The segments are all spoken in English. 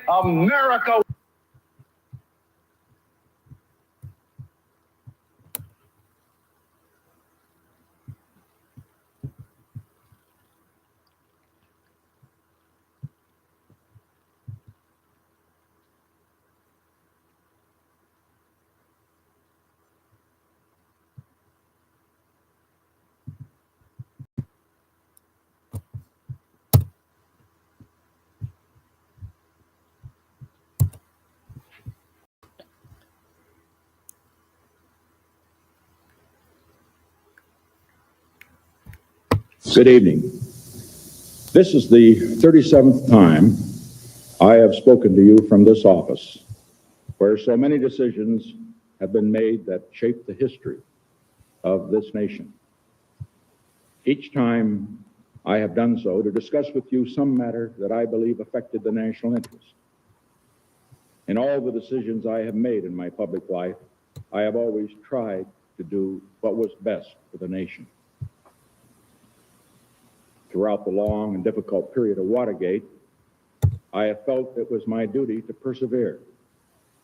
America. Good evening. This is the 37th time I have spoken to you from this office, where so many decisions have been made that shape the history of this nation. Each time I have done so to discuss with you some matter that I believe affected the national interest. In all the decisions I have made in my public life, I have always tried to do what was best for the nation. Throughout the long and difficult period of Watergate, I have felt it was my duty to persevere,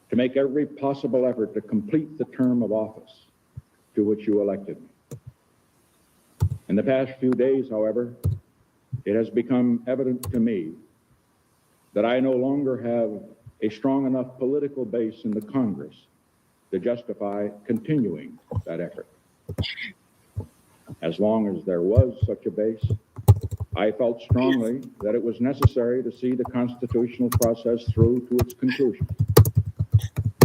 to make every possible effort to complete the term of office to which you elected me. In the past few days, however, it has become evident to me that I no longer have a strong enough political base in the Congress to justify continuing that effort. As long as there was such a base, I felt strongly that it was necessary to see the constitutional process through to its conclusion,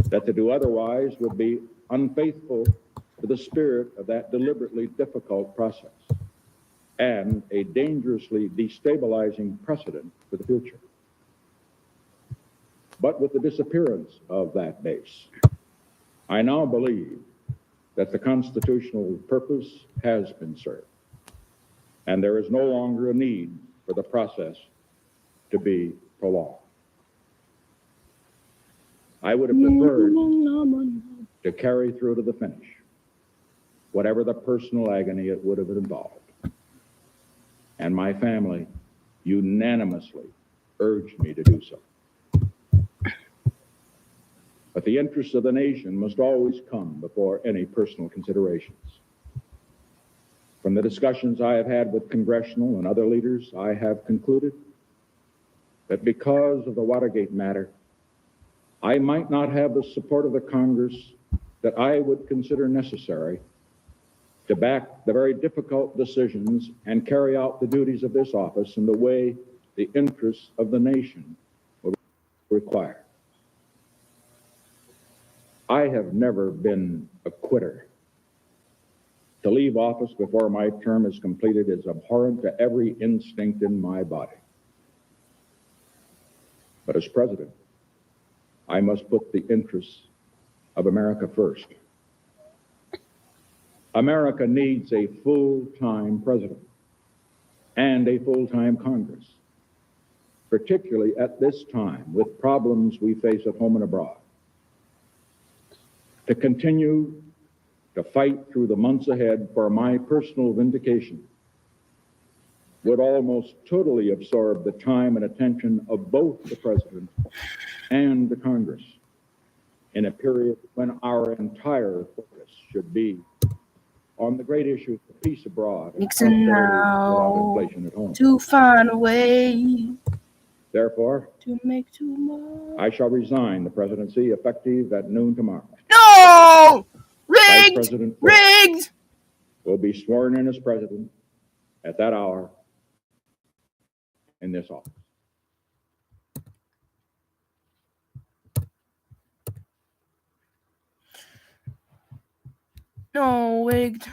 that to do otherwise would be unfaithful to the spirit of that deliberately difficult process and a dangerously destabilizing precedent for the future. But with the disappearance of that base, I now believe that the constitutional purpose has been served, and there is no longer a need for the process to be prolonged. I would have preferred to carry through to the finish, whatever the personal agony it would have involved. And my family unanimously urged me to do so. But the interests of the nation must always come before any personal considerations. From the discussions I have had with congressional and other leaders, I have concluded that because of the Watergate matter, I might not have the support of the Congress that I would consider necessary to back the very difficult decisions and carry out the duties of this office in the way the interests of the nation will require. I have never been a quitter. To leave office before my term is completed is abhorrent to every instinct in my body. But as president, I must put the interests of America first. America needs a full-time president and a full-time Congress, particularly at this time with problems we face at home and abroad. To continue to fight through the months ahead for my personal vindication would almost totally absorb the time and attention of both the President and the Congress in a period when our entire focus should be on the great issue of peace abroad and Nixon now inflation at home. to find a way Therefore, to make tomorrow. I shall resign the presidency effective at noon tomorrow. No! Vice Rigged! President Rigged! will be sworn in as president at that hour in this office. No, rigged.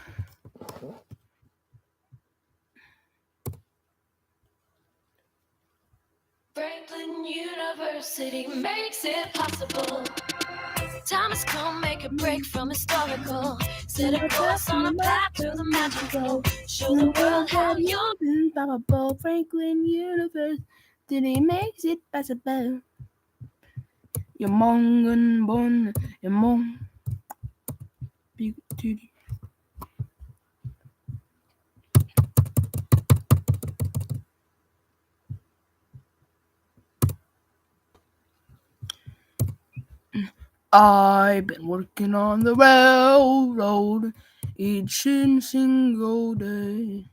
Franklin University makes it possible. Time has come, make a break from historical. Set a course on a path to the magical. Show the world how you're Unstoppable. Franklin University makes it possible. Your mongan bon, your mon. Big titty. I've been working on the railroad each and single day.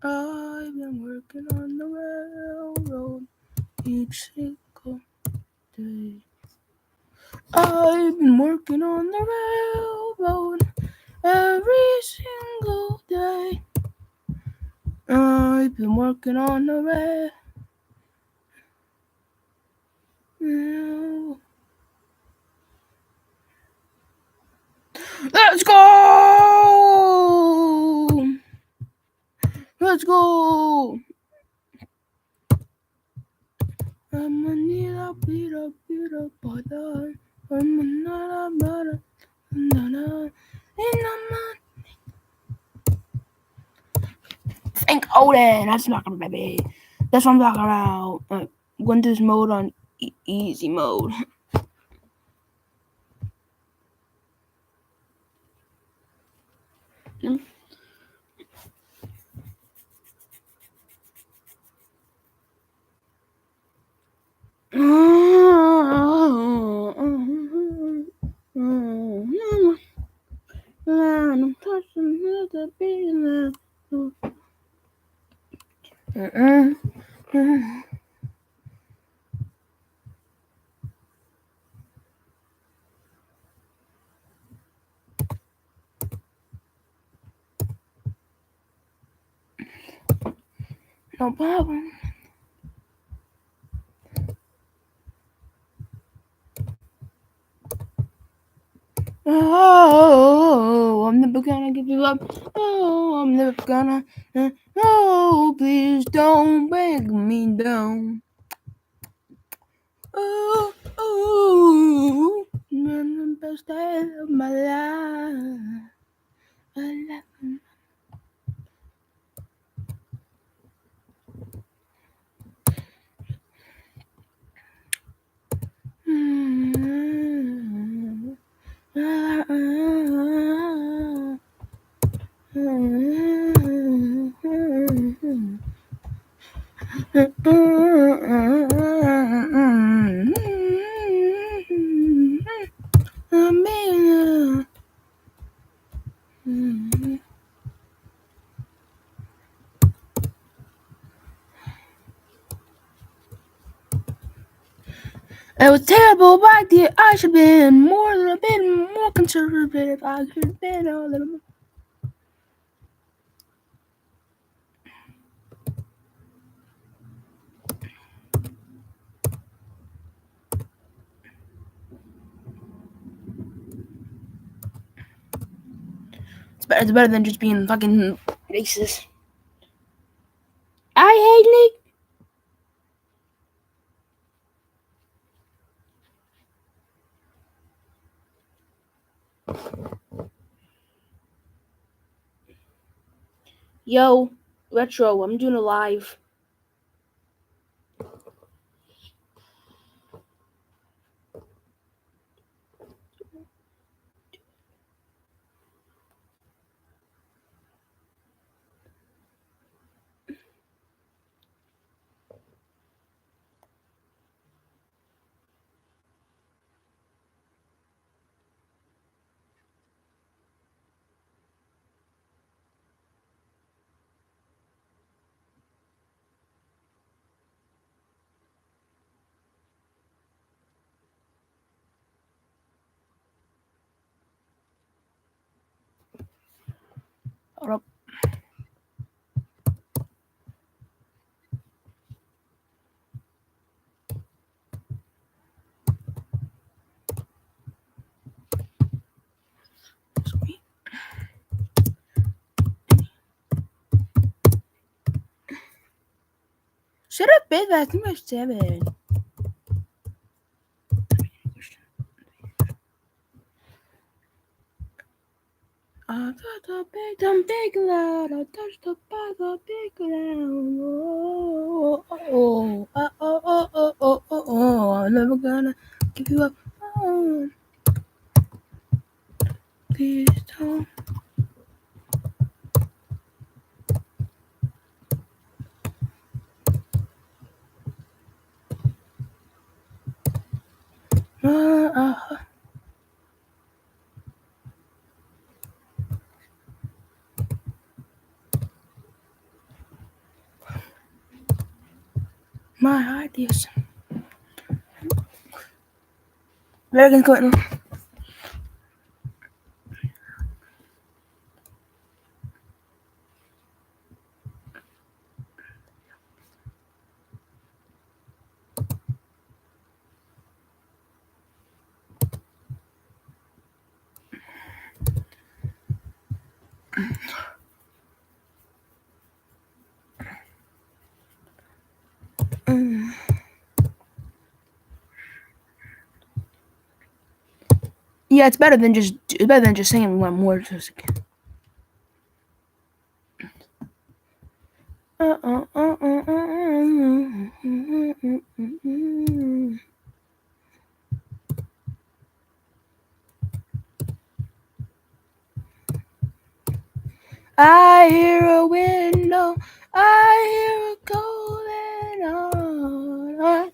I've been working on the railroad each single day. I've been working on the railroad every single day. I've been working on the railroad. Let's go! Let's go! I'm a need a beat up, butter. I'm a not a butter. Frank Odin, that's not gonna be. That's what I'm talking about. Going to this mode on easy mode. I'm touching the beat. No problem. Oh, I'm never gonna give you up. Oh, I'm never gonna. Oh, please don't break me down. Oh, I'm the best day of my life. It was terrible back there. I should have been a bit more conservative. I should have been a little more. It's better than just being fucking racist. I hate Nick. Yo, Retro, I'm doing a live. Hold up. Shut up, bitch. That's too much damage. I touched the big loud. I touched the big loud. Oh. I'm never gonna give you up. Oh. Please don't. My ideas. American Clinton. Yeah, it's better than just saying one word. I hear a window. I hear a going on.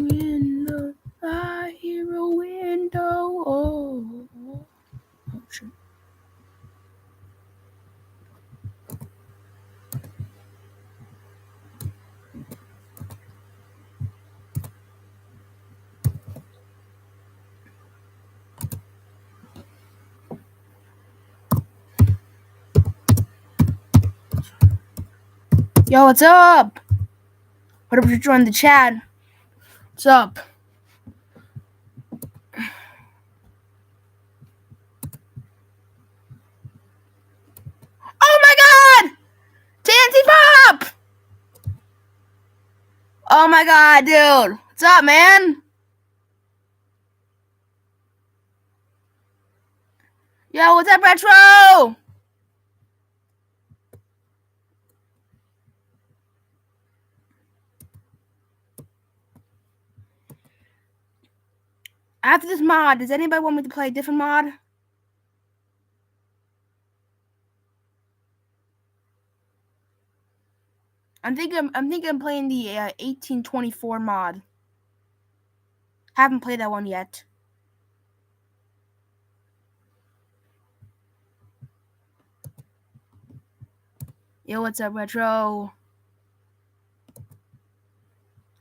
Window. I hear a window. Oh, shit. Yo, what's up? What up, you joined the chat? What's up? Oh my god! TNT Pop! Oh my god, dude. What's up, man? Yo, what's up, Retro? After this mod, does anybody want me to play a different mod? I'm thinking of playing the 1824 mod. Haven't played that one yet. Yo, what's up, Retro?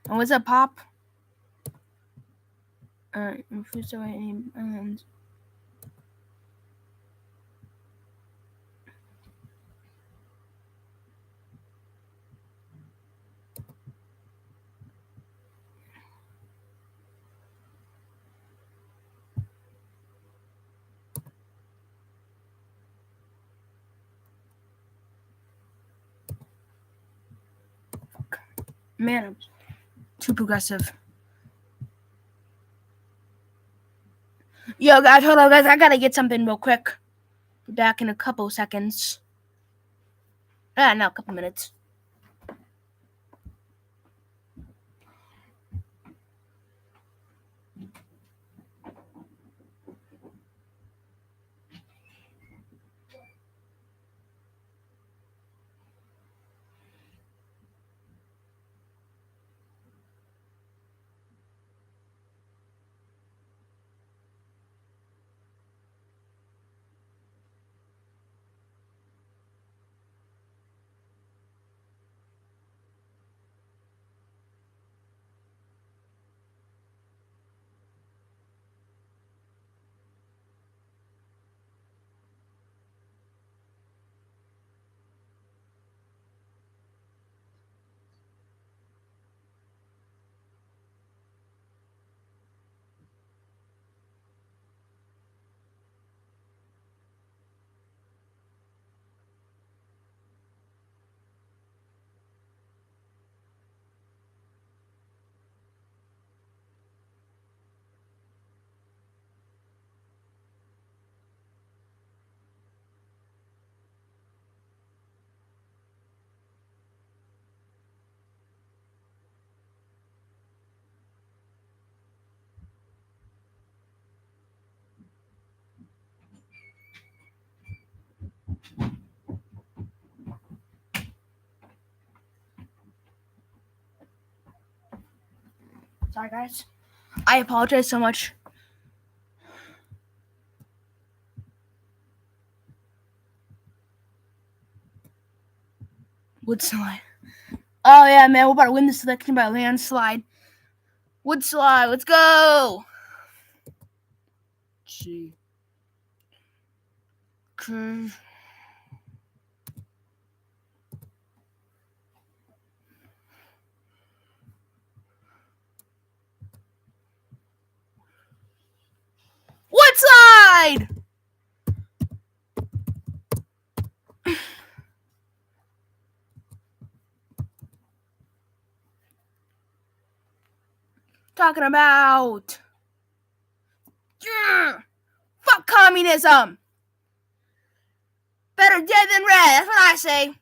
And what's up, Pop? Refuse any islands. Man, I'm too progressive. Yo, guys, hold on, guys. I gotta get something real quick. Be back in a couple seconds. No, a couple minutes. Sorry, guys. I apologize so much. Woodslide. Oh, yeah, man. We're about to win this election by a landslide. Woodslide, let's go! Gee. Curve. Woodside! Talking about. Fuck communism! Better dead than red, that's what I say.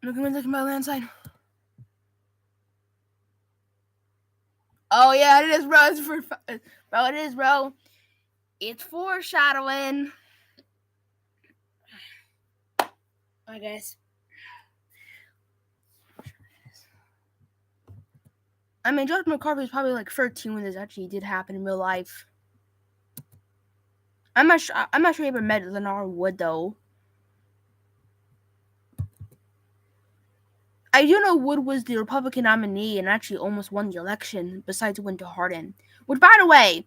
Look at my landslide. Oh yeah, it is, bro. Bro, it is, bro. It's foreshadowing. I guess. I mean, George McCarthy was probably like 13 when this actually did happen in real life. I'm not sure he ever met Leonard Wood though. I do know Wood was the Republican nominee and actually almost won the election, besides Winter Hardin. Which, by the way,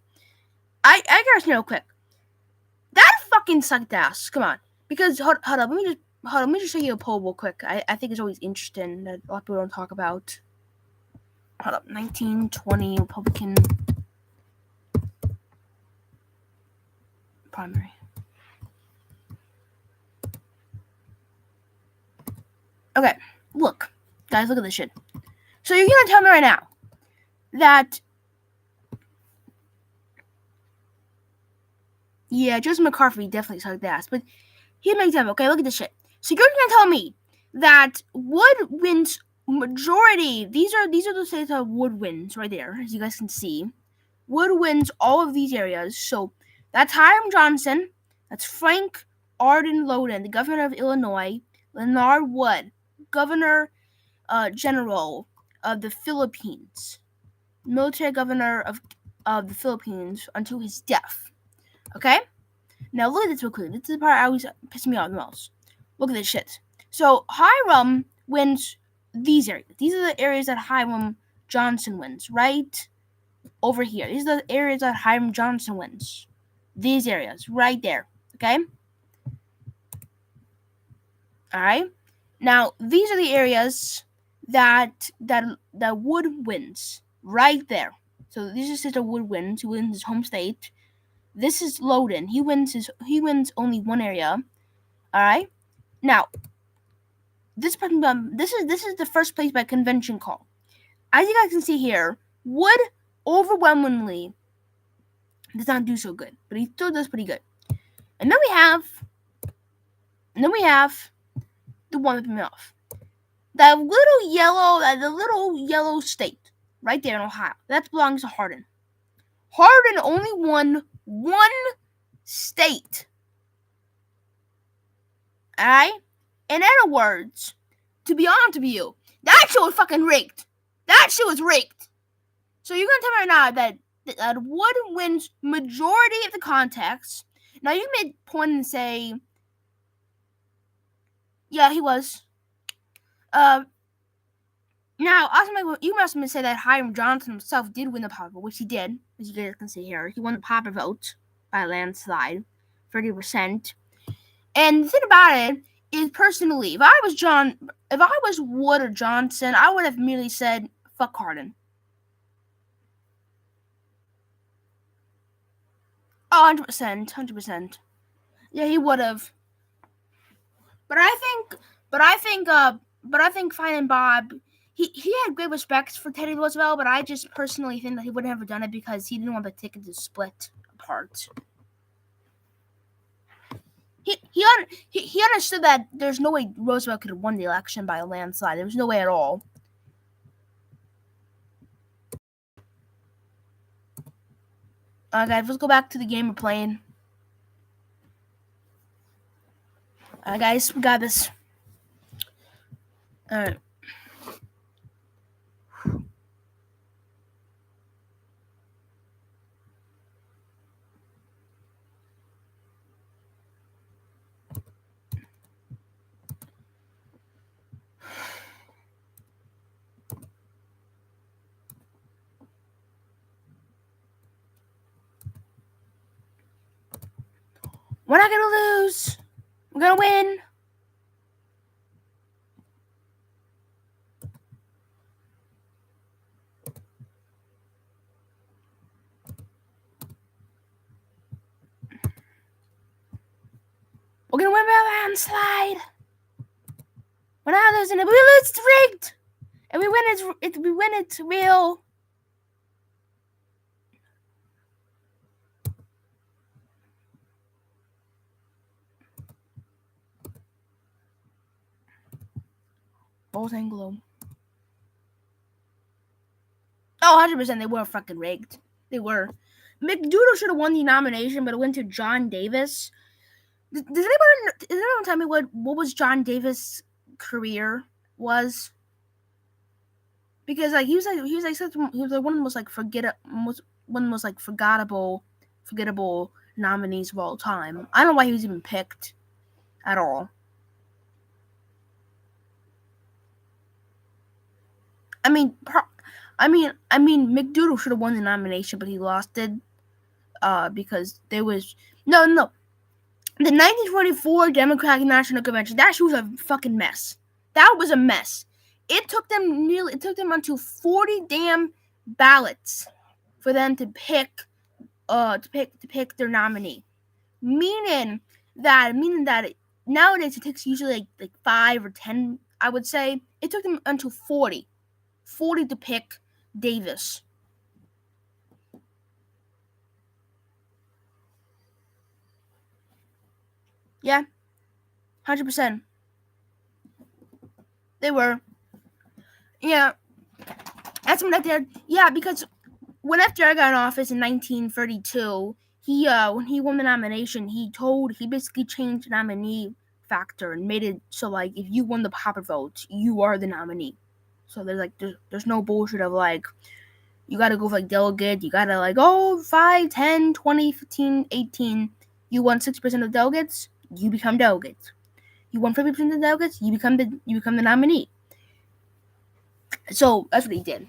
I gotta know quick. That fucking sucked ass. Come on. Because, hold up, let me just show you a poll real quick. I think it's always interesting that a lot of people don't talk about. Hold up, 1920 Republican primary. Okay, look. Guys, look at this shit. So you're gonna tell me right now that, yeah, Joseph McCarthy definitely sucked ass, but here's my example. Okay, look at this shit. So you're gonna tell me that Wood wins majority. These are the states that Wood wins right there, as you guys can see. Wood wins all of these areas. So that's Hiram Johnson. That's Frank Arden Loden, the governor of Illinois. Leonard Wood, governor general of the Philippines, military governor of the Philippines until his death. Okay? Now look at this real quick. This is the part that always pisses me off the most. Look at this shit. So Hiram wins these areas. These are the areas that Hiram Johnson wins, right? Over here. These are the areas that Hiram Johnson wins. These areas, right there. Okay? Alright? Now, these are the areas that Wood wins. Right there. So this is Sister Wood wins. He wins his home state. This is Loden. He wins only one area. Alright? Now, this is the first place by convention call. As you guys can see here, Wood overwhelmingly does not do so good, but he still does pretty good. And then we have the one that put me off. The little yellow state right there in Ohio. That belongs to Hardin. Hardin only won one state. Alright? In other words, to be honest with you, that shit was fucking rigged. That shit was rigged. So you're gonna tell me right now that Wood wins majority of the context. Now you may point and say, yeah, he was. Now, you must say that Hiram Johnson himself did win the popular vote, which he did, as you guys can see here. He won the popular vote by a landslide, 30%. And the thing about it is, personally, if I was Wood or Johnson, I would have merely said, fuck Hardin. Oh, 100%, 100%. Yeah, he would have. But I think Finding Bob, he had great respect for Teddy Roosevelt, but I just personally think that he would have never done it because he didn't want the ticket to split apart. He understood that there's no way Roosevelt could have won the election by a landslide. There was no way at all. Guys, let's go back to the game we're playing. Guys, we got this. Alright. We're not gonna lose. We're gonna win. We're gonna win by a landslide. We're not losing. If we lose, it's rigged. If we win, it's real. Balls Anglo. Oh, 100%, they were fucking rigged. They were. McDougal should have won the nomination, but it went to John Davis. Does anyone tell me what was John Davis' career was? Because like he was one of the most like forgettable nominees of all time. I don't know why he was even picked at all. I mean, McDougal should have won the nomination, but he lost it because there was no. The 1944 Democratic National Convention, that shit was a fucking mess. That was a mess. It took them until 40 damn ballots for them to pick their nominee. Meaning that nowadays it takes usually like 5 or 10, I would say. It took them until 40 to pick Davis. Yeah, 100%. They were. Yeah, that's when FDR. Yeah, because when FDR got in office in 1932, when he won the nomination, he basically changed the nominee factor and made it so like if you won the popular vote, you are the nominee. So there's no bullshit of like you gotta go for like delegate, you gotta like 5, 10, 20, 15, 18. You won 6% of delegates, you become delegate. You won 50% of the delegates, you become the nominee. So that's what he did.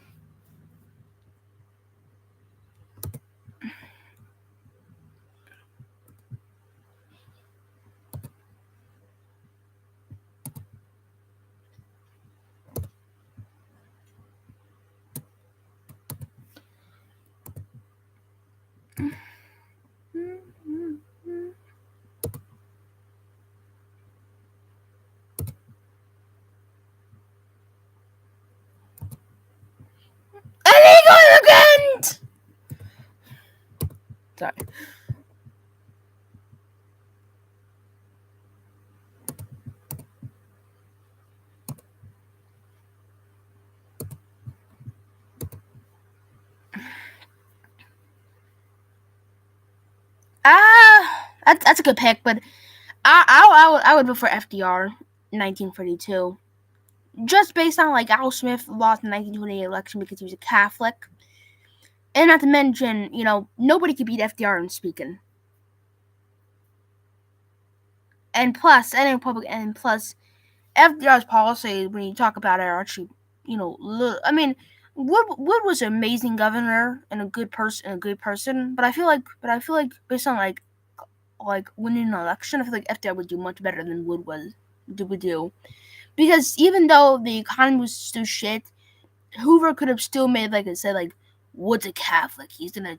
Illegal immigrant! Sorry. That's a good pick, but I would vote for FDR in 1942. Just based on like Al Smith lost the 1928 election because he was a Catholic. And not to mention, nobody could beat FDR in speaking. And plus, FDR's policies, when you talk about it, are actually, I mean, Wood was an amazing governor and a good person. But I feel like based on like winning an election, I feel like FDR would do much better than Wood would do. Because even though the economy was still shit, Hoover could have still made, like I said, like Wood's a Catholic. He's gonna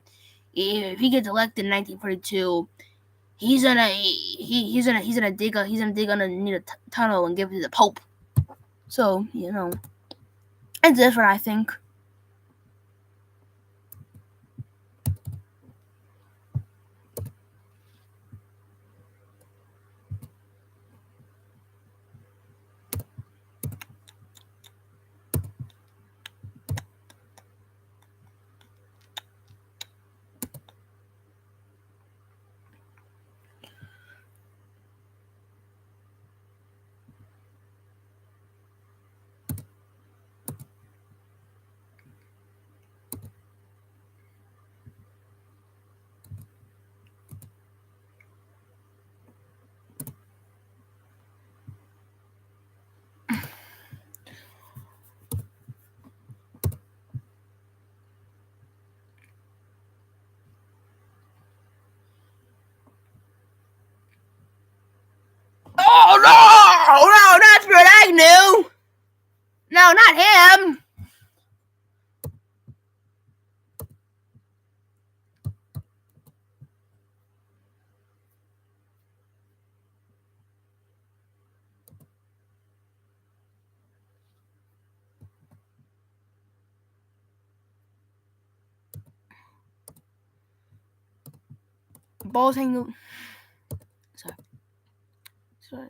if he gets elected in 1942, he's gonna dig underneath a tunnel and give it to the Pope. So that's different, I think. Oh no, not Spirit Agnew. No, not him. Balls hanging. Sorry.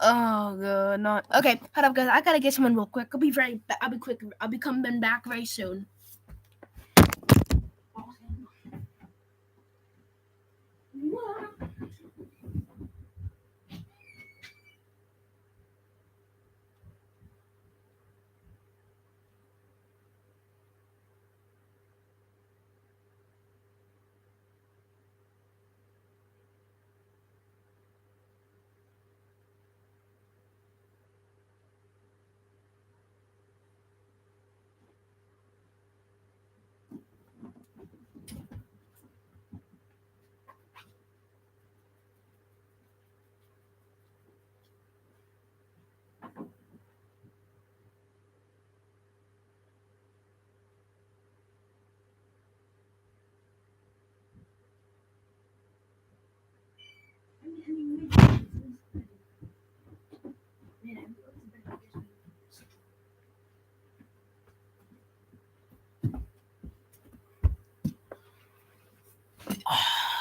Oh god, not okay. Hold up, guys. I gotta get someone real quick. I'll be quick. I'll be coming back very soon.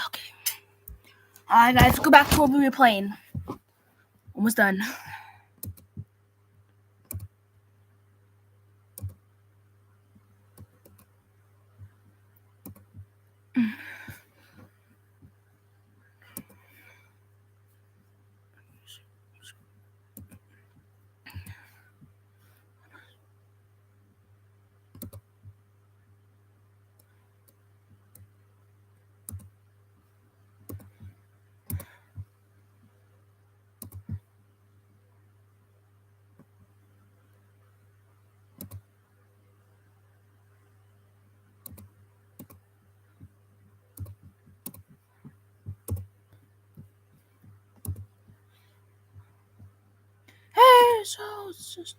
Okay. Alright, guys. Let's go back to what we were playing. Almost done. Hey, so it's just.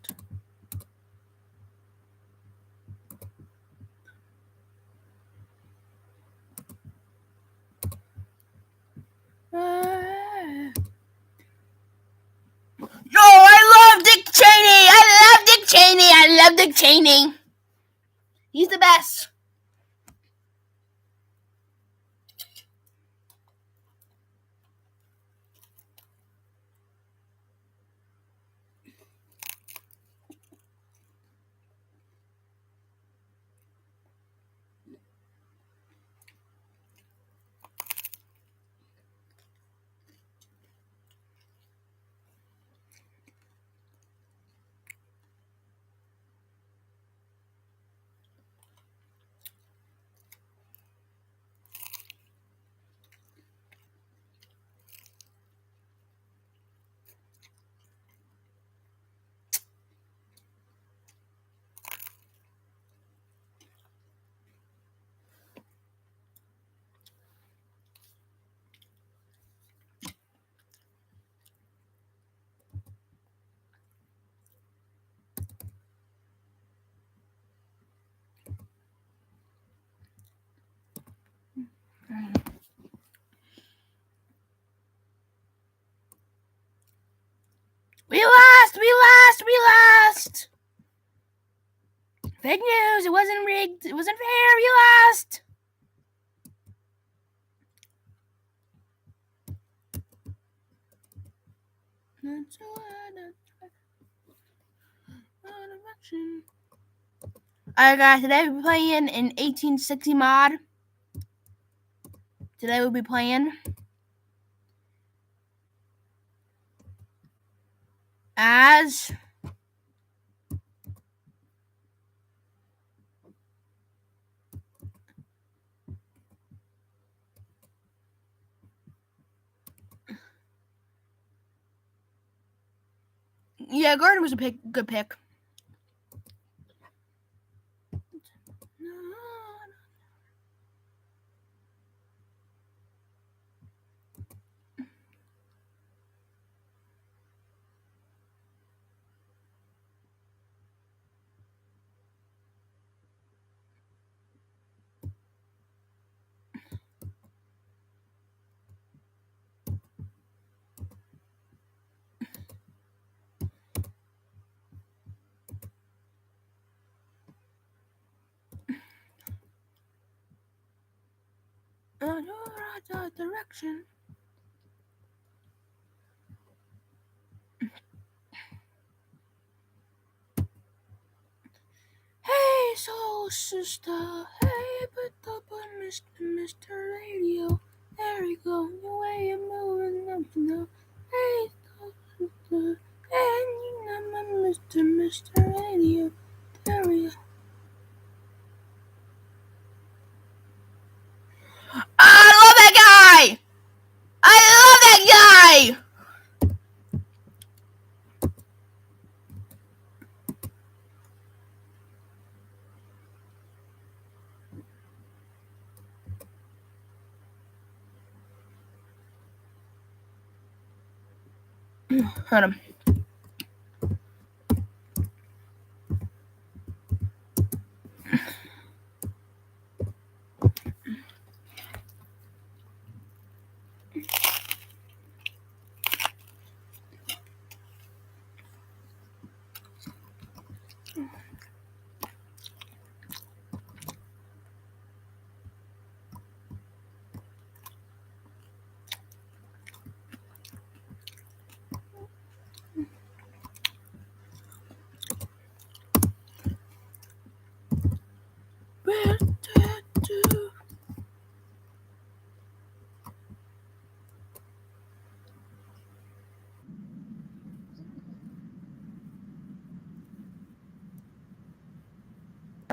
Yo, I love Dick Cheney. I love Dick Cheney. He's the best. wasn't rigged. It wasn't fair. You lost. Alright, guys. Today we'll be playing in 1860 mod. Today we'll be playing as Gardner was a good pick. Direction. Hey, soul sister. Hey, put up on Mr. Radio. There you go. The way you're moving up now. Hey, soul sister. Hey, you know my Mr. Radio. There we go. I love that guy! I love that guy! Hold on.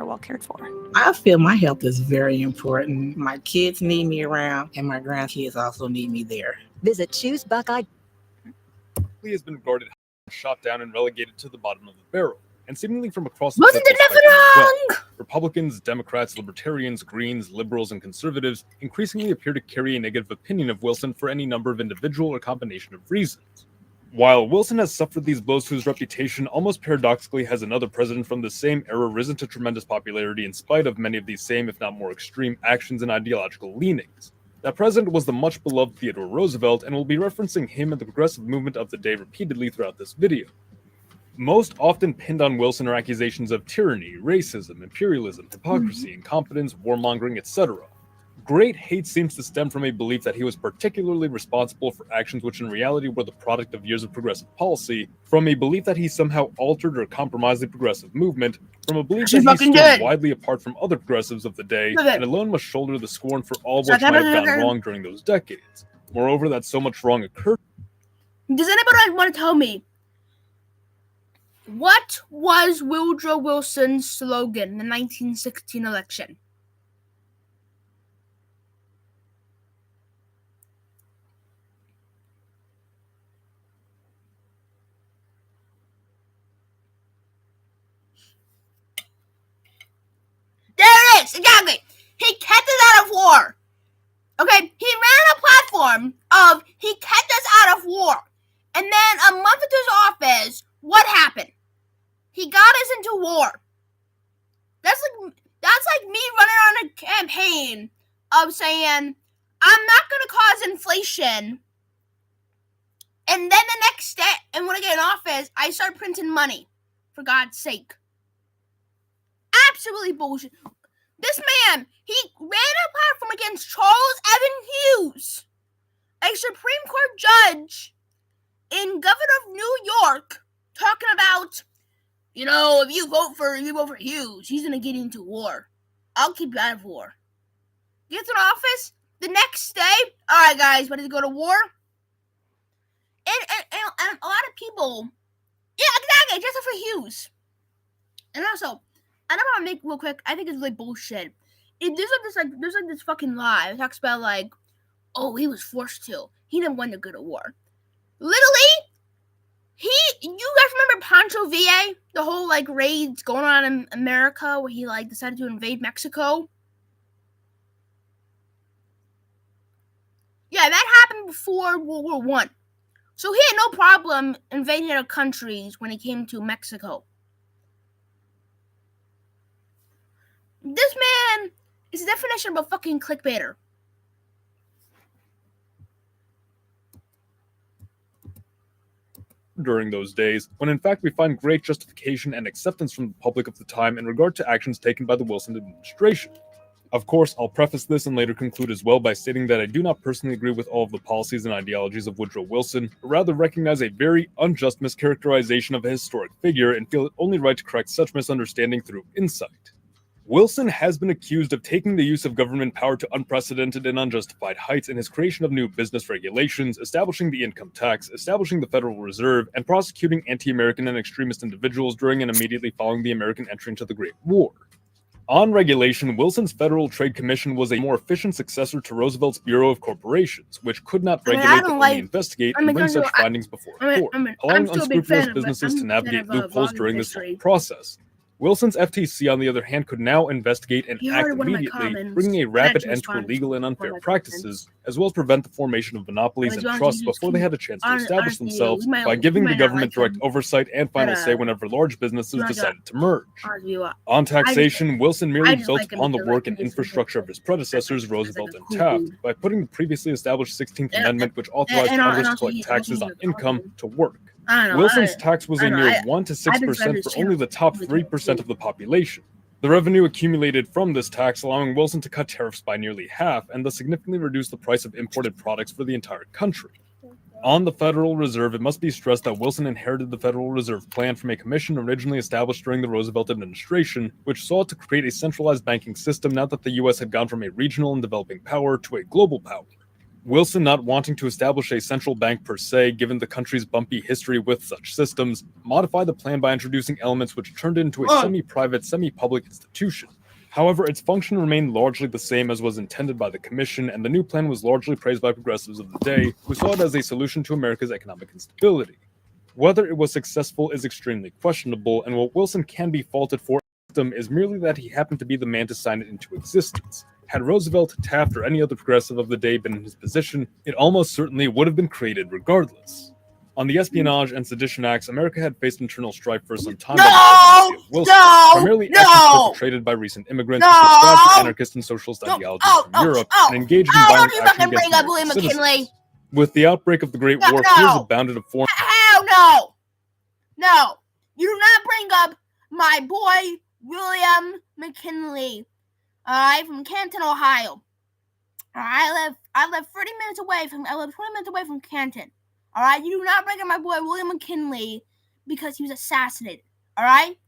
Well cared for. I feel my health is very important. My kids need me around, and my grandkids also need me there. Visit Choose Buckeye. Lee has been guarded, shot down, and relegated to the bottom of the barrel, and seemingly from across the Wasn't political nothing spectrum as wrong? well. Republicans, Democrats, Libertarians, Greens, Liberals, and Conservatives increasingly appear to carry a negative opinion of Wilson for any number of individual or combination of reasons. While Wilson has suffered these blows to his reputation, almost paradoxically has another president from the same era risen to tremendous popularity in spite of many of these same, if not more extreme, actions and ideological leanings. That president was the much-beloved Theodore Roosevelt, and we'll be referencing him and the progressive movement of the day repeatedly throughout this video. Most often pinned on Wilson are accusations of tyranny, racism, imperialism, hypocrisy, incompetence, warmongering, etc. Great hate seems to stem from a belief that he was particularly responsible for actions which in reality were the product of years of progressive policy, from a belief that he somehow altered or compromised the progressive movement, from a belief She's that he fucking stood good. widely apart from other progressives of the day, Look at- and alone must shoulder the scorn for all which Shut might up, have gone look at- wrong during those decades. Moreover, that so much wrong occurred. Does anybody want to tell me what was Woodrow Wilson's slogan in the 1916 election? There it is! Exactly! He kept us out of war! Okay, he ran a platform of he kept us out of war. And then a month into his office, what happened? He got us into war. That's like me running on a campaign of saying, I'm not gonna cause inflation. And then the next step, and when I get in office, I start printing money. For God's sake. absolutely bullshit. This man, he ran a platform against Charles Evan Hughes, a Supreme Court judge and governor of New York, talking about, if you vote for Hughes, he's gonna get into war. I'll keep you out of war. Gets in office the next day. All right, guys, ready to go to war? And a lot of people, yeah, exactly, just for Hughes. And also, I don't want to make real quick. I think it's like bullshit. There's this fucking lie. It talks about like, oh, he was forced to. He didn't want to go to war. Literally, you guys remember Pancho Villa? The whole like raids going on in America where he like decided to invade Mexico. Yeah, that happened before World War One. So he had no problem invading other countries when it came to Mexico. This man is the definition of a fucking clickbaiter. During those days, when in fact we find great justification and acceptance from the public of the time in regard to actions taken by the Wilson administration. Of course, I'll preface this and later conclude as well by stating that I do not personally agree with all of the policies and ideologies of Woodrow Wilson, but rather recognize a very unjust mischaracterization of a historic figure and feel it only right to correct such misunderstanding through insight. Wilson has been accused of taking the use of government power to unprecedented and unjustified heights in his creation of new business regulations, establishing the income tax, establishing the Federal Reserve, and prosecuting anti-American and extremist individuals during and immediately following the American entry into the Great War. On regulation, Wilson's Federal Trade Commission was a more efficient successor to Roosevelt's Bureau of Corporations, which could not regulate but only investigate and bring such findings before a court, allowing unscrupulous businesses to navigate loopholes during this whole process. Wilson's FTC, on the other hand, could now investigate and act immediately, bringing a rapid end to illegal and unfair practices, as well as prevent the formation of monopolies and trusts before they had a chance to establish themselves by giving the government direct oversight and final say whenever large businesses decided to merge. On taxation, Wilson merely built on the work and infrastructure of his predecessors, Roosevelt and Taft, by putting the previously established 16th Amendment, which authorized Congress to collect taxes on income, to work. Wilson's tax was a mere 1 to 6% for only the top 3% of the population. The revenue accumulated from this tax, allowing Wilson to cut tariffs by nearly half and thus significantly reduce the price of imported products for the entire country. On the Federal Reserve, it must be stressed that Wilson inherited the Federal Reserve Plan from a commission originally established during the Roosevelt administration, which sought to create a centralized banking system now that the U.S. had gone from a regional and developing power to a global power. Wilson, not wanting to establish a central bank per se, given the country's bumpy history with such systems, modified the plan by introducing elements which turned it into a semi-private, semi-public institution. However, its function remained largely the same as was intended by the Commission, and the new plan was largely praised by progressives of the day, who saw it as a solution to America's economic instability. Whether it was successful is extremely questionable, and what Wilson can be faulted for is merely that he happened to be the man to sign it into existence. Had Roosevelt, Taft, or any other progressive of the day been in his position, it almost certainly would have been created regardless. On the Espionage and Sedition Acts, America had faced internal strife for some time by the presidency of Wilson, primarily actions perpetrated by recent immigrants who subscribed to anarchist and socialist ideologies from Europe and engaged in violent action against American citizens. With the outbreak of the Great War, fears abounded of foreign... Hell no! No! You do not bring up my boy, William McKinley. From Canton, Ohio. I live 30 minutes away from. I live 20 minutes away from Canton. All right, you do not bring up my boy William McKinley because he was assassinated. All right,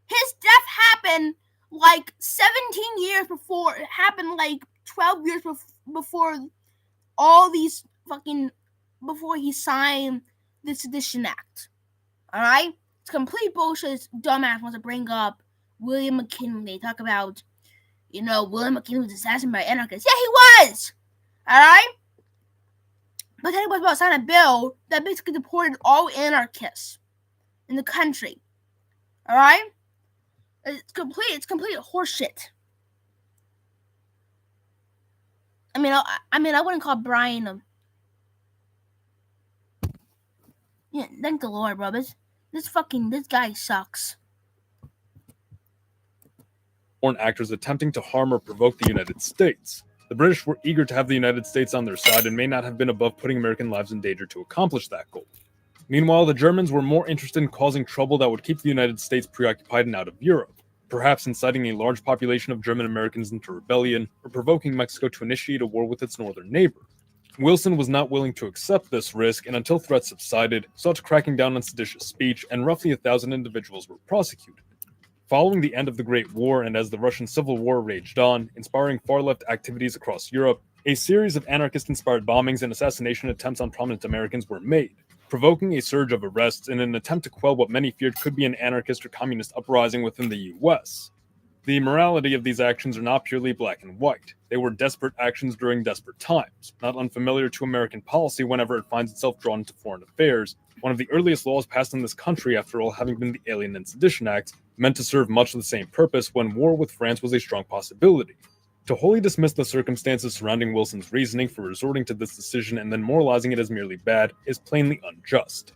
his death happened like 17 years before. It happened like 12 years before all these before he signed the Sedition Act. All right, it's complete bullshit. This dumbass wants to bring up William McKinley. Talk about. William McKinley was assassinated by anarchists. Yeah, he was! Alright? But then he was about to sign a bill that basically deported all anarchists in the country. Alright? It's complete horseshit. I wouldn't call Brian yeah, thank the Lord, bro. This guy sucks. Foreign actors attempting to harm or provoke the United States. The British were eager to have the United States on their side and may not have been above putting American lives in danger to accomplish that goal. Meanwhile, the Germans were more interested in causing trouble that would keep the United States preoccupied and out of Europe. perhaps inciting a large population of German Americans into rebellion or provoking Mexico to initiate a war with its northern neighbor. Wilson was not willing to accept this risk, and until threats subsided, sought cracking down on seditious speech, and roughly 1,000 individuals were prosecuted. Following the end of the Great War and as the Russian Civil War raged on, inspiring far-left activities across Europe, a series of anarchist-inspired bombings and assassination attempts on prominent Americans were made, provoking a surge of arrests in an attempt to quell what many feared could be an anarchist or communist uprising within the US. The morality of these actions are not purely black and white. They were desperate actions during desperate times, not unfamiliar to American policy whenever it finds itself drawn into foreign affairs. One of the earliest laws passed in this country, after all, having been the Alien and Sedition Acts, meant to serve much of the same purpose when war with France was a strong possibility. To wholly dismiss the circumstances surrounding Wilson's reasoning for resorting to this decision and then moralizing it as merely bad is plainly unjust.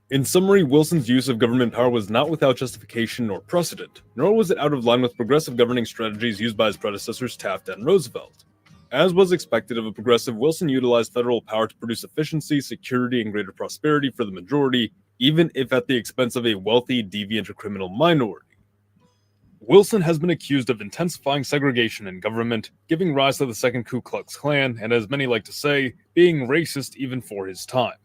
In summary, Wilson's use of government power was not without justification nor precedent, nor was it out of line with progressive governing strategies used by his predecessors Taft and Roosevelt. As was expected of a progressive, Wilson utilized federal power to produce efficiency, security, and greater prosperity for the majority, even if at the expense of a wealthy, deviant, or criminal minority. Wilson has been accused of intensifying segregation in government, giving rise to the Second Ku Klux Klan, and as many like to say, being racist even for his time.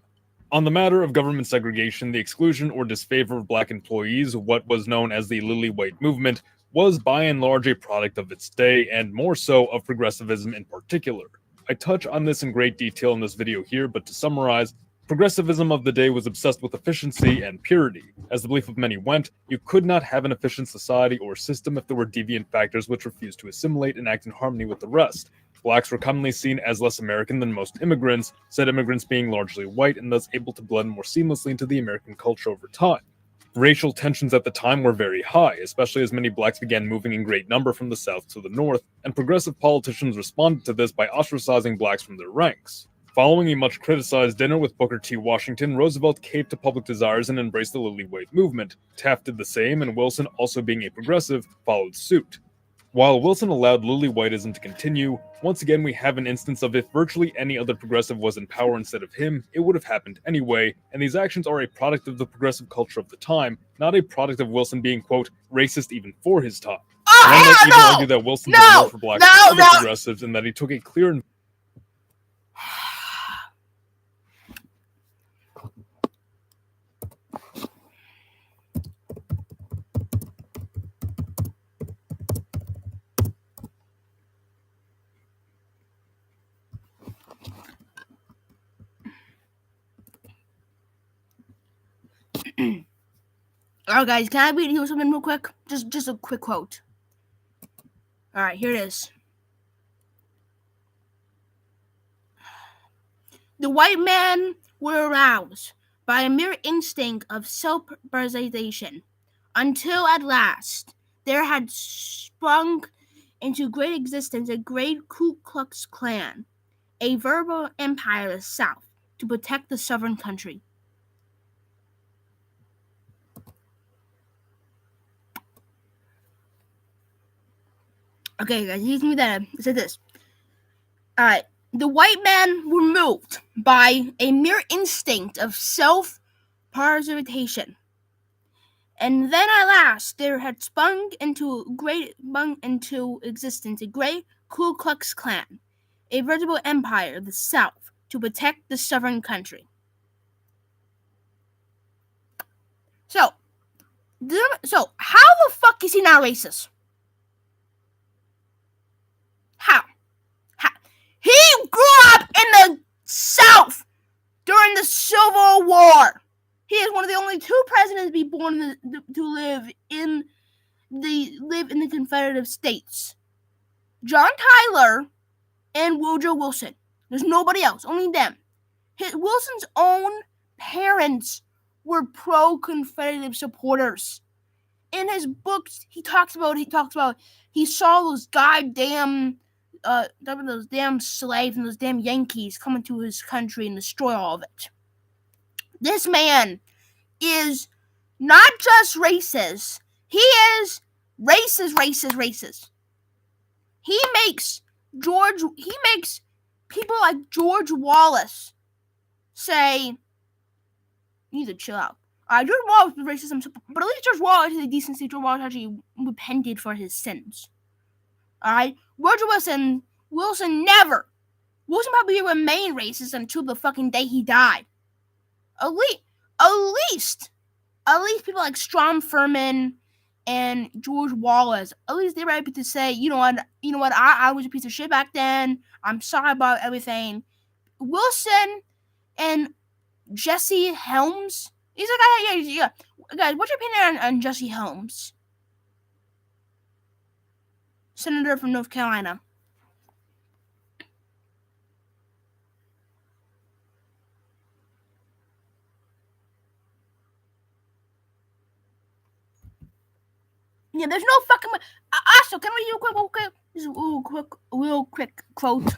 On the matter of government segregation, the exclusion or disfavor of black employees, what was known as the Lily White movement, was by and large a product of its day, and more so of progressivism in particular. I touch on this in great detail in this video here, but to summarize, progressivism of the day was obsessed with efficiency and purity. As the belief of many went, you could not have an efficient society or system if there were deviant factors which refused to assimilate and act in harmony with the rest. Blacks were commonly seen as less American than most immigrants, said immigrants being largely white and thus able to blend more seamlessly into the American culture over time. Racial tensions at the time were very high, especially as many blacks began moving in great number from the south to the north, and progressive politicians responded to this by ostracizing blacks from their ranks. Following a much criticized dinner with Booker T. Washington, Roosevelt caved to public desires and embraced the Lily White movement. Taft did the same, and Wilson, also being a progressive, followed suit. While Wilson allowed Lily Whiteism to continue, once again we have an instance of if virtually any other progressive was in power instead of him, it would have happened anyway, and these actions are a product of the progressive culture of the time, not a product of Wilson being, quote, racist even for his time. One might even argue that Wilson did more for blacks than other progressives, and that he took a clear Alright, guys, can I read you something real quick? Just a quick quote. Alright, here it is. The white men were aroused by a mere instinct of self-preservation, until at last there had sprung into great existence a great Ku Klux Klan, a verbal empire of the South, to protect the southern country. Okay, guys, here's me that. It said this. The white men were moved by a mere instinct of self-preservation, and then at last there had sprung into existence a great Ku Klux Klan, a veritable empire of the South, to protect the southern country. So how the fuck is he not racist? How? He grew up in the South during the Civil War. He is one of the only two presidents to be born to live in the Confederate States. John Tyler and Woodrow Wilson. There's nobody else, only them. Wilson's own parents were pro-Confederate supporters. In his books, he talks about he saw those those damn slaves and those damn Yankees come into his country and destroy all of it. This man is not just racist. He is racist. He makes people like George Wallace say, you need to chill out. George Wallace was racist, but at least George Wallace had the decency. George Wallace actually repented for his sins. Alright? Roger Wilson never. Wilson probably remained racist until the fucking day he died. At least people like Strom Thurmond and George Wallace, at least they were able to say, you know what, I was a piece of shit back then. I'm sorry about everything. Wilson and Jesse Helms. He's like, yeah. Guys, what's your opinion on Jesse Helms? Senator from North Carolina. Yeah, there's no fucking. Also, can we do a real quick quote?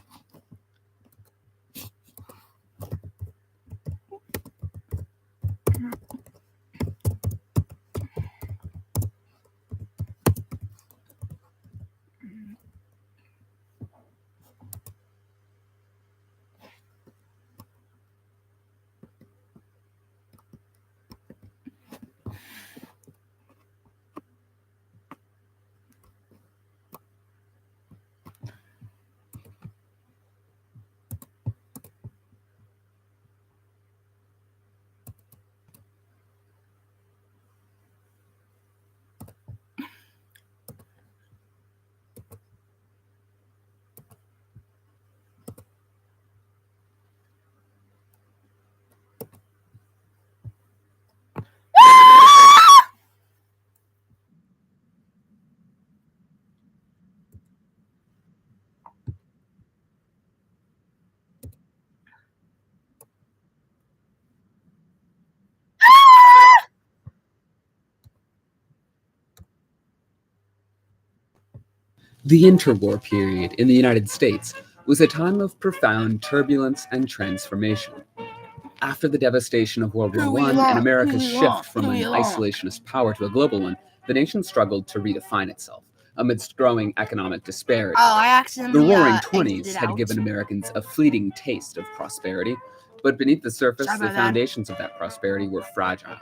The interwar period in the United States was a time of profound turbulence and transformation. After the devastation of World War I and America's shift from an isolationist power to a global one, the nation struggled to redefine itself amidst growing economic disparity. The Roaring '20s had given Americans a fleeting taste of prosperity, but beneath the surface, the foundations of that prosperity were fragile.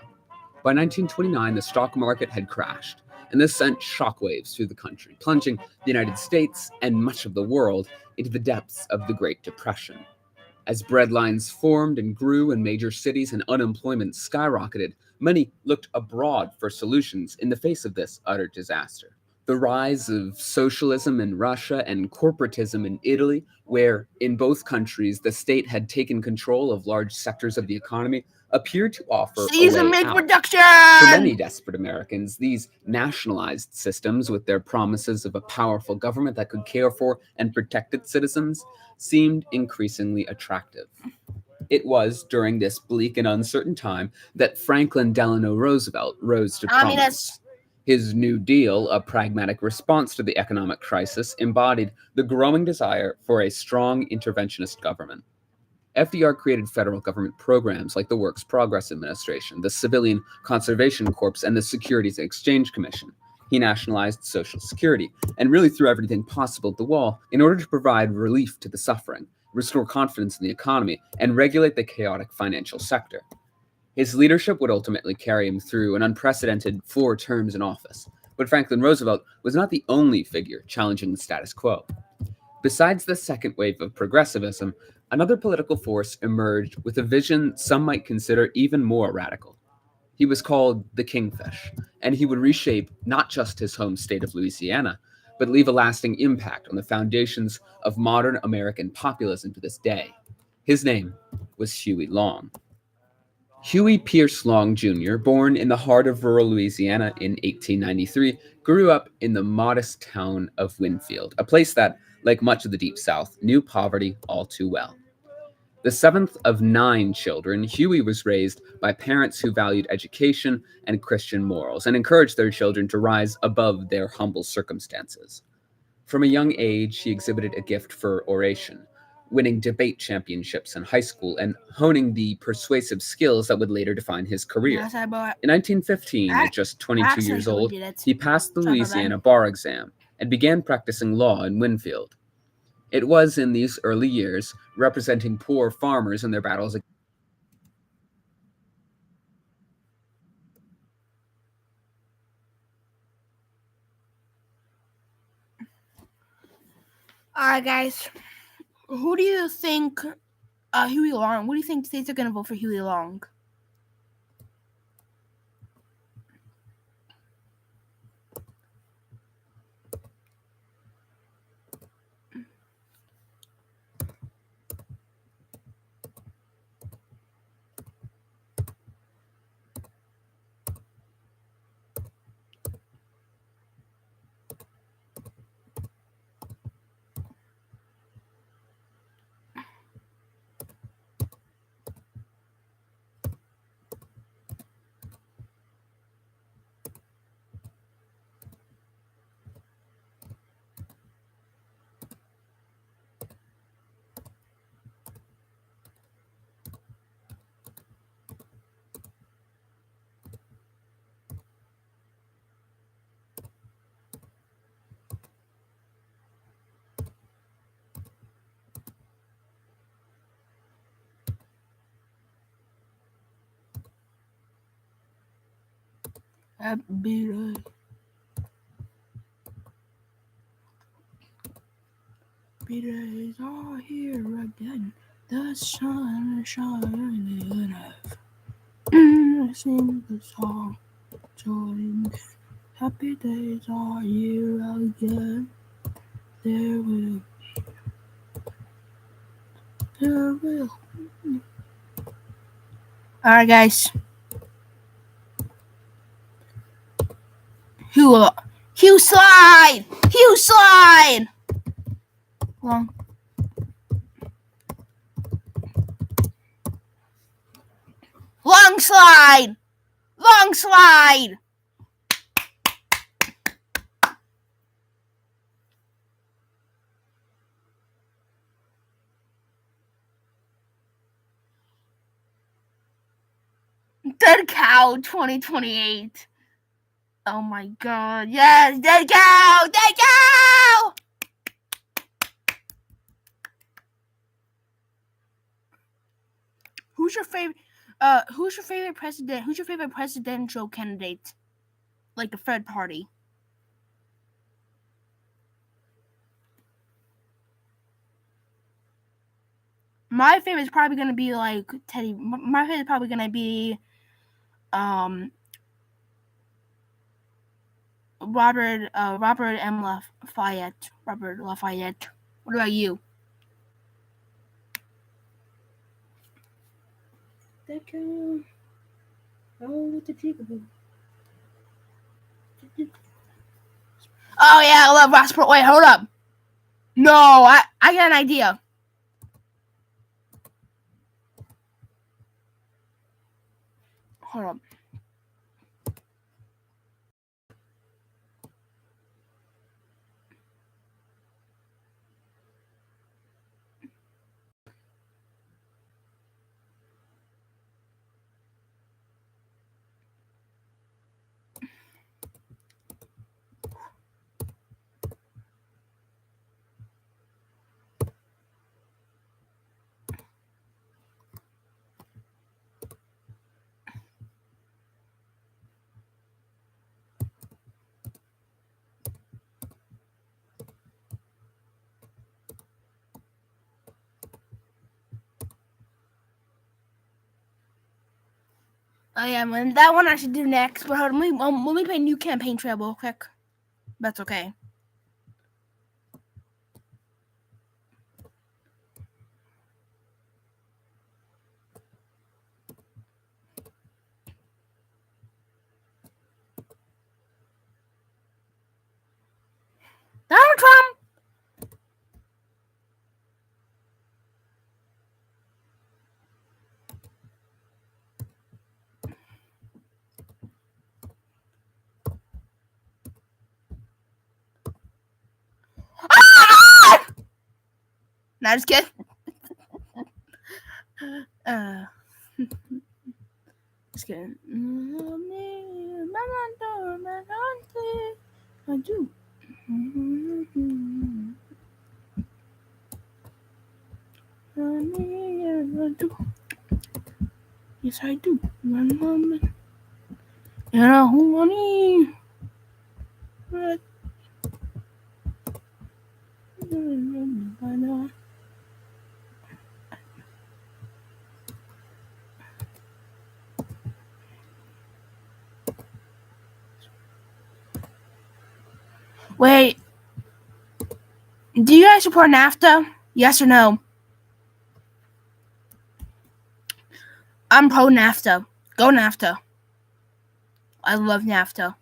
By 1929, the stock market had crashed, and this sent shockwaves through the country, plunging the United States and much of the world into the depths of the Great Depression. As breadlines formed and grew in major cities and unemployment skyrocketed, many looked abroad for solutions in the face of this utter disaster. The rise of socialism in Russia and corporatism in Italy, where in both countries the state had taken control of large sectors of the economy, appeared to offer a way out. Production! For many desperate Americans, these nationalized systems, with their promises of a powerful government that could care for and protect its citizens, seemed increasingly attractive. It was during this bleak and uncertain time that Franklin Delano Roosevelt rose to prominence. His New Deal, a pragmatic response to the economic crisis, embodied the growing desire for a strong interventionist government. FDR created federal government programs like the Works Progress Administration, the Civilian Conservation Corps, and the Securities and Exchange Commission. He nationalized Social Security and really threw everything possible at the wall in order to provide relief to the suffering, restore confidence in the economy, and regulate the chaotic financial sector. His leadership would ultimately carry him through an unprecedented 4 terms in office, but Franklin Roosevelt was not the only figure challenging the status quo. Besides the second wave of progressivism, another political force emerged with a vision some might consider even more radical. He was called the Kingfish, and he would reshape not just his home state of Louisiana, but leave a lasting impact on the foundations of modern American populism to this day. His name was Huey Long. Huey Pierce Long Jr., born in the heart of rural Louisiana in 1893, grew up in the modest town of Winfield, a place that, like much of the Deep South, knew poverty all too well. The 7th of 9 children, Huey was raised by parents who valued education and Christian morals and encouraged their children to rise above their humble circumstances. From a young age, he exhibited a gift for oration, winning debate championships in high school and honing the persuasive skills that would later define his career. In 1915, at just 22 years old, he passed the Louisiana bar exam and began practicing law in Winfield. It was in these early years, representing poor farmers in their battles Alright, guys. Who do you think Huey Long? What do you think states are gonna vote for Huey Long? Happy days are here again. The sun is shining enough. Sing the song, join. Happy days are here again. There will be. Alright, guys. Hugh slide! Hugh slide! Long. Long slide! Long slide! Dead Cow 2028. Oh my god. Yes, Dead Cow! Dead Cow! Who's your favorite president? Who's your favorite presidential candidate? Like the third party. My favorite is probably gonna be like Teddy. My favorite is probably gonna be Robert M. Lafayette. Robert Lafayette. What about you? Oh yeah, I love Ross Perot. Wait, hold up. No, I got an idea. Hold up. Oh yeah, man, that one I should do next. But hold on, let me play New Campaign Trail real quick. That's okay. Donald Trump. Ah! Nah, just kidding. Just kidding. I do. Yes, I do. Wait, do you guys support NAFTA? Yes or no? I'm pro NAFTA. Go NAFTA. I love NAFTA.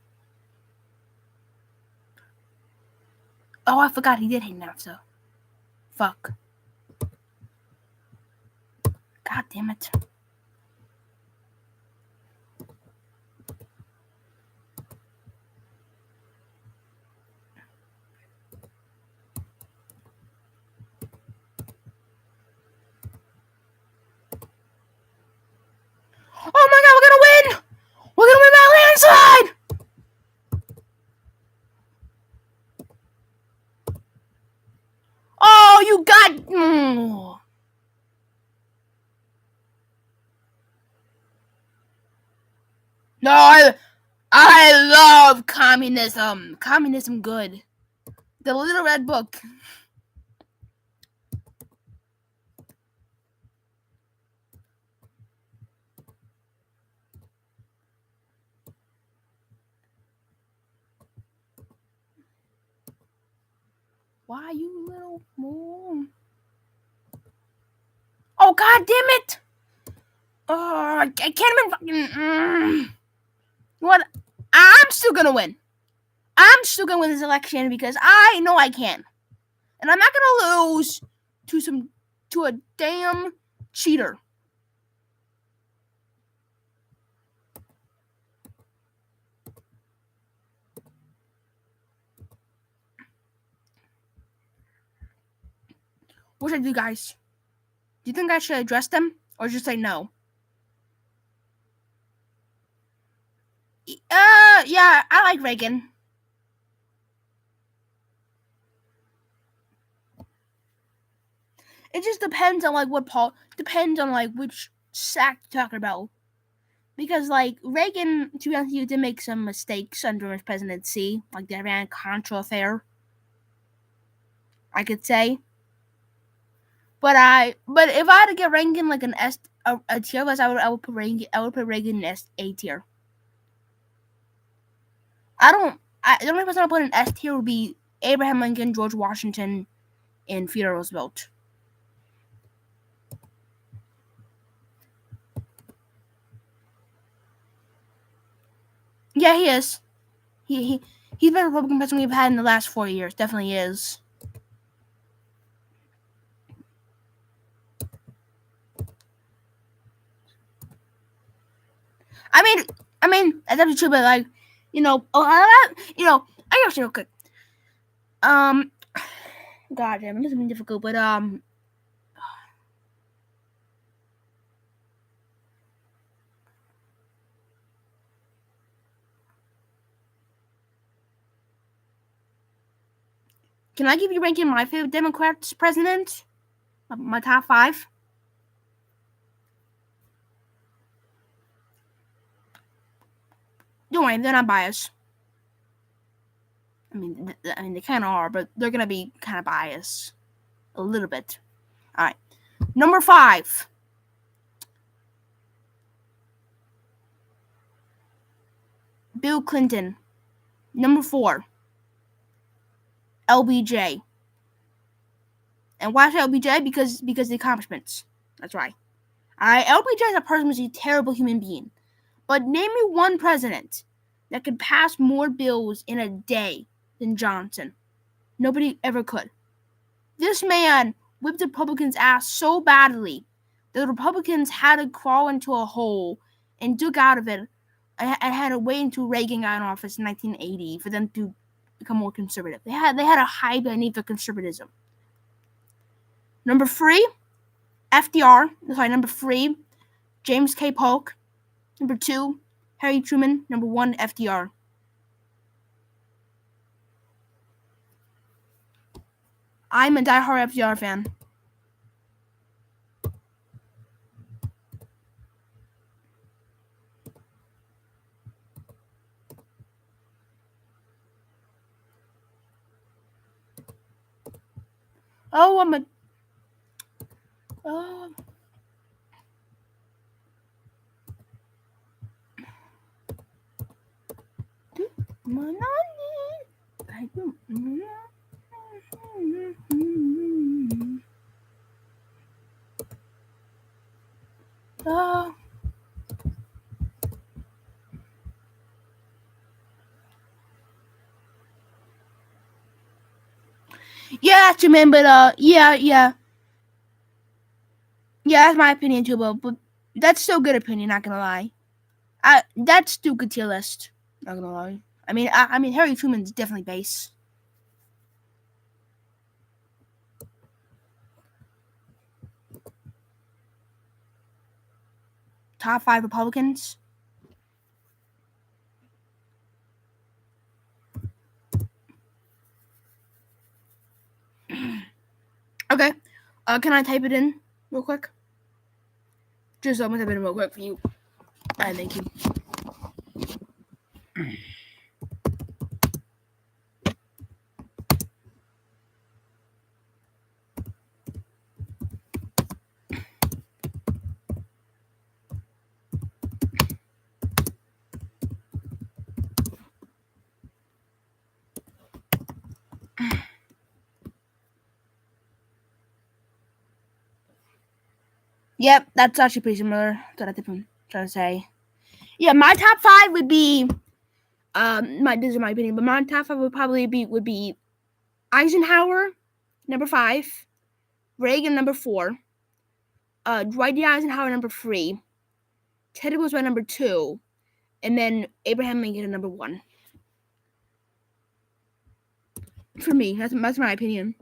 Oh, I forgot he did hate NAFTA. Fuck. God damn it. Oh my god, we're gonna win! We're gonna win by landslide! Oh, you got. No, I love communism. Communism good. The Little Red Book. Why you little moon? Oh god damn it! Oh, I can't even fucking. What? I'm still gonna win. I'm still gonna win this election because I know I can, and I'm not gonna lose to a damn cheater. What should I do, guys? Do you think I should address them or just say no? Yeah, I like Reagan. It just depends on like depends on like which sack you're talking about. Because like Reagan, to be honest, you did make some mistakes under his presidency, like the Iran-Contra affair. I could say. But if I had to get Reagan like a tier list, I would put Reagan in A tier. The only person I put in S tier would be Abraham Lincoln, George Washington, and Theodore Roosevelt. Yeah, he is. He's been a Republican president we've had in the last 4 years. Definitely is. I mean, that's actually true, but like, I gotta say real quick. God damn, this has been difficult, but can I give you ranking my favorite Democrats president? My top 5? Don't worry, they're not biased. I mean, they kind of are, but they're gonna be kind of biased, a little bit. All right, number 5. Bill Clinton. Number 4. LBJ. And why say LBJ? Because the accomplishments. That's right. All right, LBJ as a person was a terrible human being. But name me one president that could pass more bills in a day than Johnson. Nobody ever could. This man whipped the Republicans' ass so badly that the Republicans had to crawl into a hole and dug out of it and had to wait until Reagan got in office in 1980 for them to become more conservative. They had a high need for conservatism. Number 3, FDR. Sorry, number 3, James K. Polk. Number 2, Harry Truman. Number 1, FDR. I'm a diehard FDR fan. Oh, I'm a. Oh. Oh. Yeah, that's man, but yeah, that's my opinion too, but that's still good opinion. Not gonna lie, that's still good tier list. Not gonna lie. I mean, Harry Truman's definitely base. Top 5 Republicans. Okay. Can I type it in real quick? Just I'm gonna type it in real quick for you. Thank you. Yep, that's actually pretty similar to what I'm trying to say. Yeah, my top 5 would be this is my opinion, but my top 5 would probably be Eisenhower, number 5, Reagan, number 4, Dwight D. Eisenhower, number 3, Teddy Roosevelt, number 2, and then Abraham Lincoln, number 1. For me, that's my opinion.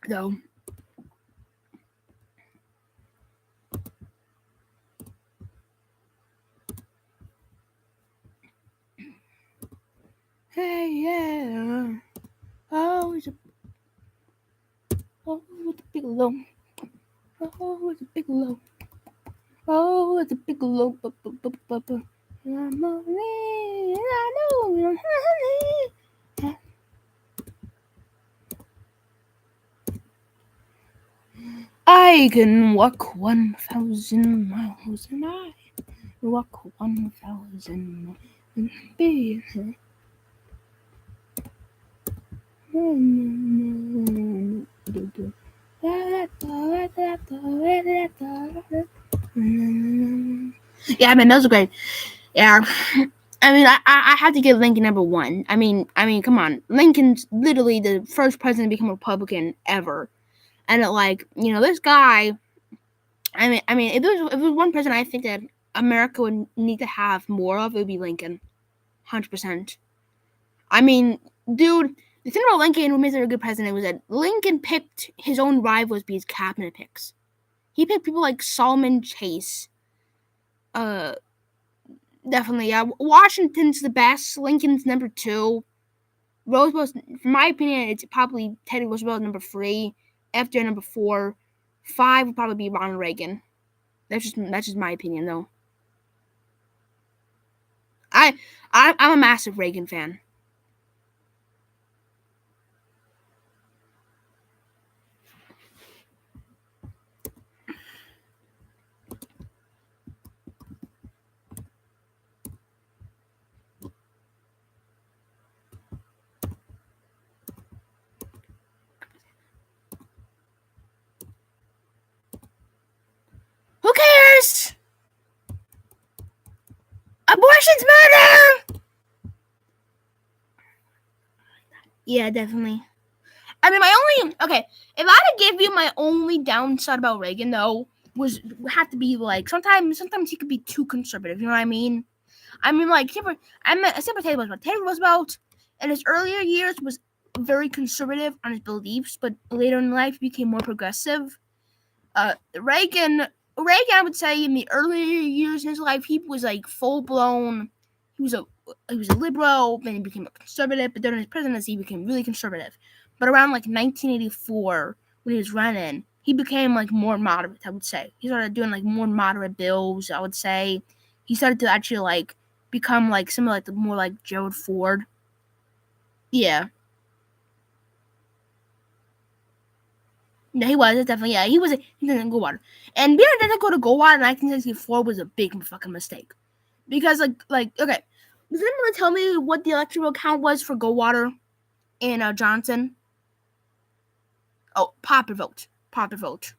Though. Hey, yeah. Oh, it's a big low. Oh, it's a big low. Oh, it's a big low. I can walk 1,000 miles and I walk 1,000 miles and be. Yeah, man, those are great. Yeah, I mean, I had to get Lincoln number 1. I mean, come on, Lincoln's literally the first president to become a Republican ever, and this guy. I mean, if there was one president I think that America would need to have more of, it would be Lincoln, 100%. I mean, dude, the thing about Lincoln what makes him a good president was that Lincoln picked his own rivals to be his cabinet picks. He picked people like Solomon Chase. Definitely, yeah. Washington's the best. Lincoln's number 2. Roosevelt's, for my opinion, it's probably Teddy Roosevelt number 3. After number 4, 5 would probably be Ronald Reagan. That's just my opinion, though. I'm a massive Reagan fan. Who cares? Abortion's murder! Yeah, definitely. I mean, if I had to give you my only downside about Reagan, though, would have to be, sometimes he could be too conservative, you know what I mean? I mean, Teddy Roosevelt. Teddy Roosevelt, in his earlier years, was very conservative on his beliefs, but later in life, he became more progressive. Reagan, I would say, in the earlier years in his life, he was full blown. He was a liberal, then he became a conservative. But during his presidency, he became really conservative. But around 1984, when he was running, he became more moderate. I would say he started doing more moderate bills. I would say he started to actually become similar more like Gerald Ford. Yeah. Yeah, he was definitely. Yeah, he didn't Goldwater, and being identical to Goldwater in 1964 was a big fucking mistake, because okay, does anyone tell me what the electoral count was for Goldwater and Johnson? Oh, popular vote. 61.14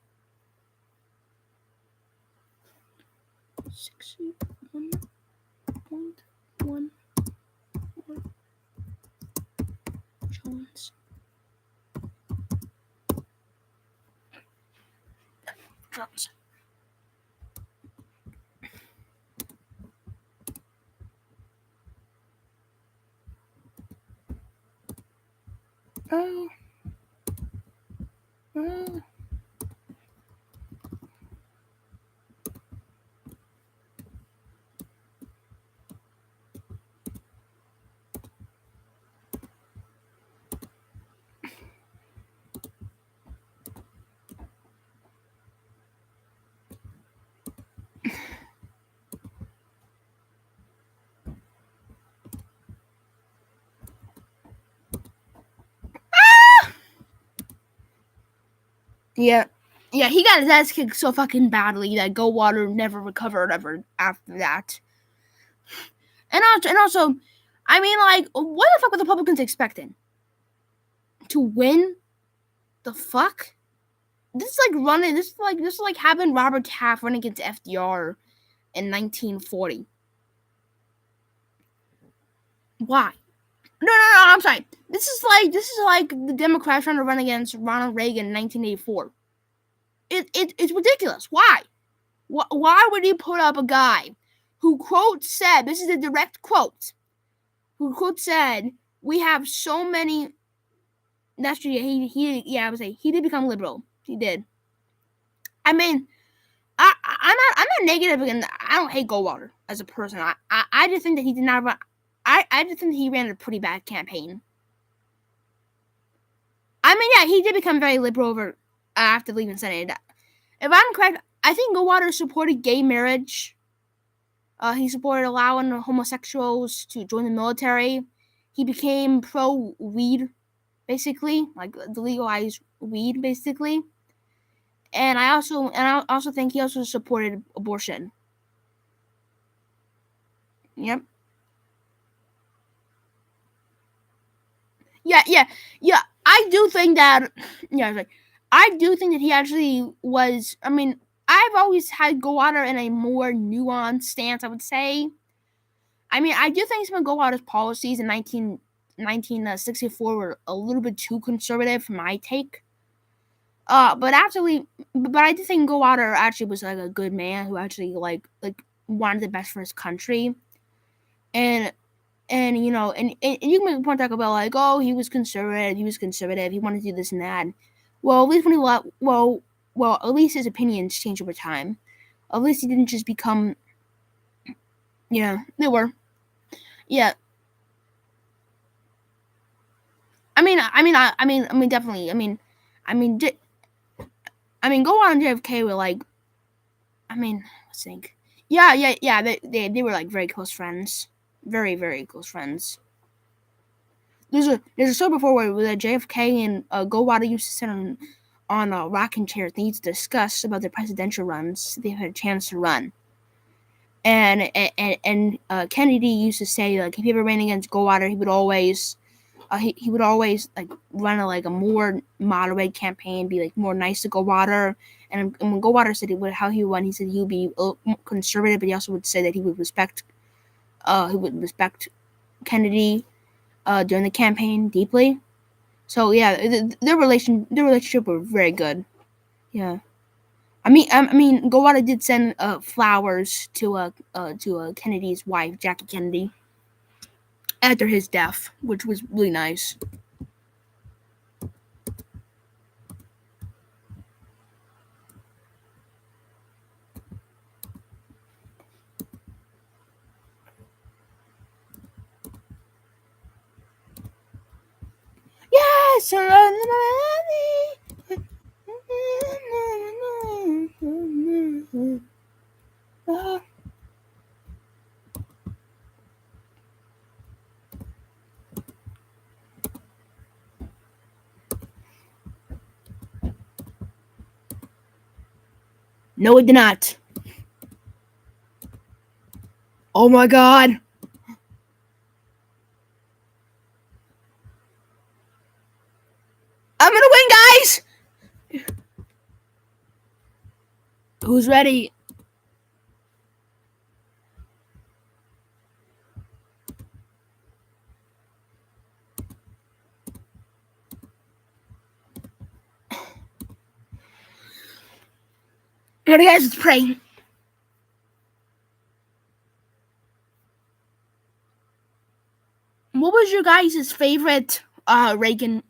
Jones. Jones. Oh. Yeah. Yeah, he got his ass kicked so fucking badly that Goldwater never recovered ever after that. And also, I mean, like, what the fuck were the Republicans expecting? To win? The fuck? This is like having Robert Taft run against FDR in 1940. Why? No, I'm sorry. This is like the Democrats trying to run against Ronald Reagan in 1984. It's ridiculous. Why? Why would you put up a guy who said, this is a direct quote, who said, we have so many, that's true, I would say, he did become liberal. He did. I mean, I'm not negative again. I don't hate Goldwater as a person. I just think that he did not run, I just think that he ran a pretty bad campaign. I mean, yeah, he did become very liberal after leaving Senate. If I'm correct, I think Goldwater supported gay marriage. He supported allowing homosexuals to join the military. He became pro-weed, basically, like the legalized weed, basically. And I also think he also supported abortion. Yep. Yeah. I do think that. Yeah, I do think that he actually was. I mean, I've always had Goldwater in a more nuanced stance, I would say. I mean, I do think some of Goldwater's policies in 1964 were a little bit too conservative for my take. But I do think Goldwater actually was like a good man who actually like wanted the best for his country. And you know, and you can make a point talk about like, oh, he was conservative, he wanted to do this and that. Well, at least at least his opinions changed over time. At least he didn't just become, they were, yeah. I mean, definitely. Go on JFK were like, let's think. Yeah. They were like very close friends, very very close friends. There's a show before where JFK and Goldwater used to sit on a rocking chair. They used to discuss about their presidential runs. They had a chance to run. And Kennedy used to say, like, if he ever ran against Goldwater, he would always like run a more moderate campaign, be like more nice to Goldwater. And when Goldwater said how he would run, he said he would be conservative, but he also would say that he would respect Kennedy during the campaign deeply. So yeah, their relationship were very good. Yeah. I mean, Goldwater did send flowers to Kennedy's wife, Jackie Kennedy, after his death, which was really nice. Yes. No, it did not. Oh my god. I'm gonna win, guys! Who's ready? Ready, guys? Let's pray. What was your guys' favorite Reagan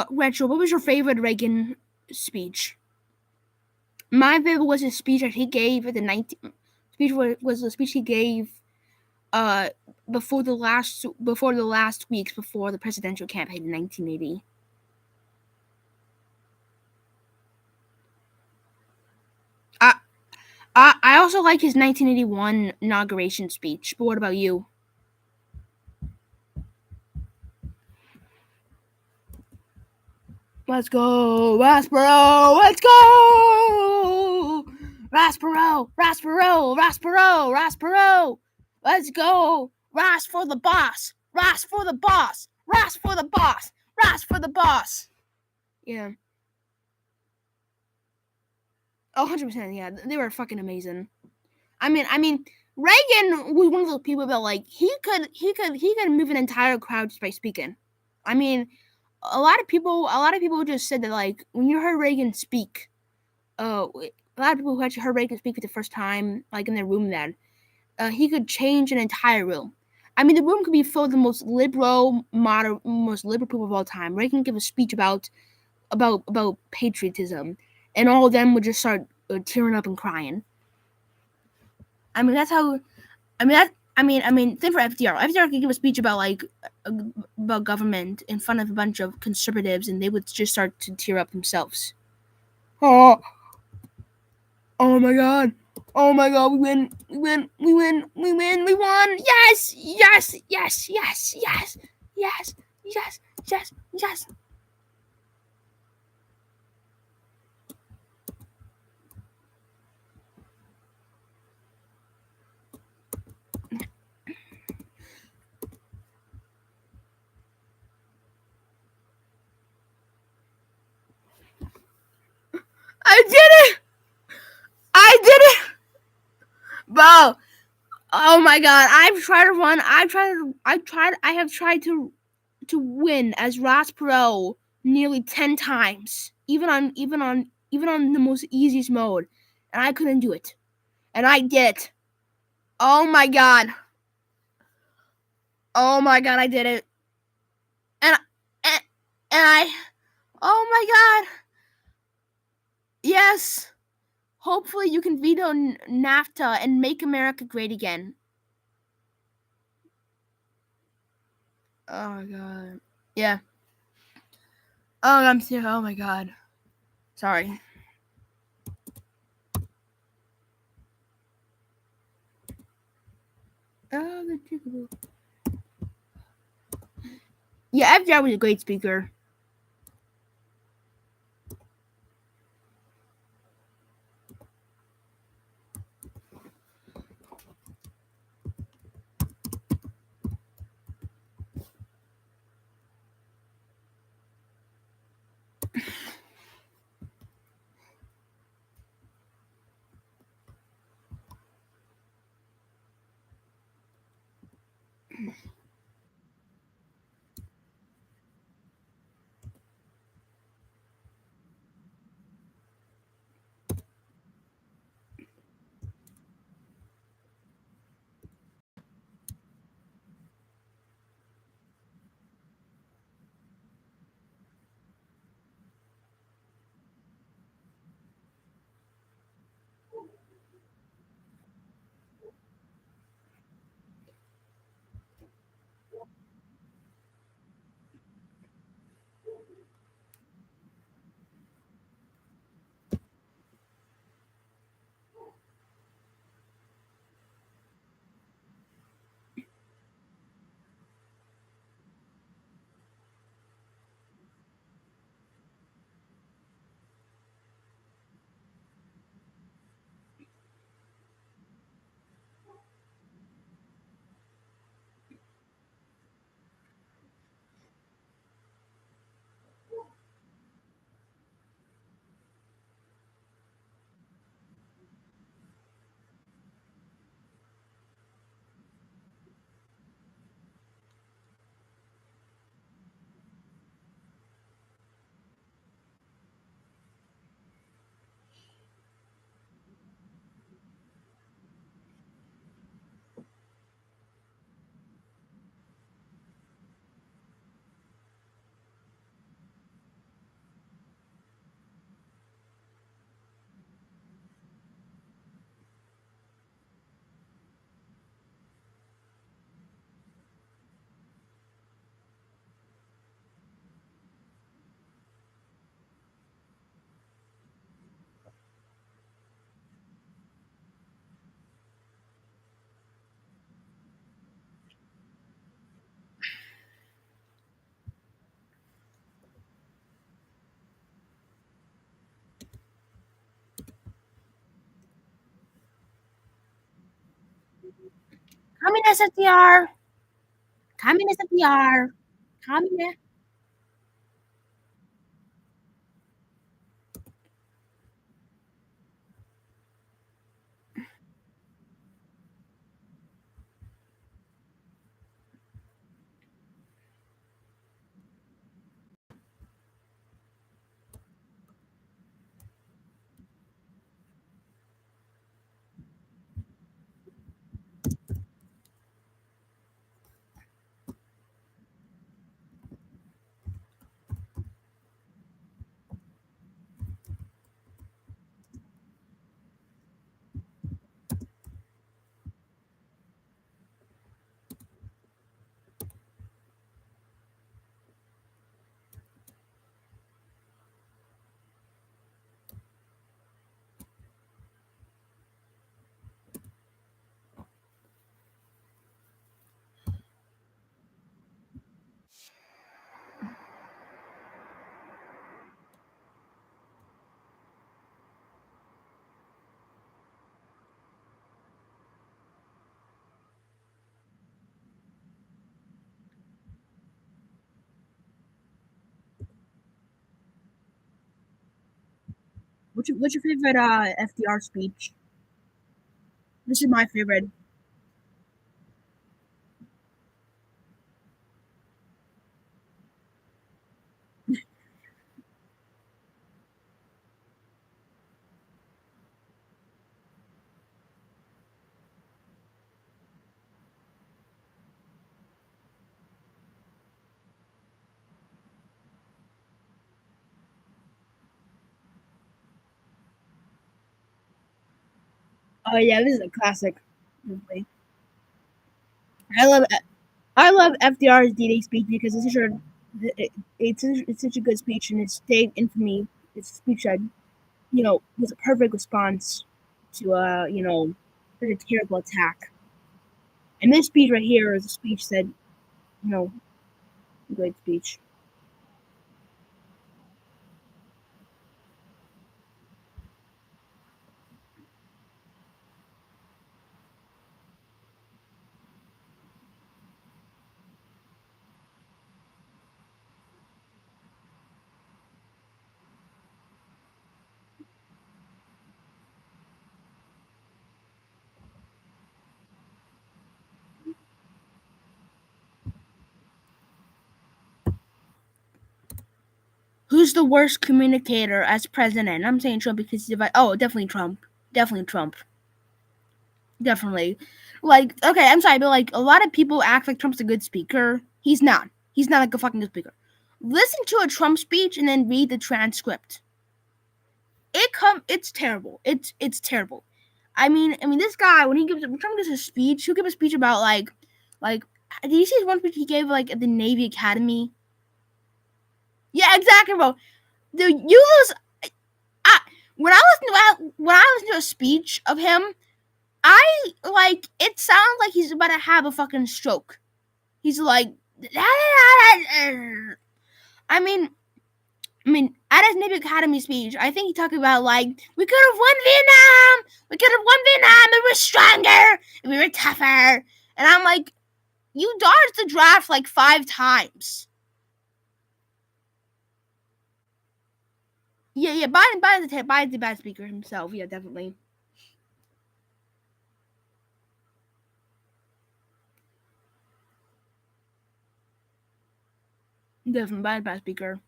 Retro, what was your favorite Reagan speech? My favorite was his speech that he gave at the 19 speech was the speech he gave before the last weeks before the presidential campaign in 1980. I also like his 1981 inauguration speech, but what about you? Let's go, Ross Perot! Let's go! Ross Perot! Ross Perot! Ross Perot! Ross Perot! Let's go! Ross for the boss! Ross for the boss! Ross for the boss! Ross for the boss! Yeah. Oh, 100%, yeah. They were fucking amazing. I mean, Reagan was one of those people that, like, he could move an entire crowd just by speaking. I mean, a lot of people just said that, like, when you heard Reagan speak, a lot of people who actually heard Reagan speak for the first time, like, in their room then, he could change an entire room. I mean, the room could be full of the most liberal people of all time. Reagan gave a speech about patriotism, and all of them would just start tearing up and crying. I mean, that's how. Think for FDR. FDR could give a speech about government in front of a bunch of conservatives, and they would just start to tear up themselves. Oh my god! Oh my god! We win! We won! Yes! Yes! Yes! Yes! Yes! Yes! Yes! Yes! Yes! I did it! I did it! Bro! Oh my god! I have tried to win as Ross Perot nearly 10 times, even on the most easiest mode, and I couldn't do it, and I did it. Oh my god! Oh my god! I did it, and I. Oh my god! Yes. Hopefully, you can veto NAFTA and make America great again. Oh my god. Yeah. Oh, I'm serious. Oh my god. Sorry. Oh, the chickaboo. Yeah, FDR was a great speaker. Communist FDR. Communist FDR. Communist. What's your favorite FDR speech? This is my favorite. Oh yeah, this is a classic. Definitely. I love FDR's D-Day speech because it's such a good speech and it's stayed infamy. It's a speech that was a perfect response to such a terrible attack. And this speech right here is a speech that great speech. Who's the worst communicator as president? I'm saying Trump because definitely Trump. Definitely Trump. Definitely. Like, okay, I'm sorry, but like a lot of people act like Trump's a good speaker. He's not. He's not like a fucking good speaker. Listen to a Trump speech and then read the transcript. It's terrible. It's terrible. I mean, this guy when Trump gives a speech, he'll give a speech about like did you see his one speech he gave like at the Navy Academy? Yeah, exactly, bro. Dude, when I listen to a speech of him, it sounds like he's about to have a fucking stroke. He's like, I mean, at his Navy Academy speech, I think he talked about like we could have won Vietnam. We could have won Vietnam. We were stronger. We were tougher. And I'm like, you dodged the draft like 5 times. Yeah. Biden's a bad speaker himself. Yeah, definitely. Definitely bad speaker.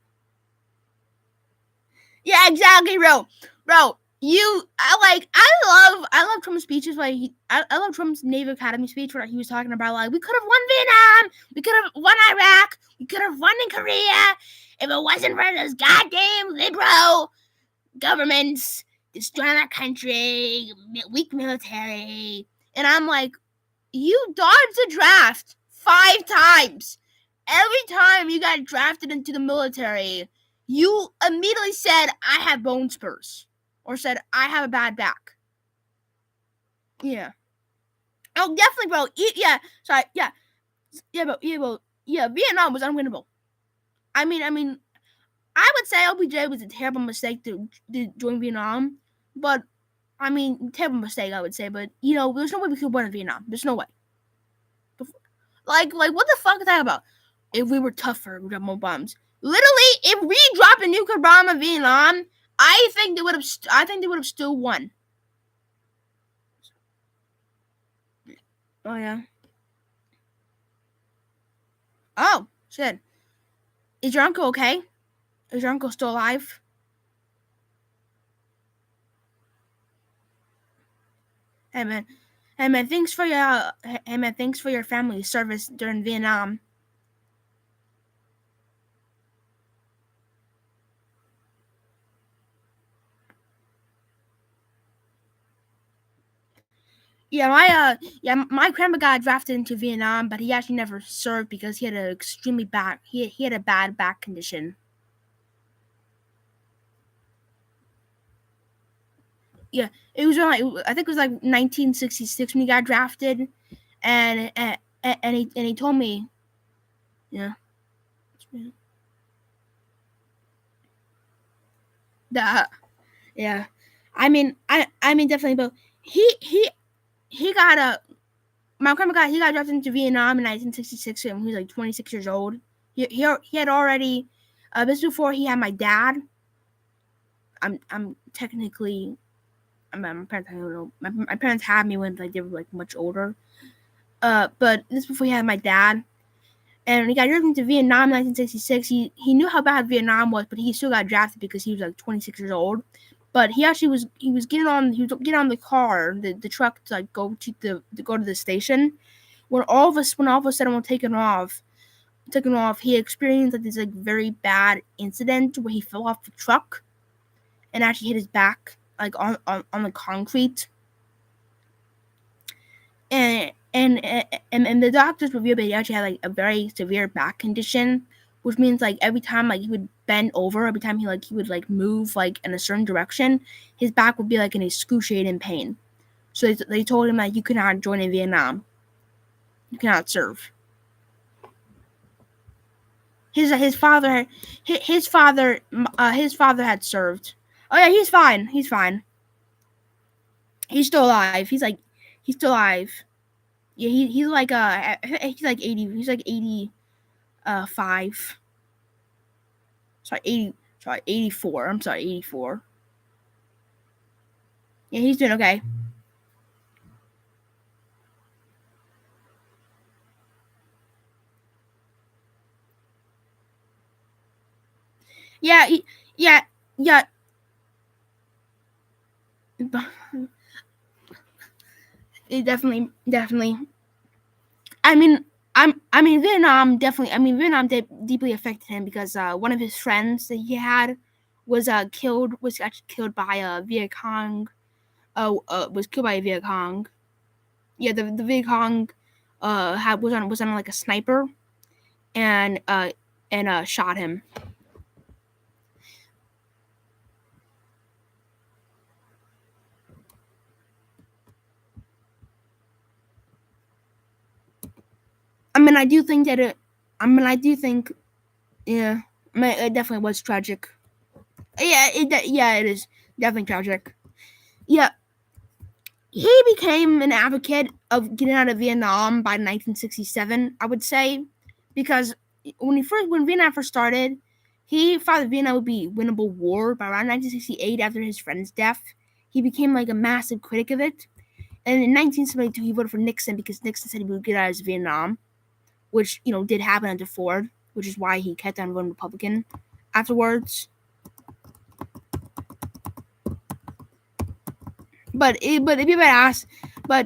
Yeah, exactly, bro. I love Trump's speeches. I love Trump's Navy Academy speech where he was talking about like we could have won Vietnam, we could have won Iraq, we could have won in Korea if it wasn't for those goddamn liberal governments destroying our country, weak military. And I'm like, you dodged the draft 5 times. Every time you got drafted into the military, you immediately said, I have bone spurs. Or said, I have a bad back. Yeah. Oh, definitely, bro. Yeah. Sorry. Yeah. Yeah, Vietnam was unwinnable. I mean, I would say LBJ was a terrible mistake to join Vietnam. But I mean, terrible mistake, I would say, but you know, there's no way we could win in Vietnam. There's no way. Like what the fuck is that about? If we were tougher, we'd have more bombs. Literally, if we dropped a nuclear bomb in Vietnam, I think they would have. I think they would have still won. Oh yeah. Oh shit. Is your uncle okay? Is your uncle still alive? Hey man. Hey man, thanks for your family's service during Vietnam. Yeah, my grandpa got drafted into Vietnam, but he actually never served because he had a extremely bad he had a bad back condition. Yeah, it was like I think it was like 1966 when he got drafted, and he told me, yeah, that yeah, I mean definitely, but he got a my grandpa got drafted into Vietnam in 1966 when he was like 26 years old. He had already this before he had my dad. I'm technically my parents, I don't know. My parents had me when like they were like much older. But this before he had my dad. And when he got drafted into Vietnam in 1966, he knew how bad Vietnam was, but he still got drafted because he was like 26 years old. But he actually was getting on the car, the truck to like go to the station. When all of a sudden we're taking off, he experienced like this like very bad incident where he fell off the truck and actually hit his back like on the concrete. And the doctors revealed that he actually had like a very severe back condition, which means like every time like he would bend over, every time he would like move like in a certain direction, his back would be like in excruciating pain. So they told him that you cannot join in Vietnam. You cannot serve. His father had served. Oh yeah, he's fine. He's fine. He's still alive. He's still alive. Yeah, he's like 80. He's like 85. Sorry, 84. I'm sorry, 84. Yeah, he's doing okay. Yeah. It definitely. I mean, Vietnam definitely. Vietnam deeply affected him because one of his friends that he had was killed. Was actually killed by a Viet Cong. Was killed by a Viet Cong. Yeah, the Viet Cong was on like a sniper, and shot him. I do think that it. Yeah. It definitely was tragic. Yeah, it is definitely tragic. Yeah. He became an advocate of getting out of Vietnam by 1967, I would say, because when Vietnam first started, he thought that Vietnam would be a winnable war. By around 1968, after his friend's death, he became like a massive critic of it. And in 1972, he voted for Nixon because Nixon said he would get out of Vietnam, which did happen under Ford, which is why he kept on voting Republican afterwards. But if you ask, I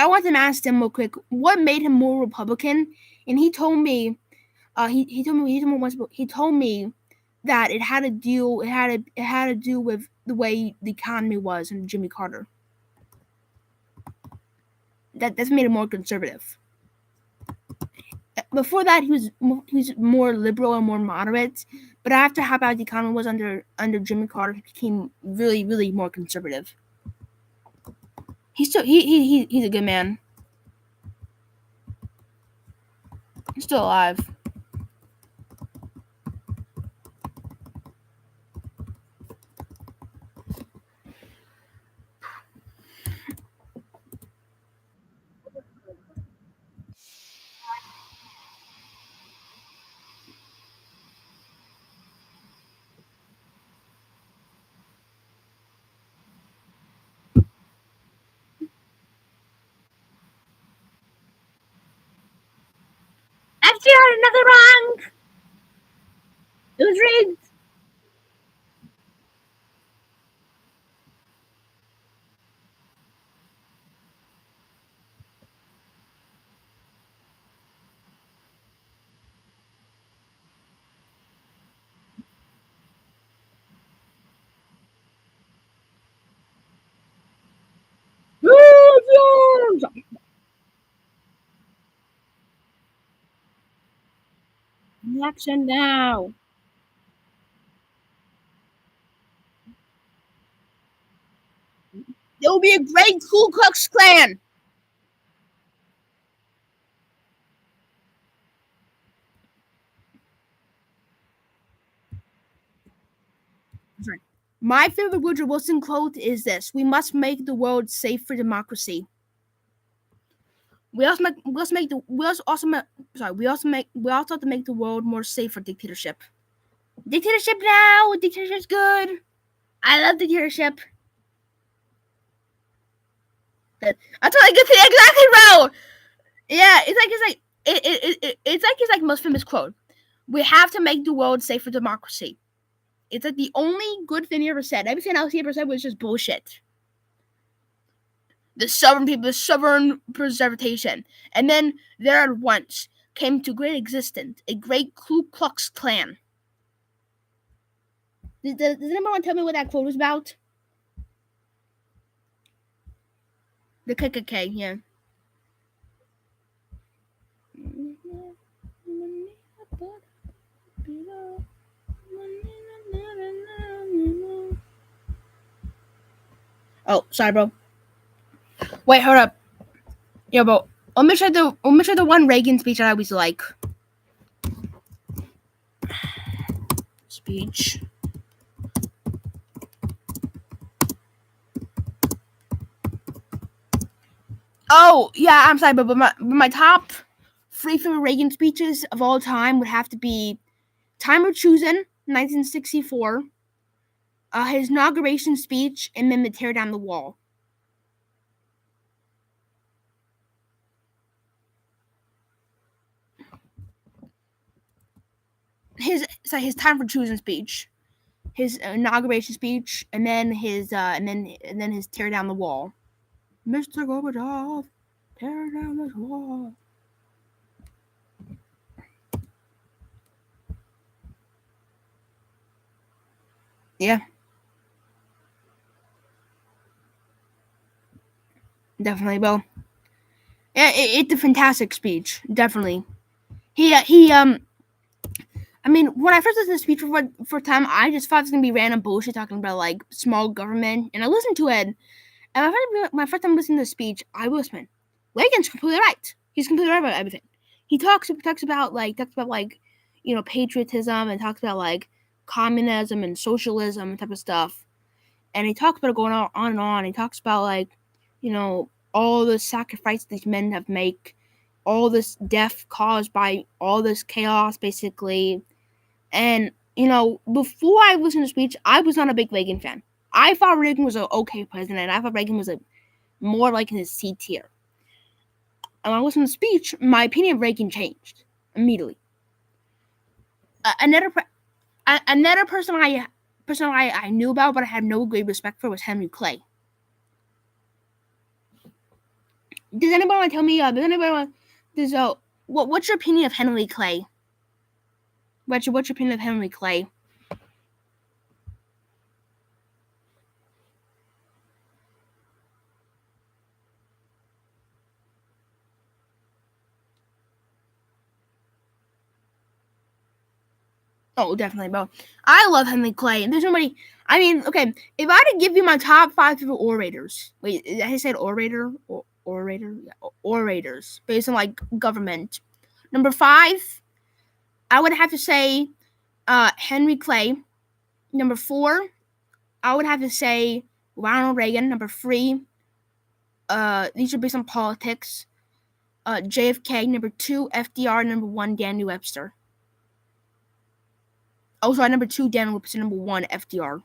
want to ask him real quick, what made him more Republican? And he told me, he told me that it had to do with the way the economy was under Jimmy Carter. That's made him more conservative. Before that, he was more liberal and more moderate. But after how bad the economy was under Jimmy Carter, he became really, really more conservative. He's a good man. He's still alive. you got another wrong. It was rigged. Action now. There will be a great Ku Klux Klan. Sorry. My favorite Woodrow Wilson quote is this: "We must make the world safe for democracy. We also have to make the world more safe for dictatorship. Dictatorship now. Dictatorship's good. I love dictatorship. That's what I get to exactly, bro. Yeah, it's like his most famous quote. We have to make the world safe for democracy. It's like the only good thing he ever said. Everything else he ever said was just bullshit. The sovereign people, the sovereign preservation. And then there at once came to great existence a great Ku Klux Klan. Does anyone want to tell me what that quote was about? The KKK, yeah. Oh, sorry, bro. Wait, hold up. Yo, bro. Let me try the one Reagan speech that I always like. Speech. Oh, yeah, I'm sorry, but my top 3 favorite Reagan speeches of all time would have to be Time of Choosing, 1964, his inauguration speech, and then the Tear Down the Wall. His Time for Choosing speech, his inauguration speech, and then his Tear Down the Wall. Mr. Gorbachev, tear down this wall. Yeah. Definitely, Bill. Yeah, it's a fantastic speech. Definitely. I mean, when I first listened to the speech for time, I just thought it was gonna be random bullshit talking about like small government, and I listened to it. And my first time listening to the speech, I was, man, Reagan's completely right. He's completely right about everything. He talks about patriotism, and talks about like communism and socialism and type of stuff. And he talks about it going on and on. He talks about like, all the sacrifice these men have made, all this death caused by all this chaos, basically. And, before I listened to the speech, I was not a big Reagan fan. I thought Reagan was an okay president. I thought Reagan was more like in his C tier. And when I listened to the speech, my opinion of Reagan changed immediately. Another person I knew about but I had no great respect for was Henry Clay. Does anybody want to tell me? What's your opinion of Henry Clay? What's your opinion of Henry Clay? Oh, definitely, bro. I love Henry Clay, and there's nobody. I mean, okay, if I had to give you my top 5 favorite orators, wait, I said orator or orator, orators based on like government. Number 5, I would have to say Henry Clay. Number 4, I would have to say Ronald Reagan. Number 3, these are based on politics. JFK. Number 2, FDR. Number 1, Daniel Webster. Oh, sorry, number 2, Daniel Webster. Number 1, FDR.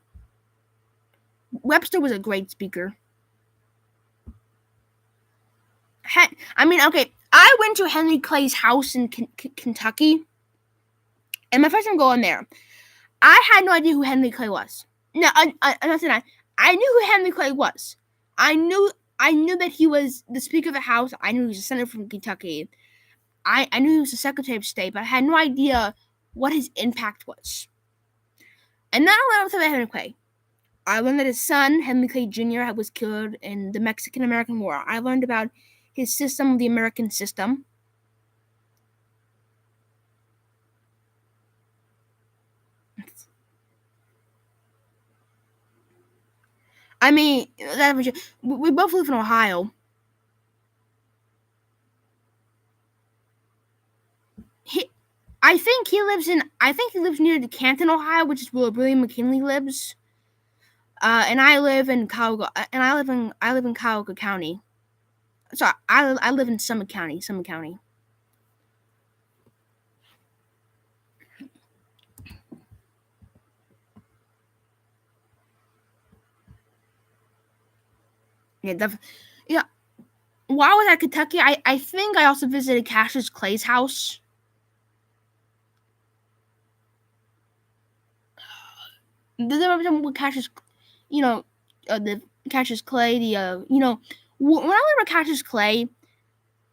Webster was a great speaker. I mean, okay, I went to Henry Clay's house in Kentucky, and my first time going there, I had no idea who Henry Clay was. No, I'm not saying that. I knew who Henry Clay was. I knew that he was the Speaker of the House. I knew he was a senator from Kentucky. I knew he was the Secretary of State, but I had no idea what his impact was. And then I learned about Henry Clay. I learned that his son, Henry Clay Jr., was killed in the Mexican-American War. I learned about his system, the American system. I mean, we both live in Ohio. I think he lives near the Canton, Ohio, which is where William McKinley lives. And I live in Cuyahoga, Cuyahoga County. So I live in Summit County. Yeah. While I was at Kentucky, I think I also visited Cassius Clay's house. Does everyone remember Cassius? The Cassius Clay. When I learned about Cassius Clay,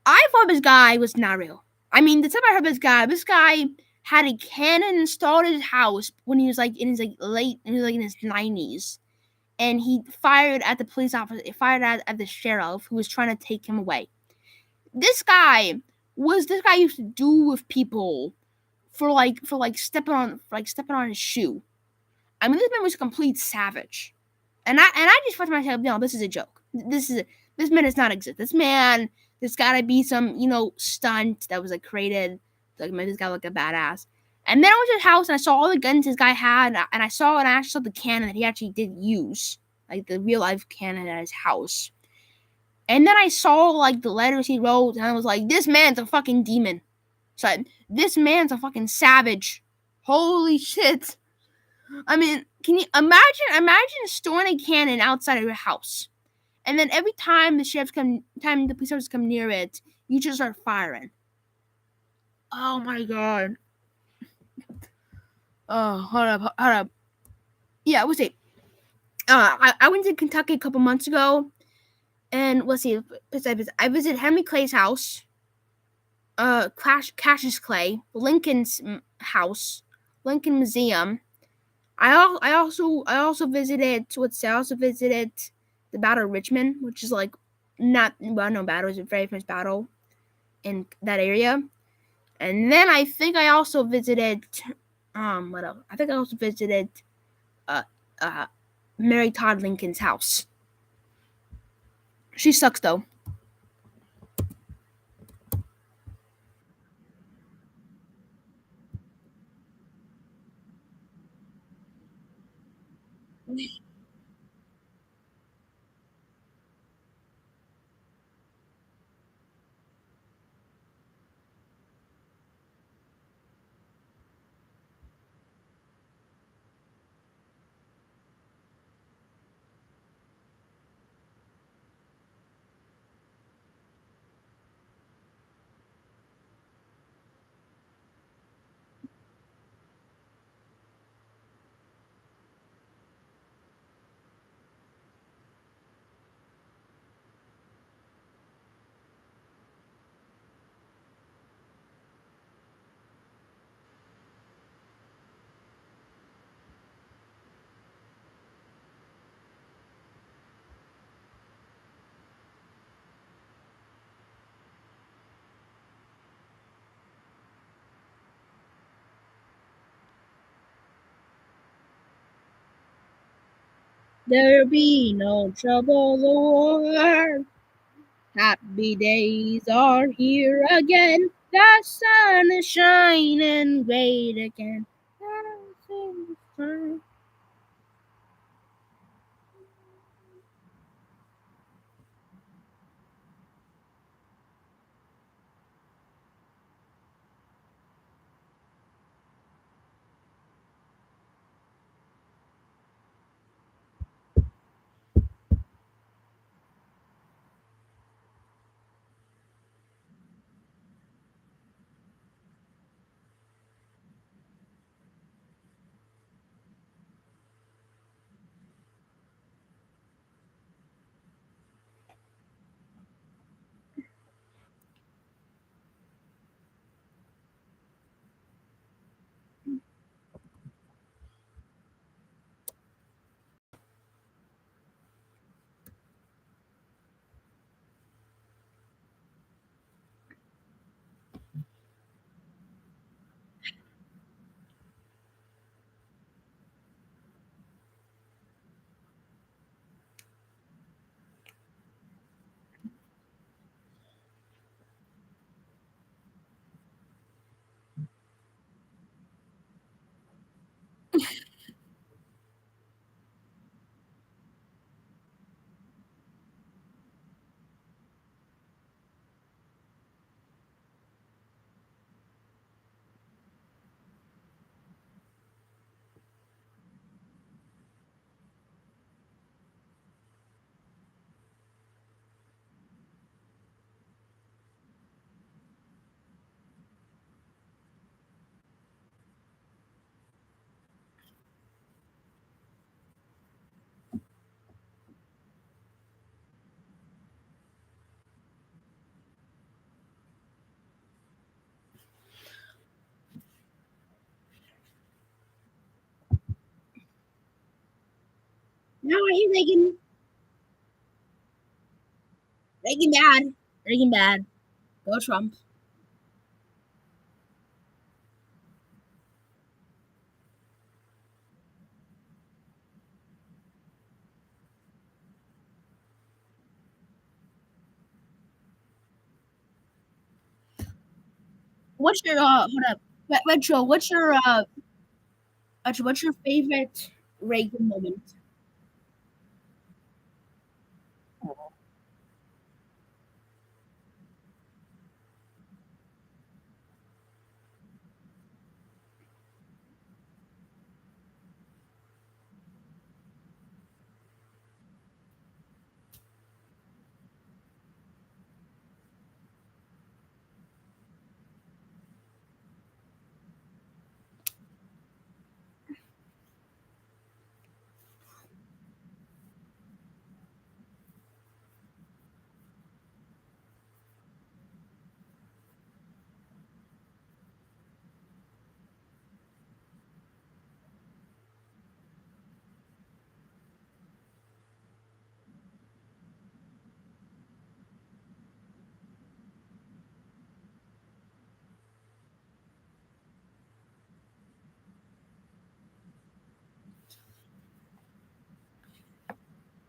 I thought this guy was not real. I mean, the time I heard this guy had a cannon installed in his house when he was in his 90s, and he fired at the police officer. He fired at the sheriff who was trying to take him away. This guy used to do with people for stepping on his shoe. I mean, this man was a complete savage, and I just thought to myself, no, this is a joke. This man does not exist. There's gotta be some stunt that was created to make this guy look a badass. And then I went to his house and I saw all the guns this guy had, and I actually saw the cannon that he actually did use, the real life cannon at his house. And then I saw the letters he wrote, and I was like, this man's a fucking demon. So this man's a fucking savage. Holy shit. I mean, can you imagine storing a cannon outside of your house, and then every time the police officers come near it, you just start firing. Oh my god. Oh, hold up. Yeah, let's see. I went to Kentucky a couple months ago, and let's see. I visited Henry Clay's house, Cassius Clay, Lincoln's house, Lincoln Museum. I also visited the Battle of Richmond, which is not well-known battle. It's a very famous battle in that area. And then I think I also visited what else? I think I also visited Mary Todd Lincoln's house. She sucks though. There'll be no trouble, Lord. Happy days are here again. The sun is shining great again. How are you, Reagan? Reagan bad. Reagan bad. Go Trump. What's your hold up, Retro? What's your favorite Reagan moment?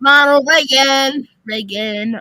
Ronald Reagan. Reagan.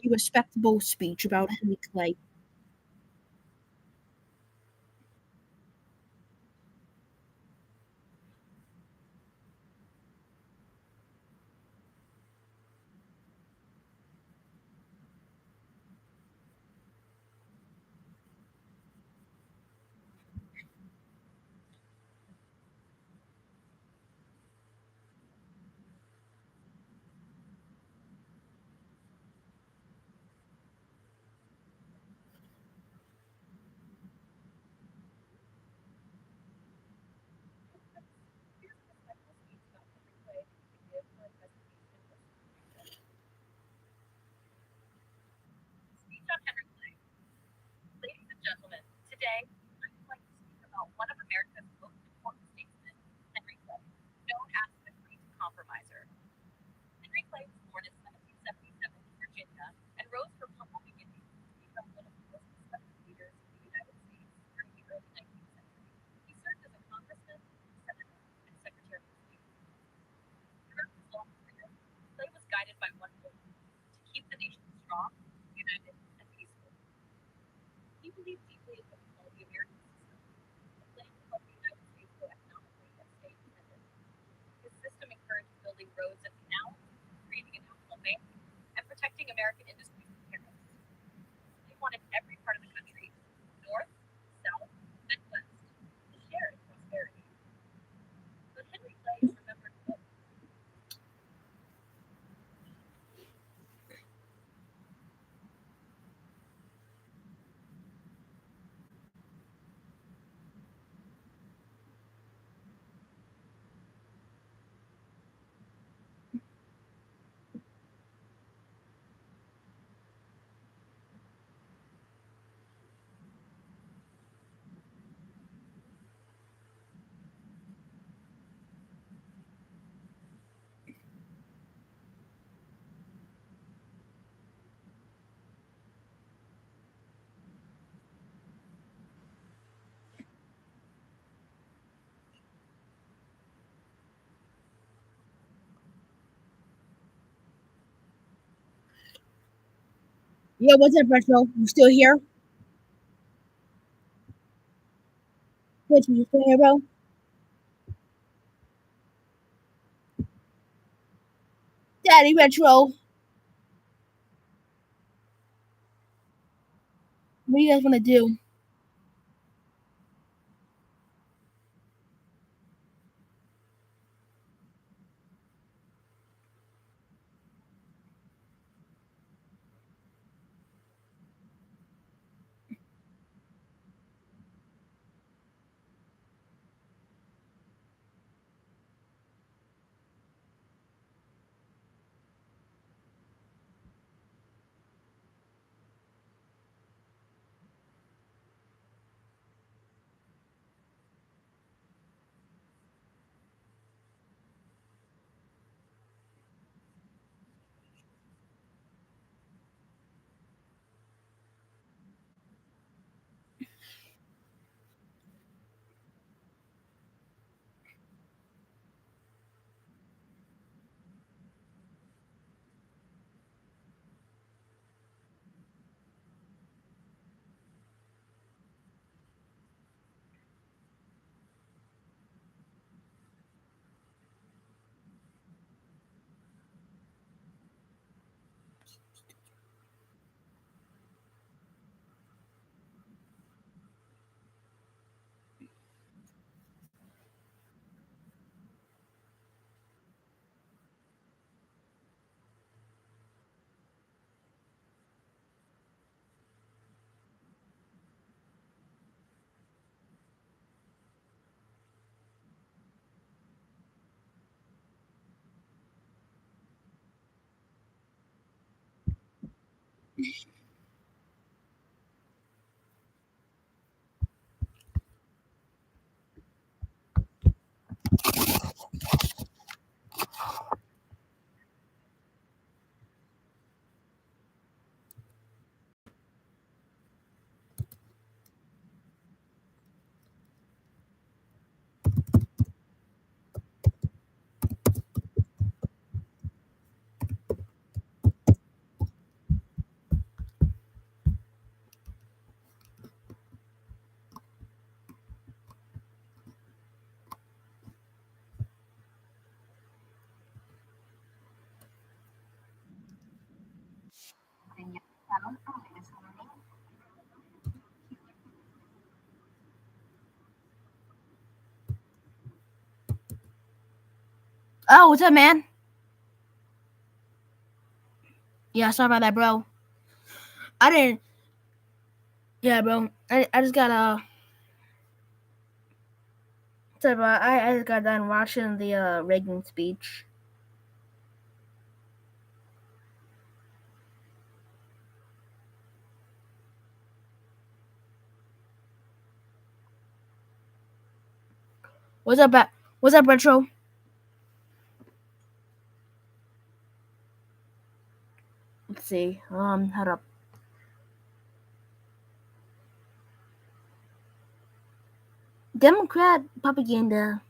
a respectable speech about Henry Clay. Speech on Henry Clay. Ladies and gentlemen, today I would like to speak about one of America's most important statesmen, Henry Clay, known as the Great Compromiser. Henry Clay was born in 1777 in Virginia and rose from humble beginnings to become one of the most respected leaders in the United States during the early 19th century. He served as a congressman, senator, and secretary of state. Throughout his long career, Clay was guided by one goal: to keep the nation strong, united, and peaceful. He believed deeply in what he called the American system, a plan to help the United States grow economically and stay independent. His system encouraged building roads and canals, creating a national bank, and protecting American industries from tariffs. They wanted every part of the country, north, south, and west, to share in prosperity. But Henry Clay is remembered most. Yeah, what's up, Retro? You still here? Rich, you still here, bro? Daddy Retro. What do you guys want to do? Oh, what's up, man? Yeah, sorry about that, bro. I didn't. Yeah, bro. I just got sorry, bro. I just got done watching the Reagan speech. What's up, Retro? Let's see. Hold up. Democrat propaganda.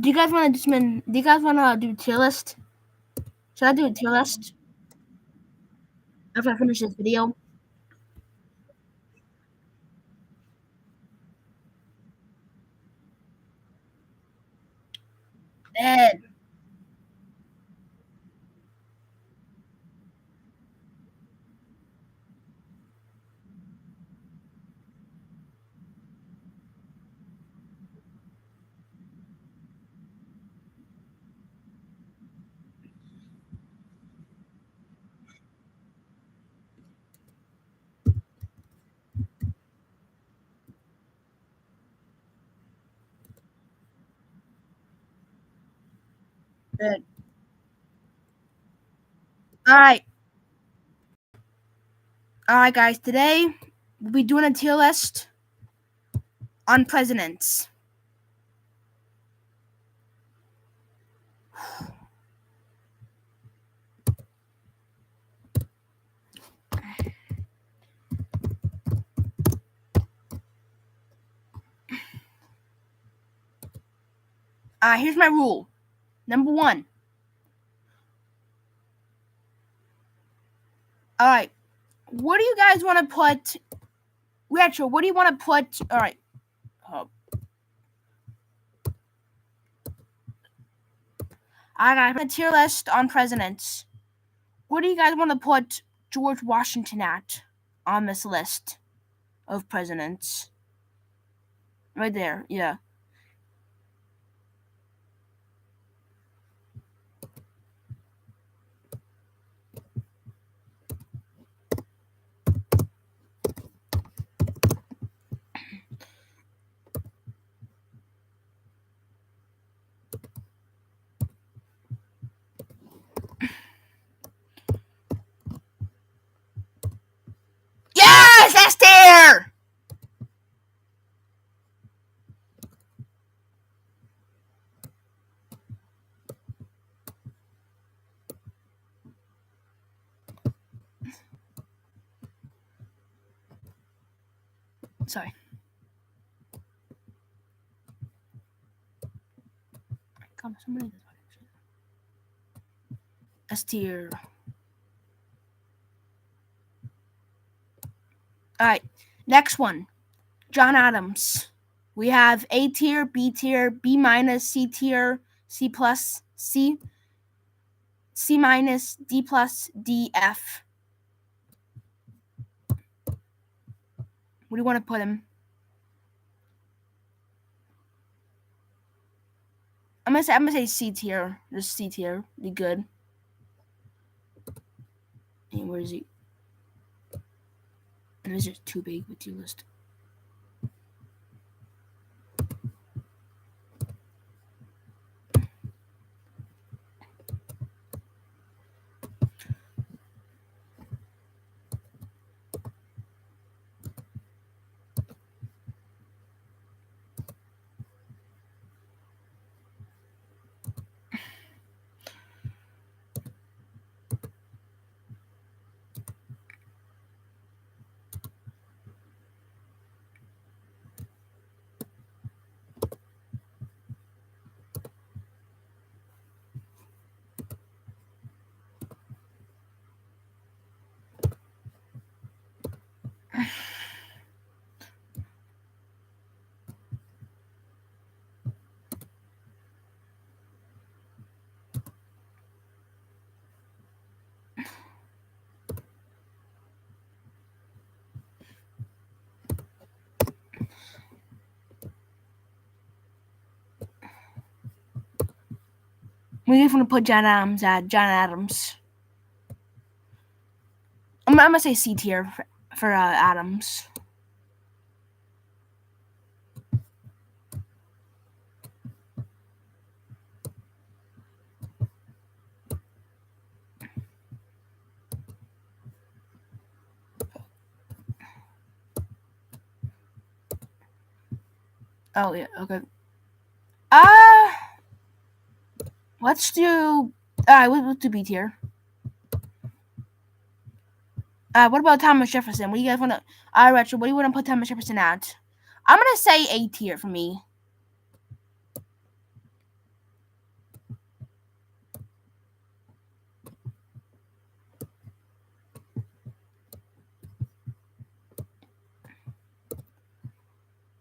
Do you guys want to do tier list? Should I do a tier list after I finish this video? Ed. Ed. All right, guys. Today we'll be doing a tier list on presidents. Here's my rule. Number 1. All right. What do you guys want to put? Retro, what do you want to put? All right. I got a tier list on presidents. What do you guys want to put George Washington at on this list of presidents? Right there, yeah. Yes, that's there! Sorry. Come on, somebody. S tier. Alright, next one. John Adams. We have A tier, B tier, B minus, C tier, C plus, C minus, D plus, D, F. What do you want to put him? I'm gonna say C tier. Just C tier. Be good. And where is he? And this is too big with your list. We just want to put John Adams at John Adams. I'm gonna say C tier for Adams. Oh yeah, okay. Let's do. Let's do B tier. What about Thomas Jefferson? What do you guys want to? Retro. What do you want to put Thomas Jefferson at? I'm gonna say A tier for me.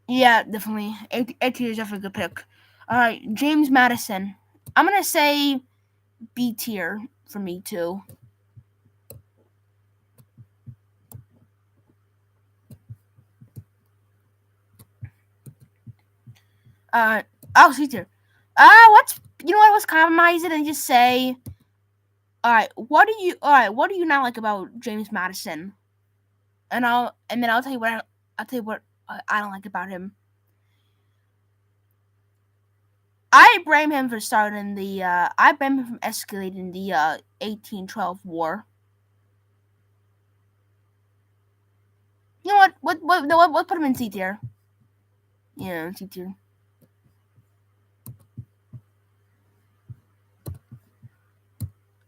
Yeah, definitely. A tier is definitely a good pick. All right, James Madison. I'm gonna say B tier for me too. C tier. Let's compromise it and just say, all right, what do you not like about James Madison? And then I'll tell you what I don't like about him. I blame him for starting the. I blame him for escalating the 1812 war. You know what? What put him in C tier? Yeah, C tier.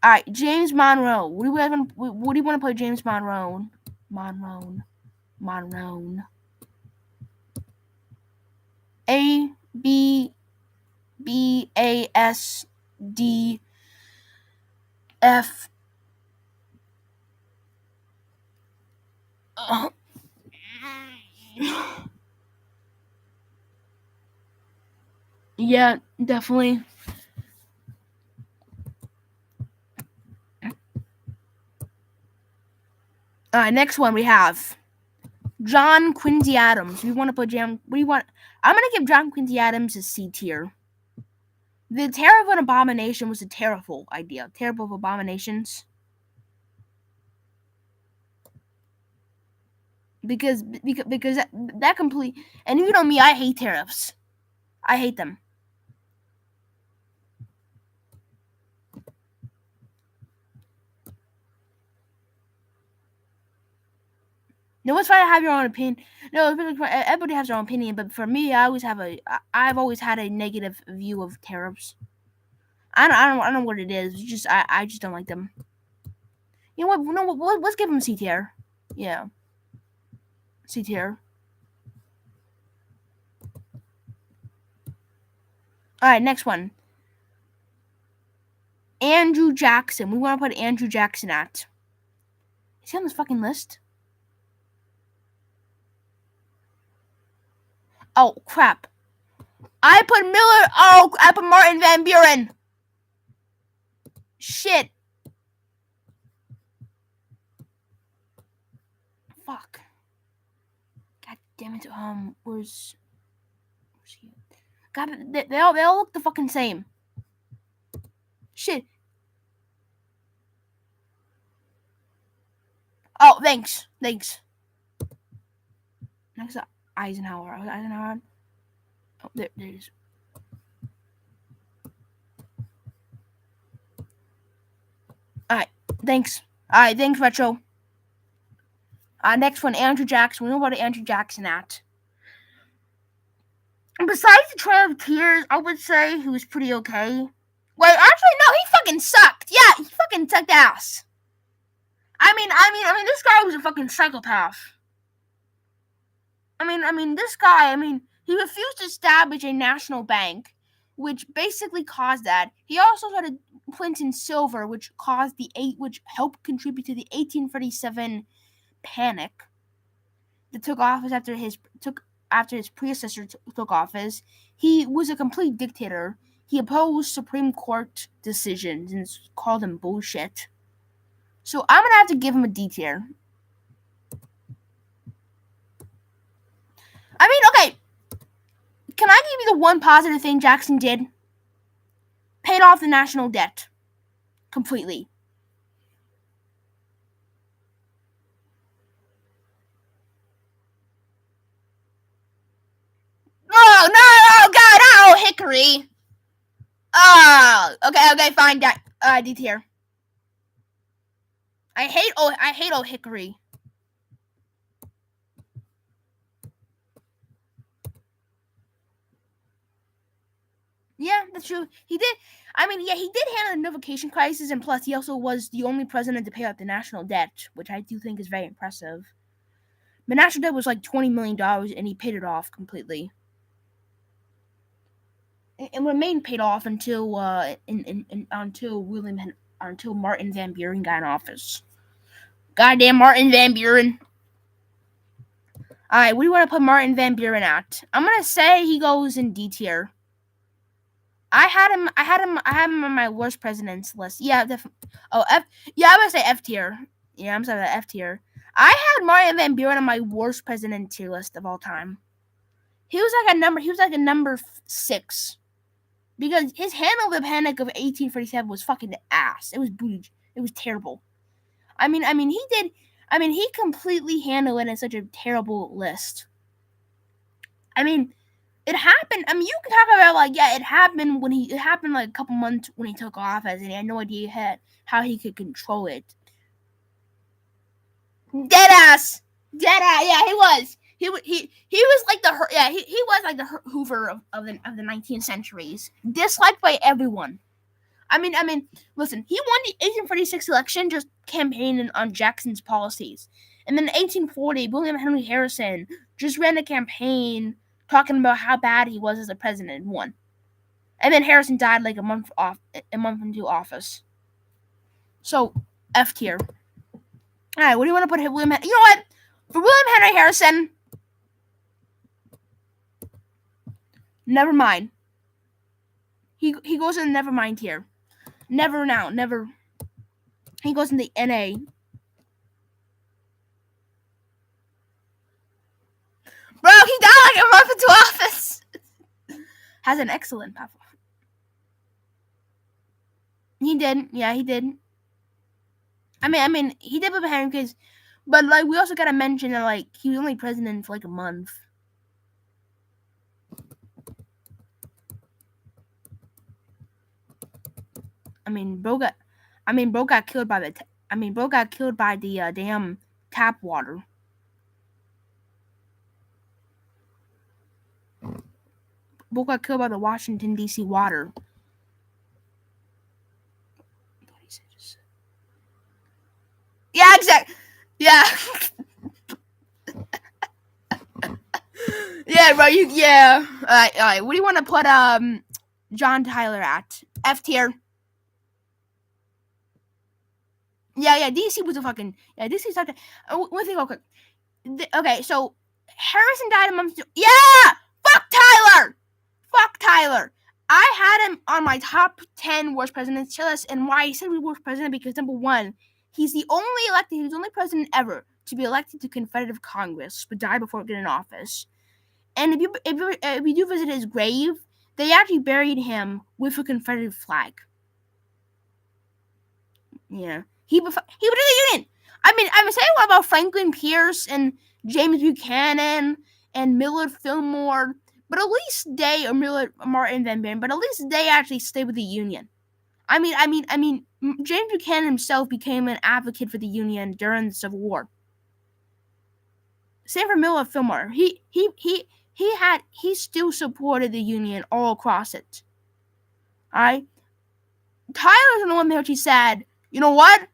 All right, James Monroe. What do you want to put James Monroe? Monroe. A B B A S D F. Yeah, definitely. All right, next one we have John Quincy Adams. We want to put What do you want? I'm gonna give John Quincy Adams a C tier. The Terror of an Abomination was a terrible idea. Terrible of abominations. Because that complete, and you know me, I hate tariffs. I hate them. No, it's fine to have your own opinion. No, everybody has their own opinion, but for me, I've always had a negative view of tariffs. I don't know what it is. It's just I just don't like them. You know what? No, let's give them C tier. Yeah, C tier. All right, next one. Andrew Jackson. We want to put Andrew Jackson at. Is he on this fucking list? Oh crap! I put Miller. Oh, I put Martin Van Buren. Shit. Fuck. God damn it. Where's he? God, they all look the fucking same. Shit. Oh, thanks. Next up, Eisenhower. Oh, there it is. Alright, thanks. Alright, thanks, Retro. Next one, Andrew Jackson. We know about Andrew Jackson at. And besides the Trail of Tears, I would say he was pretty okay. Wait, actually, no, he fucking sucked. Yeah, he fucking sucked ass. I mean, this guy was a fucking psychopath. This guy, he refused to establish a national bank, which basically caused that. He also started Clinton silver, which helped contribute to the 1837 panic. that took office after his predecessor took office, he was a complete dictator. He opposed Supreme Court decisions and called them bullshit. So I'm gonna have to give him a D tier. I mean, okay. Can I give you the one positive thing Jackson did? Paid off the national debt completely. Oh no, God, oh Hickory. Oh, okay, fine, D tier. I hate old Hickory. Yeah, that's true. He did. I mean, yeah, he did handle the notification crisis, and plus, he also was the only president to pay off the national debt, which I do think is very impressive. The national debt was like $20 million, and he paid it off completely. It remained paid off until until Martin Van Buren got in office. Goddamn Martin Van Buren. All right, what do you want to put Martin Van Buren at? I'm gonna say he goes in D tier. I had him on my worst presidents list. Yeah, F. Yeah, I would say F tier. Yeah, I'm sorry, F tier. I had Martin Van Buren on my worst president tier list of all time. He was like a number 6. Because his handle of the Panic of 1847 was fucking ass. It was booty. It was terrible. I mean, he completely handled it in such a terrible list. I mean, it happened. I mean, you can talk about like, yeah, it happened like a couple months when he took office, and he had no idea how he could control it. Deadass. Yeah, he was. He was like he was like the Hoover of the 19th centuries, disliked by everyone. I mean, listen, he won the 1846 election just campaigning on Jackson's policies, and then in 1840, William Henry Harrison just ran a campaign talking about how bad he was as a president and won, and then Harrison died like a month into office. So F tier. All right, what do you want to put William? You know what? For William Henry Harrison. Never mind. He goes in the never mind tier. Never now. Never. He goes in the NA. Bro, he died like a month into office. Has an excellent path. He did. Yeah, he did. I mean, he did with Henry because, but like we also gotta mention that like he was only president for like a month. Bro got killed by the damn tap water. Bro got killed by the Washington D.C. water. Yeah, exactly. Yeah. Yeah, bro. Yeah. All right. What do you want to put John Tyler at? F tier. Yeah. DC was a fucking DC sucked. One thing real quick. Okay, so Harrison died a month ago. Yeah. Fuck Tyler. I had him on my top 10 worst presidents list, and why I said we worst president because number 1, he's the only president ever to be elected to Confederate Congress, but died before getting in office. And if you do visit his grave, they actually buried him with a Confederate flag. Yeah, he was in the Union. I mean, I'm saying what about Franklin Pierce and James Buchanan and Millard Fillmore, but at least Martin Van Buren, but at least they actually stayed with the Union. I mean, James Buchanan himself became an advocate for the Union during the Civil War. Same for Millard Fillmore. He still supported the Union all across it. All right. Tyler's the one there. He said, "You know what?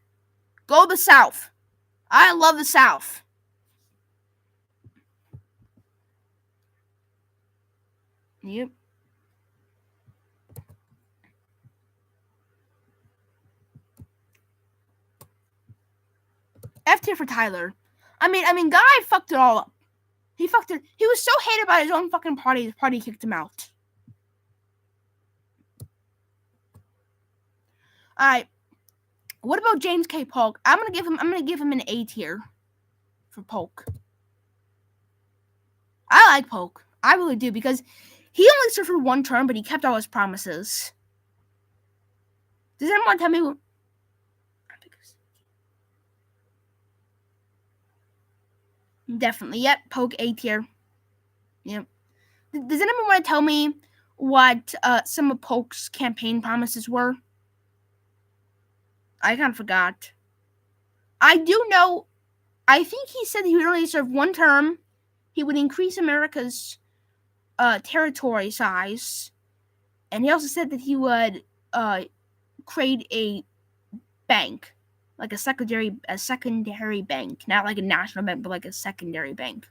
Go to the South. I love the South." Yep. F tier for Tyler. I mean, guy fucked it all up. He fucked it. He was so hated by his own fucking party. His party kicked him out. All right. What about James K. Polk? I'm gonna give him an A tier for Polk. I like Polk. I really do, because he only served for 1 term, but he kept all his promises. Does anyone tell me what? Definitely. Yep. Polk A tier. Yep. Does anyone want to tell me what some of Polk's campaign promises were? I kind of forgot. I do know. I think he said he would only serve 1 term. He would increase America's territory size, and he also said that he would create a bank, like a secondary bank, not like a national bank, but like a secondary bank.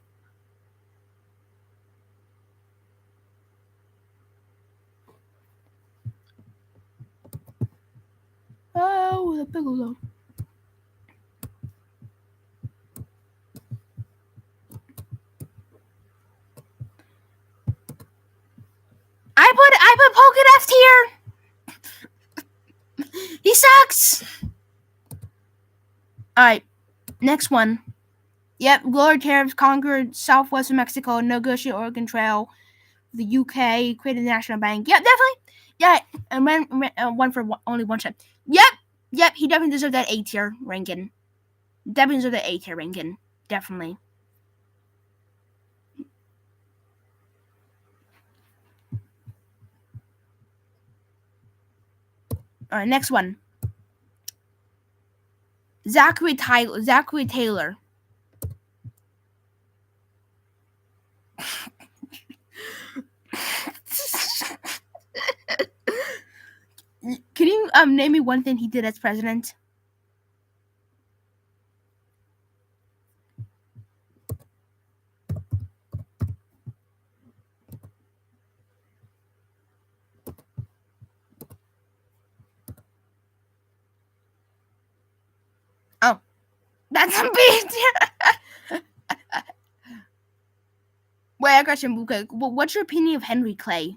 Oh, the Bigelow. I put Polk in F tier. He sucks. All right, next one. Yep, lowered tariffs, conquered southwest of Mexico, negotiated Oregon Trail, the UK, created the national bank. Yep, definitely. Yeah, and ran one for only 1 shot. Yep, he definitely deserved that A tier ranking. Definitely deserved that A tier ranking. Definitely. All right, next one. Zachary Taylor. Can you name me one thing he did as president? Oh, that's a big. Wait, I got you. Okay, what's your opinion of Henry Clay?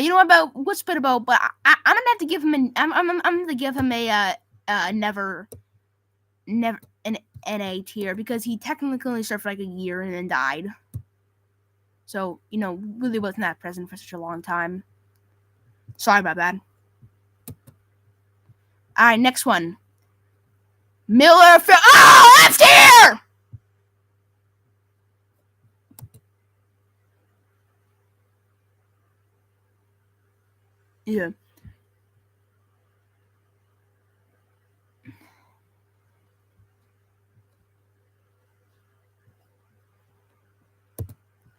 You know about what's good about, but I'm gonna have to give him I'm gonna give him a never an NA tier, because he technically only served for like a year and then died. So, really wasn't that president for such a long time. Sorry about that. All right, next one. Miller. Oh, F tier. Yeah.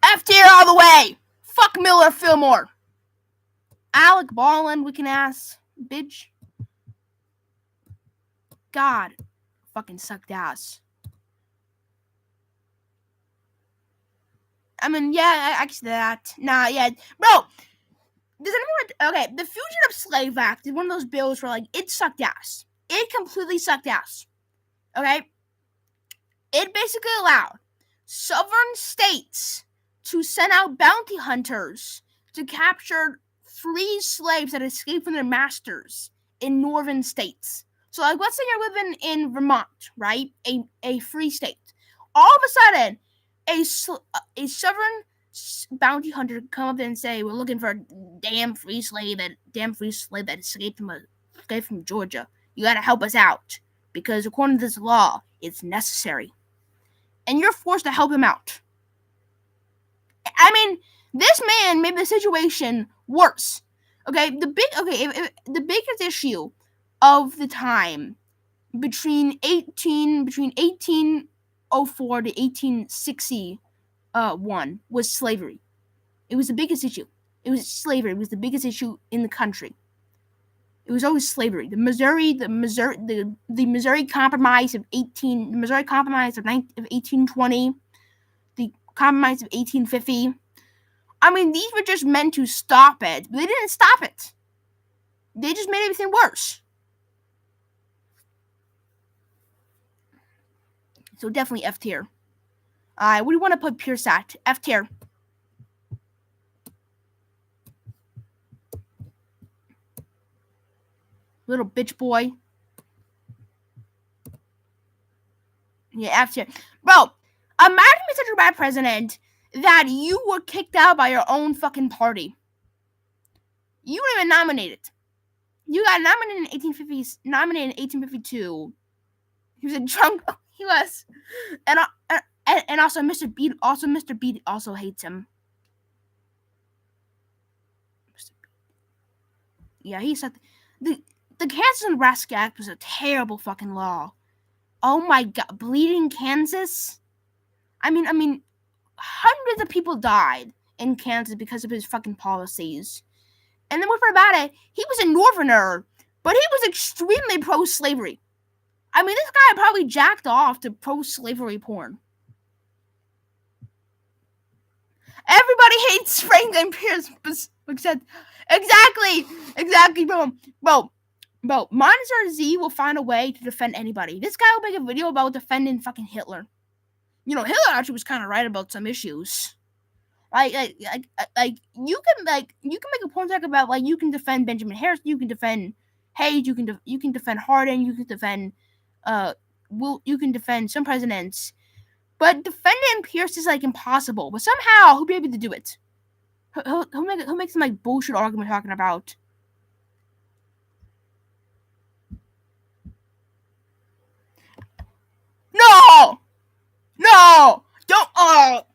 F tier all the way. Fuck Miller Fillmore. Alec Baldwin, we can ask. Bitch. God. Fucking sucked ass. I mean, yeah, I see that. Nah, yeah. Bro, does anyone... Okay, the Fugitive Slave Act is one of those bills where, like, it sucked ass. It completely sucked ass. Okay? It basically allowed sovereign states to send out bounty hunters to capture free slaves that escaped from their masters in northern states. So, like, let's say you're living in Vermont, right? A free state. All of a sudden, a sovereign bounty hunter come up and say, "We're looking for a damn free slave that escaped from Georgia. You gotta help us out, because according to this law, it's necessary." And you're forced to help him out. I mean, this man made the situation worse. Okay, the biggest issue of the time between 1804 to 1861 was slavery. It was the biggest issue. It was slavery. It was the biggest issue in the country. It was always slavery. The Missouri Compromise of 1820, the Compromise of 1850. I mean, these were just meant to stop it, but they didn't stop it. They just made everything worse. So definitely F tier. What do you want to put Pierce at? F tier. Little bitch boy. Yeah, F tier. Bro, imagine being such a bad president that you were kicked out by your own fucking party. You weren't even nominated. You got nominated in 1852. He was a drunk. He was, and also Mr. Beat. Also, Mr. Beat also hates him. Yeah, he said the Kansas and Nebraska Act was a terrible fucking law. Oh my god, bleeding Kansas. I mean, hundreds of people died in Kansas because of his fucking policies. And then, what's about it? He was a Northerner, but he was extremely pro-slavery. I mean, this guy probably jacked off to pro-slavery porn. Everybody hates Franklin Pierce, except exactly, bro. Monster Z will find a way to defend anybody. This guy will make a video about defending fucking Hitler. You know, Hitler actually was kind of right about some issues. Like you can make a point about like you can defend Benjamin Harrison, you can defend Hayes, you can defend Harding, you can defend you can defend some presidents, but defending Pierce is like impossible. But somehow he'll be able to do it. He'll make some like bullshit argument talking about. No, don't.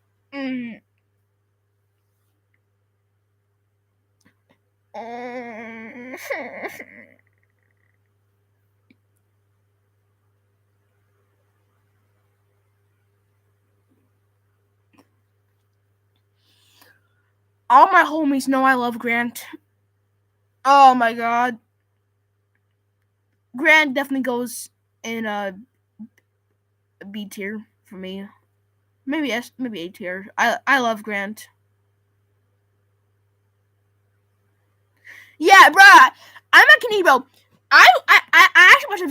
All my homies know I love Grant. Oh my god. Grant definitely goes in a B tier for me. Maybe S, maybe A tier. I love Grant. Yeah, bruh. I'm not kidding, bro. I actually watched a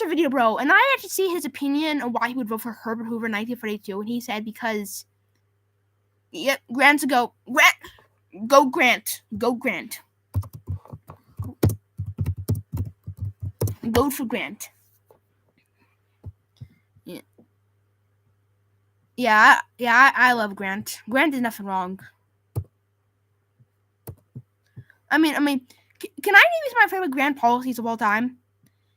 video, bro. And I actually see his opinion on why he would vote for Herbert Hoover in 1942, and he said because Grant's a go. Go Grant. Vote for Grant. Yeah, I love Grant. Grant did nothing wrong. I mean, can I name these my favorite Grant policies of all time?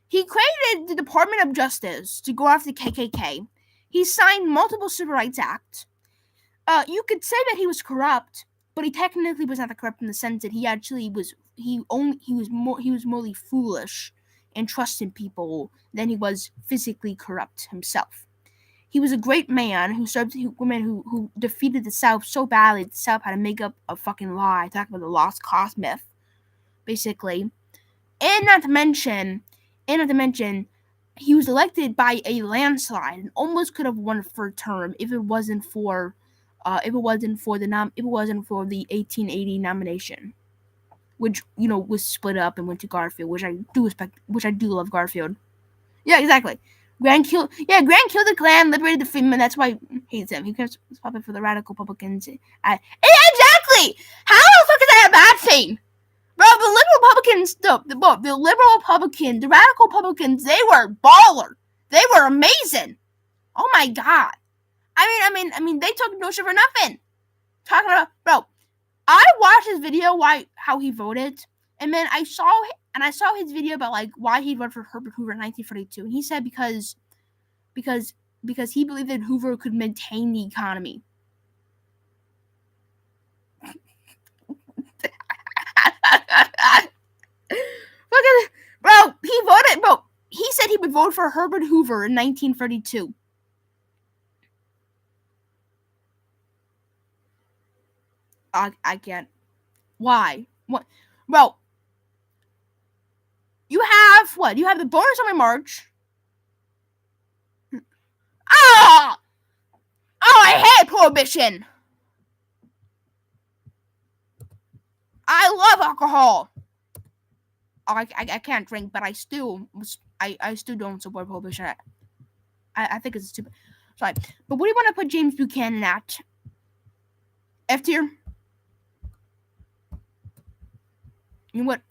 He created the Department of Justice to go after the KKK. He signed multiple civil rights acts. You could say that he was corrupt, but he technically was not corrupt in the sense that he actually was. He was more foolish and trusting people than he was physically corrupt himself. He was a great man who served women who defeated the South so badly the South had to make up a fucking lie, talking about the lost cause myth, basically. And not to mention, he was elected by a landslide and almost could have won a third term if it wasn't for the 1880 nomination, which was split up and went to Garfield, which I do love Garfield. Yeah, exactly. Grant killed the Klan, liberated the freedmen. That's why he hates him. He was puppet for the radical Republicans. Exactly. How the fuck is that a bad thing, bro? The liberal Republicans, the radical Republicans, they were baller. They were amazing. Oh my god. I mean, they took no shit for nothing. Talking about, bro, I watched his video how he voted, and then I saw his video about like why he voted for Herbert Hoover in 1942, and he said because he believed that Hoover could maintain the economy. Bro, he said he would vote for Herbert Hoover in 1932. I can't. Why? What? Bro, you have what? You have the bonus on my March. I hate prohibition. I love alcohol. I can't drink, but I still don't support prohibition. I think it's stupid. Sorry, but what do you want to put James Buchanan at? F tier. You know what?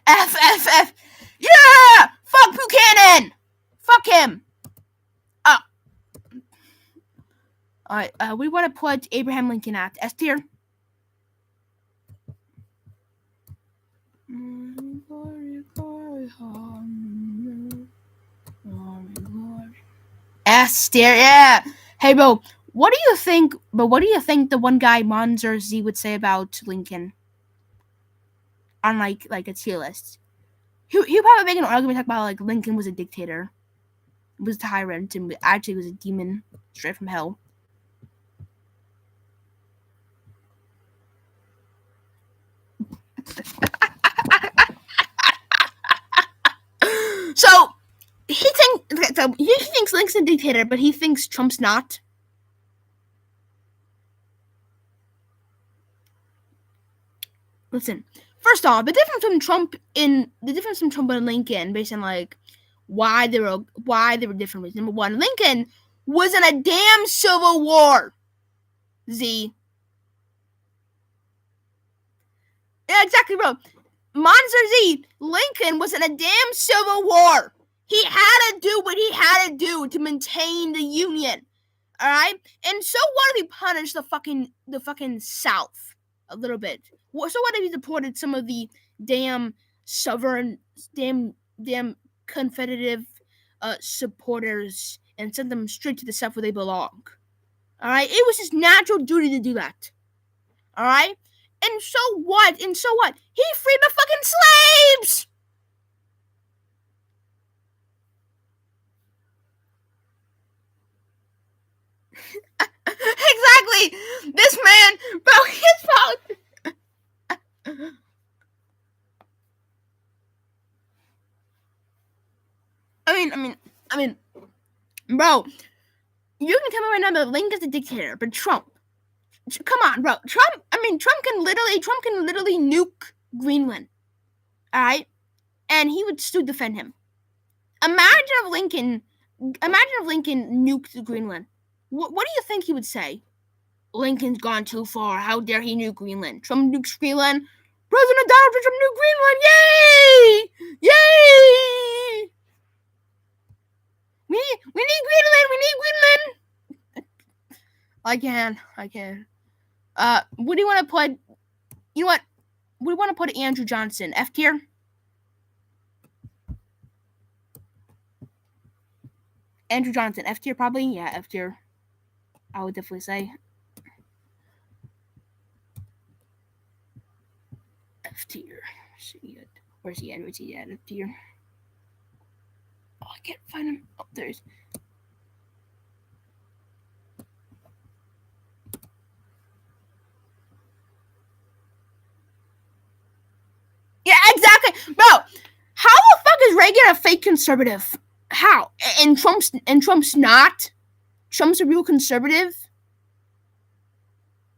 F. Yeah! Fuck Buchanan! Fuck him! Alright, we want to put Abraham Lincoln at S tier. S tier, yeah! Hey, bro, what do you think the one guy Monzer Z would say about Lincoln? On like a tier list. He'll probably make an argument talk about like Lincoln was a dictator, was a tyrant, and actually was a demon straight from hell. So he thinks Lincoln's a dictator, but he thinks Trump's not. Listen. First off, the difference between Trump and Lincoln, based on like why they were different, was number one, Lincoln was in a damn civil war. Z. Yeah, exactly, bro. Monster Z. Lincoln was in a damn civil war. He had to do what he had to do to maintain the Union. All right, and so what if he punished the fucking South a little bit? So what if he deported some of the damn sovereign, damn Confederative supporters and sent them straight to the South where they belong? All right, it was his natural duty to do that. All right, and so what? He freed the fucking slaves. Exactly. This man, bro, his fault. I mean, bro, you can tell me right now that Lincoln's a dictator, but Trump, come on, bro, Trump can literally nuke Greenland, all right, and he would still defend him. Imagine if Lincoln nuked Greenland. What do you think he would say? Lincoln's gone too far. How dare he nuke Greenland? Trump nukes Greenland. President Donald Trump nuked Greenland. Yay! Yay! We need Greenland. We need Greenland. I can. What do you want to put? You know what? We want to put Andrew Johnson. F tier. Andrew Johnson. F tier probably. Yeah, F tier. I would definitely say. F tier. Where's he at? Where's he at? F tier. Oh, I can't find him. Oh, there's. Yeah, exactly, bro. How the fuck is Reagan a fake conservative? How? And Trump's not. Trump's a real conservative.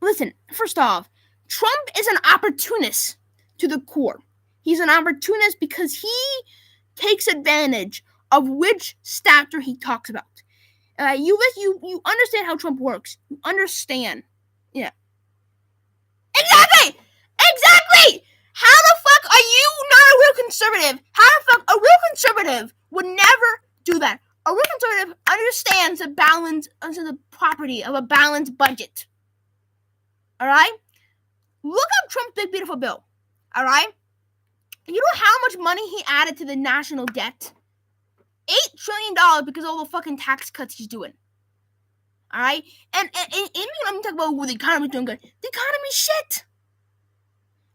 Listen, first off, Trump is an opportunist to the core. He's an opportunist because he takes advantage of which factor he talks about. You understand how Trump works. You understand. Yeah. Exactly! How the fuck are you not a real conservative? How the fuck a real conservative would never do that? A real conservative understands the balance under the property of a balanced budget. Alright? Look up Trump's Big Beautiful Bill. Alright? You know how much money he added to the national debt? $8 trillion because of all the fucking tax cuts he's doing. Alright? And I'm talking about the economy's doing good. The economy's shit.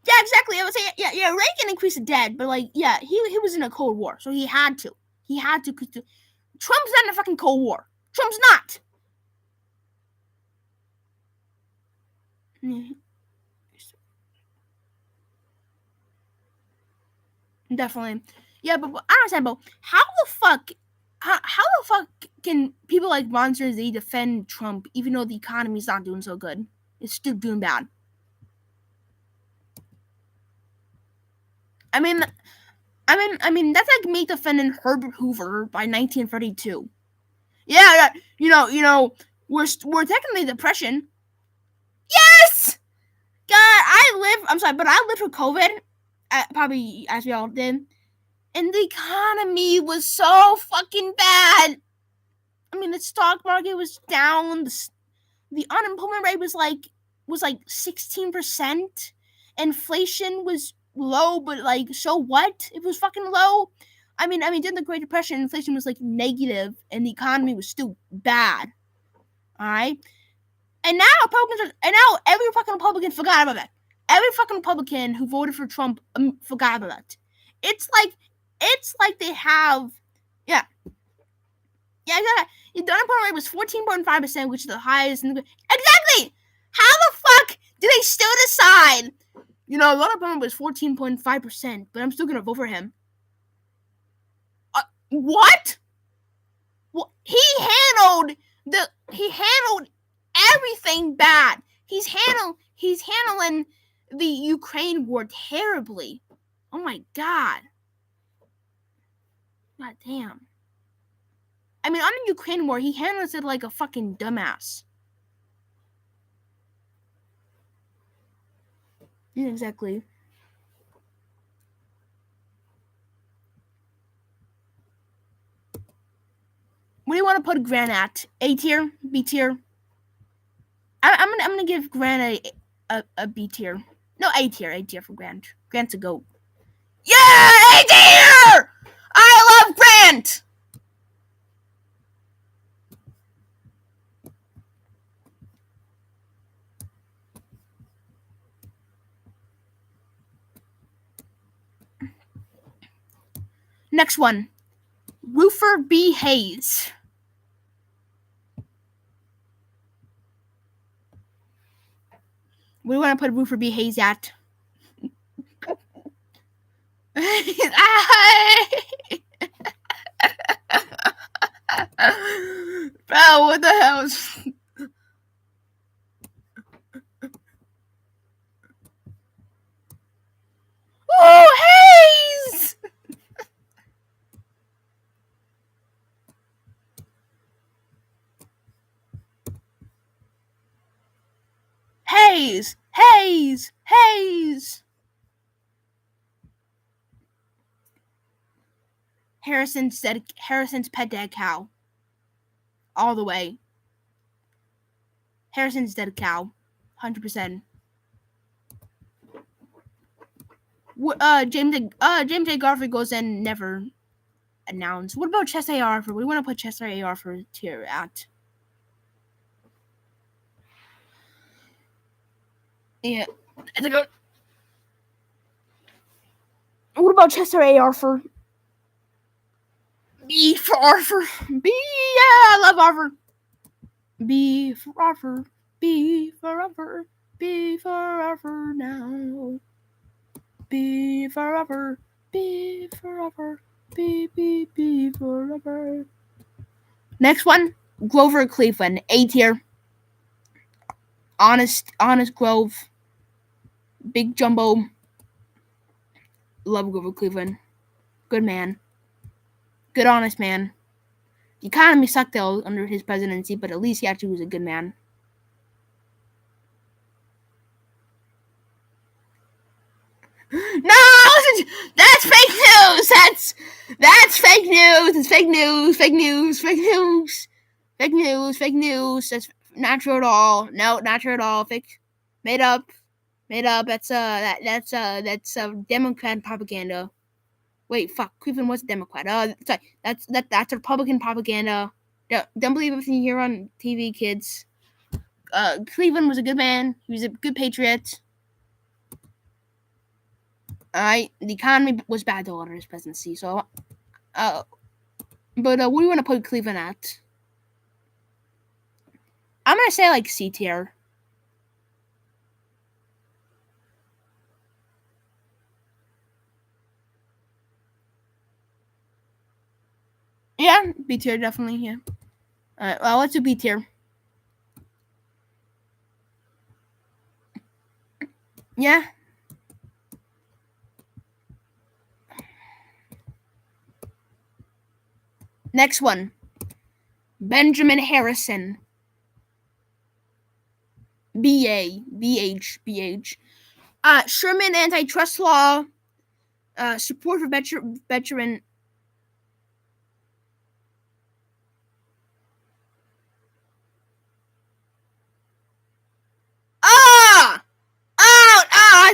Yeah, exactly. I would say, yeah, Reagan increased the debt, but like, yeah, he was in a Cold War, so he had to. Trump's not in a fucking Cold War. Trump's not. Definitely. Yeah, but I don't understand, but how the fuck how the fuck can people like Monsters they defend Trump even though the economy's not doing so good? It's still doing bad. I mean, that's like me defending Herbert Hoover by 1932. Yeah, you know, we're technically depression. Yes, God, I'm sorry, but I lived through COVID, probably as we all did, and the economy was so fucking bad. I mean, the stock market was down. The unemployment rate was like 16%. Inflation was low, but like, so what? It was fucking low. I mean, during the Great Depression, inflation was like negative, and the economy was still bad. All right, and now every fucking Republican forgot about that. Every fucking Republican who voted for Trump forgot about that. It's like they have, yeah. The unemployment rate was 14.5%, which is the highest in the exactly. How the fuck do they still decide? The unemployment was 14.5%, but I'm still gonna vote for him. What? Well, he handled everything bad. He's handling the Ukraine war terribly. Oh my god. God damn. I mean, on the Ukraine war, he handles it like a fucking dumbass. Yeah, exactly. What do you want to put Grant at? A tier? B tier? I'm gonna give Grant a B tier. No, A tier. A tier for Grant. Grant's a goat. Yeah, A tier! I love Grant! Next one. Ruther B. Hayes. What do you want to put Ruther B. Hayes at? Bro, what the hell? Oh, Hayes! Hayes! Harrison's pet dad cow. All the way. Harrison's dead cow. 100%. James A. Garfield goes in never announced. What about Chester A. Arthur? What do you want to put Chester A. Arthur tier at? Yeah. What about Chester A. Arthur? B for Arthur. B, yeah, I love Arthur. B for Arthur. B for Arthur. B for Arthur now. B forever. B forever. B forever. Next one, Grover Cleveland, A tier. Honest Grove. Big Jumbo. Love Grover Cleveland. Good man. Good honest man. The economy sucked though under his presidency, but at least he actually was a good man. No, that's fake news. That's fake news. It's fake news. Fake news. Fake news. Fake news. Fake news. That's not true at all. No, not true at all. Fake, made up. That's Democrat propaganda. Wait, fuck. Cleveland was a Democrat. Sorry. That's Republican propaganda. Don't believe everything you hear on TV, kids. Cleveland was a good man. He was a good patriot. The economy was bad though under his presidency. So, but what do you want to put Cleveland at? I'm gonna say like C tier. Yeah, B tier, definitely, yeah. Alright, well, let's do B tier. Yeah. Next one. Benjamin Harrison. BA. BH. BH. Sherman antitrust law. Support for veteran. That's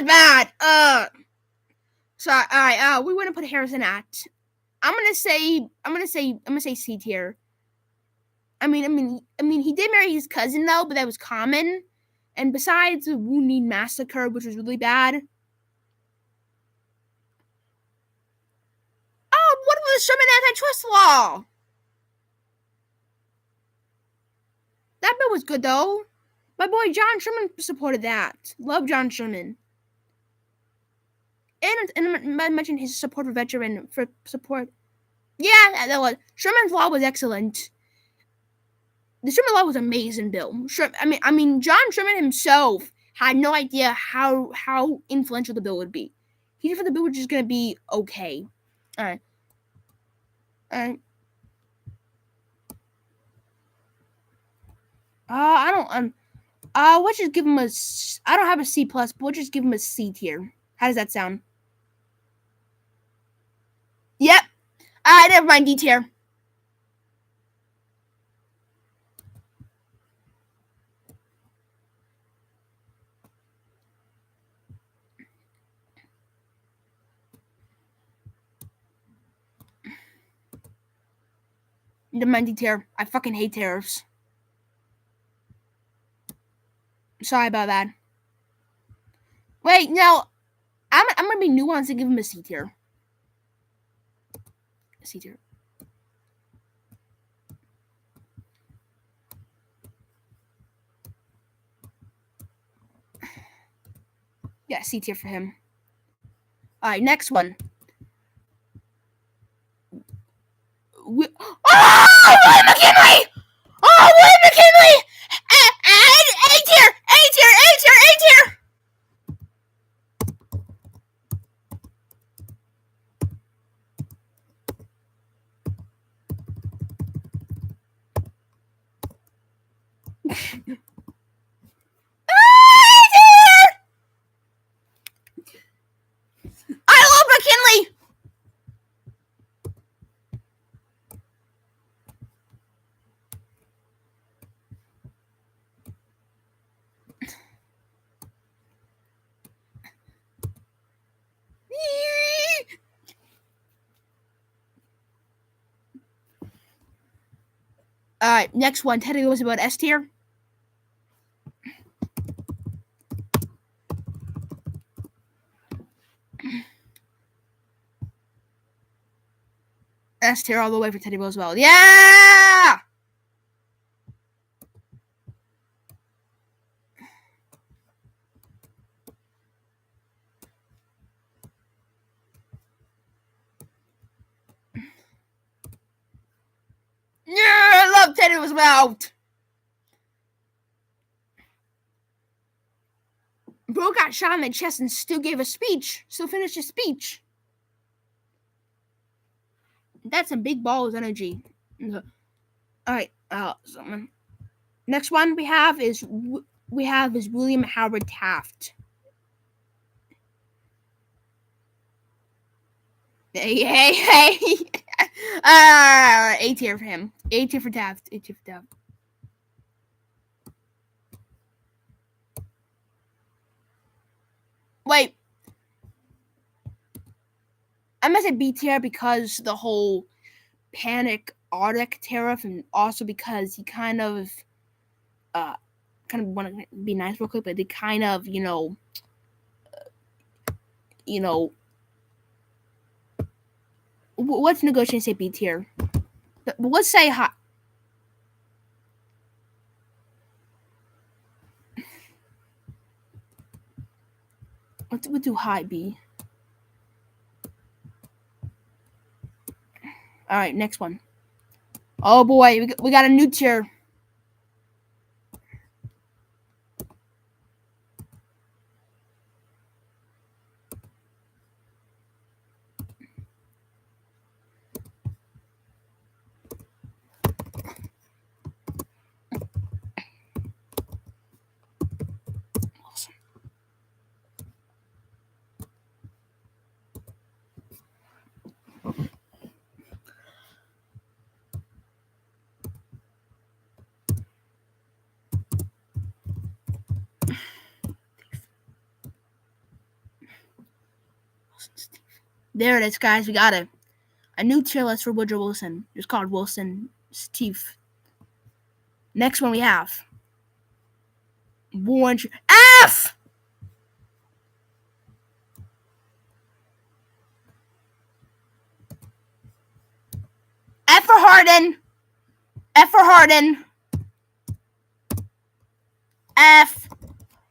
bad. Sorry. All right. We want to put Harrison at. I'm gonna say C tier. I mean, he did marry his cousin though, but that was common. And besides the Wounded Massacre, which was really bad. Oh, what about the Sherman antitrust law? That bill was good though. My boy John Sherman supported that. Love John Sherman. And I mentioned his support for veteran for support. Yeah, that was Sherman's law was excellent. The Sherman law was an amazing bill. I mean, John Sherman himself had no idea how influential the bill would be. He just thought the bill was just gonna be okay. All right. I don't. Let's just give him a. I don't have a C plus, but we'll just give him a C tier. How does that sound? Yep. Never mind. D tier. Never mind. D tier. I fucking hate tariffs. Sorry about that. Wait, no. I'm gonna be nuanced and give him a C tier. C tier. Yeah, C tier for him. All right, next one. William McKinley! Oh, William McKinley! A tier! A tier! A tier! A tier! I love McKinley! Alright, next one. Teddy was about S tier. S tier all the way for Teddy Roosevelt. Yeah! Yeah, I love Teddy Roosevelt. Bro got shot in the chest and still gave a speech. Still finished his speech. That's some big balls energy. All right. Next one we have is William Howard Taft. Hey. A tier for him. A tier for Taft. A tier for Taft. Wait. I must say B tier because the whole panic Arctic tariff, and also because he kind of want to be nice real quick, but they kind of, what's negotiating say B tier? But let's say high. We'll do high B. All right, next one. Oh boy, we got a new tier. There it is, guys. We got it. A new tier list for Woodrow Wilson. It's called Wilson Steve. Next one we have Warren F. F for Hardin. F for Hardin. F.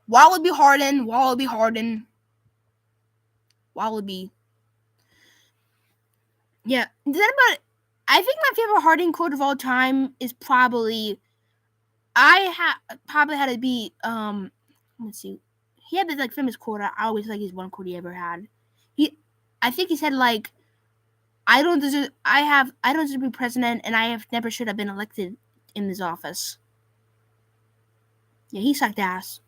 Wallaby Hardin. Wallaby Hardin. Wallaby. Yeah. Does anybody? I think my favorite Hardin quote of all time is probably. Probably had to be let's see. He had this like famous quote. I always like his one quote he ever had. I think he said like, I don't deserve to be president, and I have never should have been elected in this office. Yeah, he sucked ass.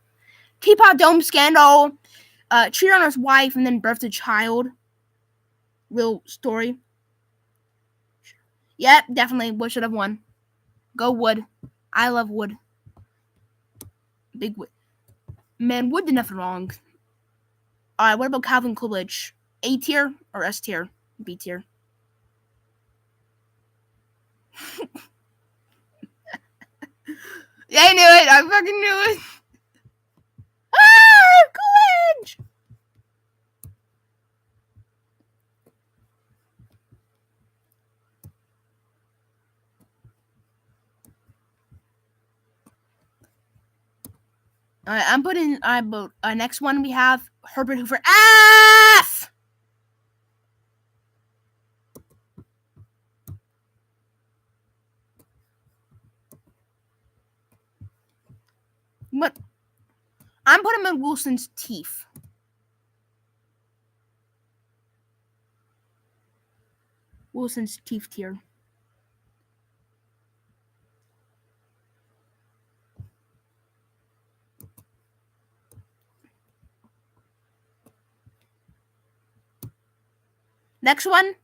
Teapot Dome scandal. Cheated on his wife and then birthed a child. Real story. Yep, definitely. Wood should have won. Go Wood. I love Wood. Big Wood. Man, Wood did nothing wrong. Alright, what about Calvin Coolidge? A tier or S tier? B tier. Yeah, I knew it. I fucking knew it. Ah, Coolidge! All right, I'm putting next one we have Herbert Hoover F. But I'm putting him in Wilson's teeth. Wilson's teeth tier. Next one,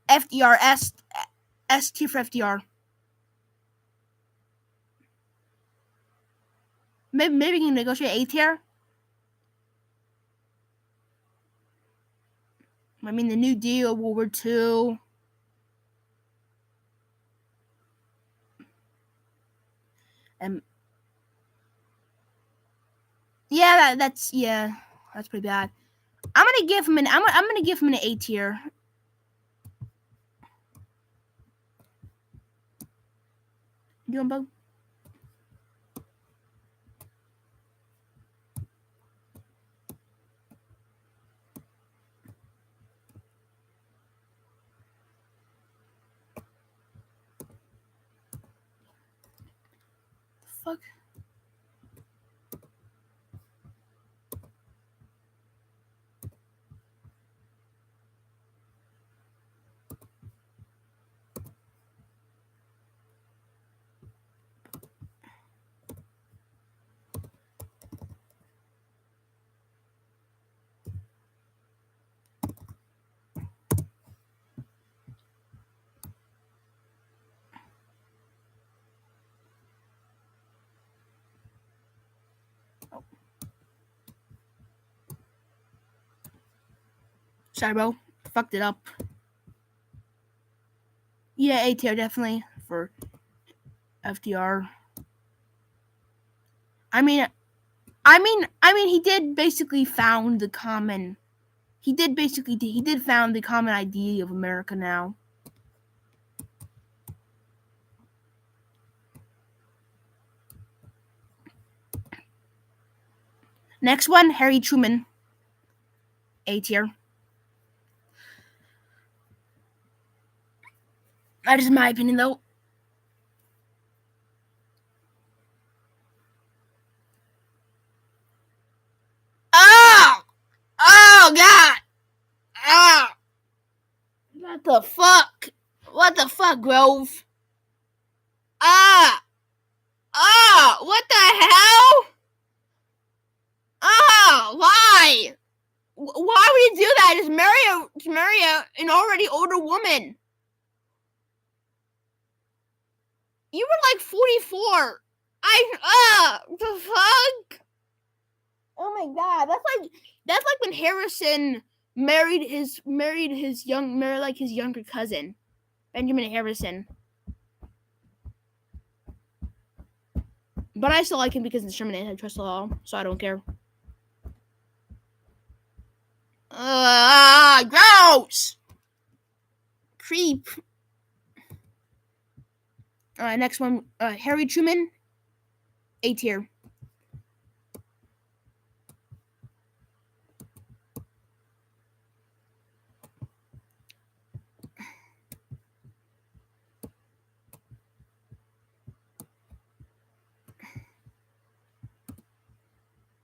FDR S tier for FDR. Maybe we can negotiate A tier. I mean, the New Deal, World War II. Yeah, that's pretty bad. I'm gonna give him an A tier. You want both? Fuck. Sorry, bro. Fucked it up. Yeah, A tier definitely for FDR. I mean, he did basically found the common. He did found the common idea of America now. Next one, Harry Truman. A tier. That is my opinion, though. the fuck? What the fuck, Grove? Ah! What the hell? Why? Why would you do that? Just marry an already older woman. You were like 44. The fuck? Oh my god, that's like when Harrison married his younger cousin, Benjamin Harrison. But I still like him because it's Sherman antitrust law, so I don't care. Gross! Creep. Next one, Harry Truman, A tier.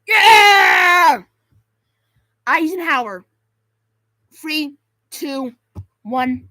Yeah! Eisenhower. 3, 2, 1.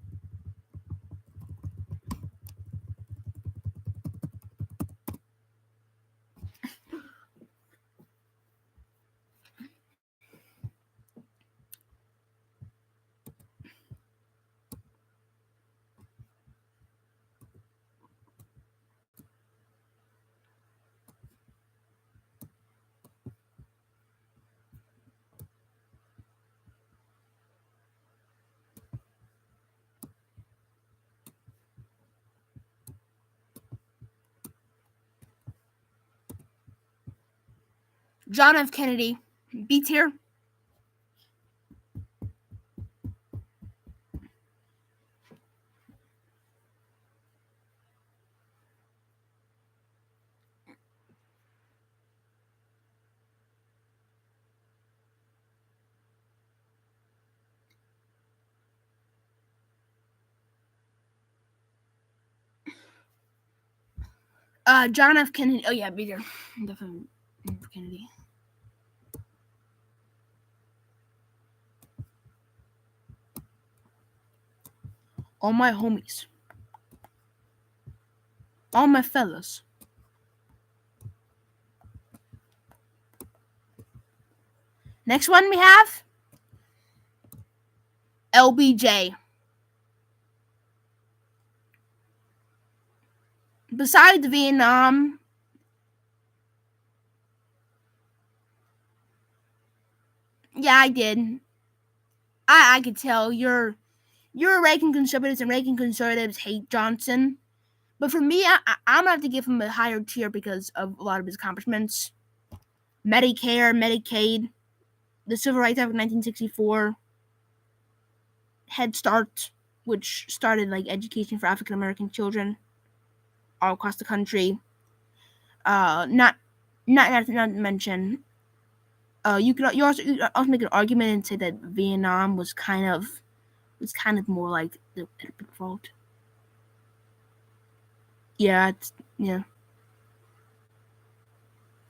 John F. Kennedy, B tier. John F. Kennedy. Oh yeah, B tier. Definitely Kennedy. All my homies. All my fellas. Next one we have LBJ. Besides Vietnam, yeah, I did. I could tell you're Reagan conservatives, and Reagan conservatives hate Johnson. But for me, I'm gonna have to give him a higher tier because of a lot of his accomplishments. Medicare, Medicaid, the Civil Rights Act of 1964, Head Start, which started like education for African American children all across the country. Not to mention, you also make an argument and say that Vietnam was kind of more like the fault. Yeah, yeah,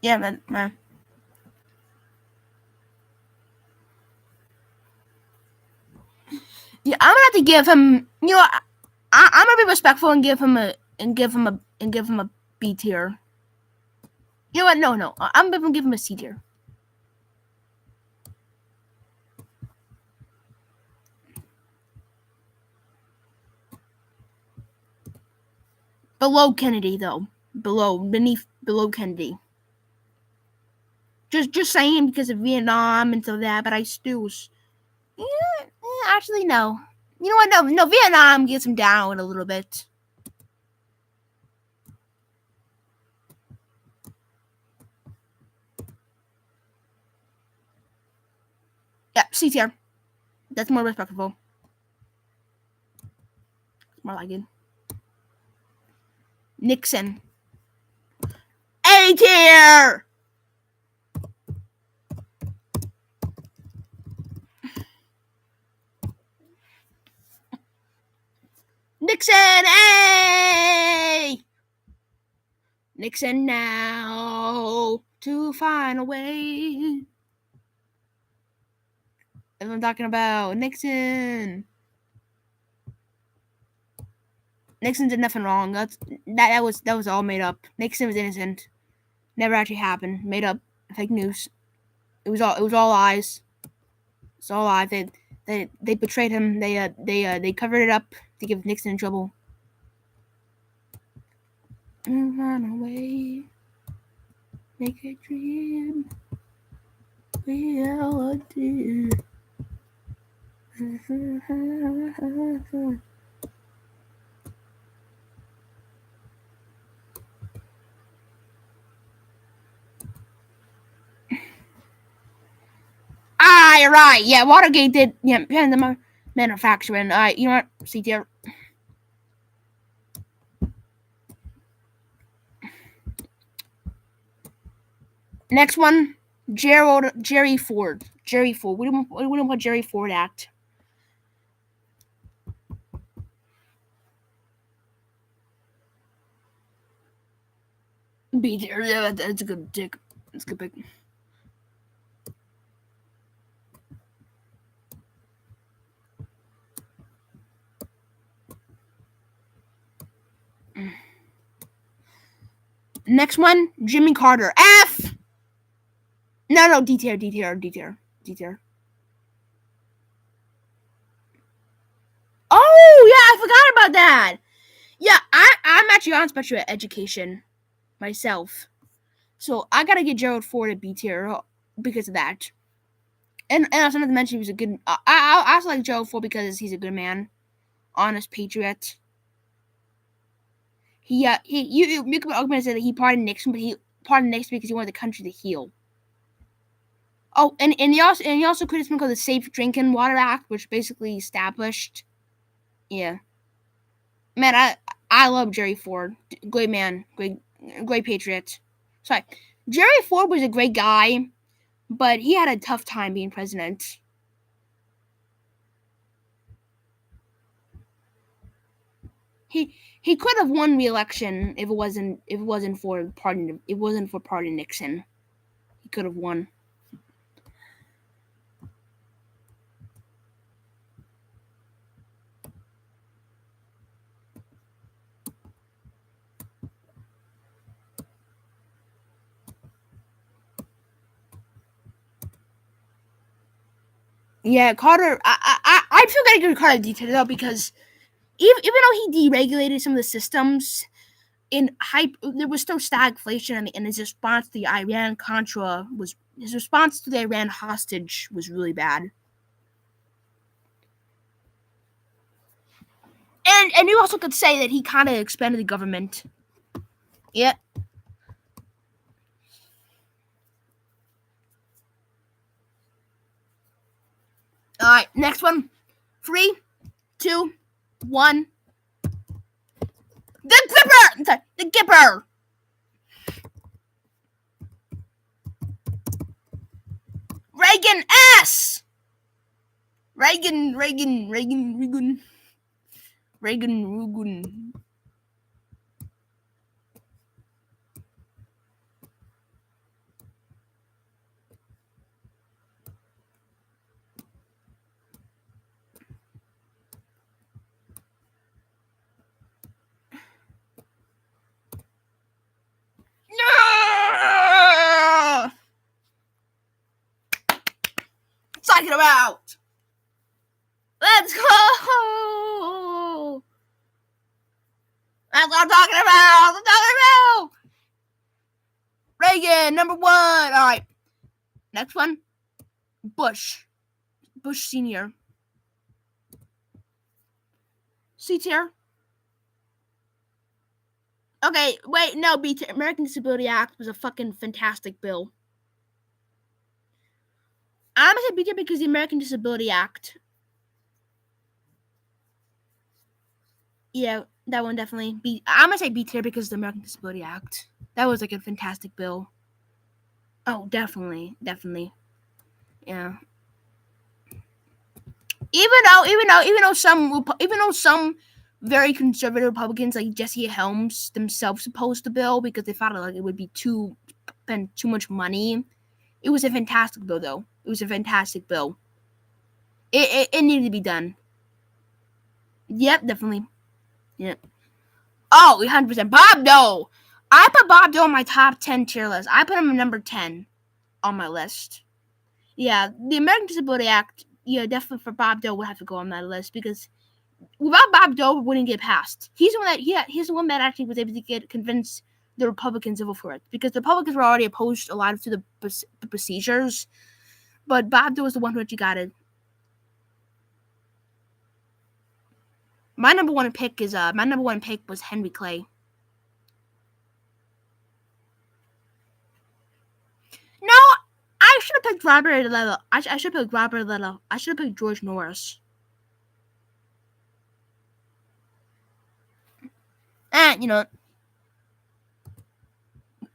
man. Yeah, I'm gonna have to give him. I'm gonna be respectful and give him a B tier. You know what? No. I'm gonna give him a C tier. Below Kennedy, though. Below Kennedy. Just saying because of Vietnam and so that, but I still. Actually, no. You know what? No. Vietnam gets him down a little bit. Yeah, C tier. That's more respectful. More like it. Nixon. A tier. Nixon, A! Nixon now to find a way. That's what I'm talking about. Nixon. Nixon did nothing wrong. That was all made up. Nixon was innocent. Never actually happened. Made up. Fake news. It was all lies. It's all lies. They betrayed him. They covered it up to give Nixon in trouble. Run away. Make a dream. Reality. Right. Yeah, Watergate did. Yeah, the manufacturing. You know what? See there. Next one, Jerry Ford. Jerry Ford. We don't put Jerry Ford Act. Be there. Yeah, that's a good dick. That's a good pick. Next one, Jimmy Carter. F. No, D tier. Oh yeah, I forgot about that. Yeah, I'm actually on special ed myself, so I gotta get Gerald Ford a B tier because of that. And I also not to mention he was a good. I also like Gerald Ford because he's a good man, honest patriot. You could argument say that he pardoned Nixon, but he pardoned Nixon because he wanted the country to heal. Oh, and he also created something called the Safe Drinking Water Act, which basically established. Yeah, man, I love Jerry Ford. Great man, great patriot. Sorry, Jerry Ford was a great guy, but he had a tough time being president. He could have won re-election if it wasn't for pardon Nixon. He could have won. Yeah, Carter. I feel very good Carter detailed though because even though he deregulated some of the systems, there was still stagflation, and his response to the his response to the Iran hostage was really bad. And you also could say that he kind of expanded the government. Yeah. All right, next one. 3, 2, 1. The Gipper. Reagan S. Reagan. No! Talking about. Let's go. That's what I'm talking about. Reagan, number 1. All right. Next one. Bush Senior. C tier. Okay, wait, no, B tier. American Disability Act was a fucking fantastic bill. I'm gonna say B tier because the American Disability Act. Yeah, that one definitely. I'm gonna say B tier because the American Disability Act. That was like a fantastic bill. Oh, definitely. Yeah. Even though some very conservative Republicans like Jesse Helms themselves opposed the bill because they thought like it would be spend too much money. It was a fantastic bill, though. It was a fantastic bill. It needed to be done. Yep, definitely. Yep. Oh, 100%. Bob Dole. I put Bob Dole on my top 10 tier list. I put him at number 10 on my list. Yeah, the American Disability Act, yeah, definitely for Bob Dole would have to go on that list because without Bob Dole, it wouldn't get passed. He's the one that actually was able to convince the Republicans to vote for it because the Republicans were already opposed a lot to the procedures, but Bob Dole was the one who actually got it. My number one pick was Henry Clay. No, I should have picked Robert Little. I should have picked Robert Little. I should have picked George Norris. And,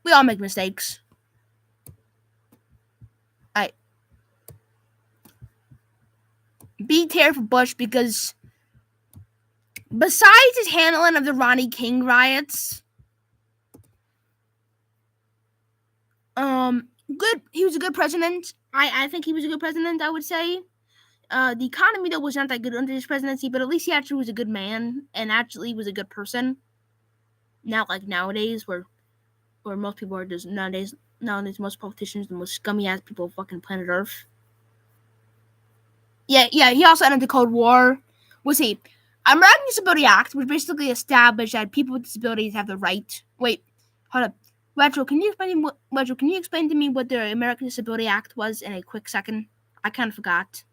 we all make mistakes. B tier for Bush because besides his handling of the Rodney King riots, good. He was a good president. I think he was a good president, I would say. The economy, though, was not that good under his presidency, but at least he actually was a good man and actually was a good person. Not like nowadays, where most people are just nowadays most politicians are the most scummy ass people on fucking planet Earth. Yeah. He also ended the Cold War. Was he? American Disability Act, which basically established that people with disabilities have the right. Wait, hold up. Retro, can you explain to me what the American Disability Act was in a quick second? I kind of forgot.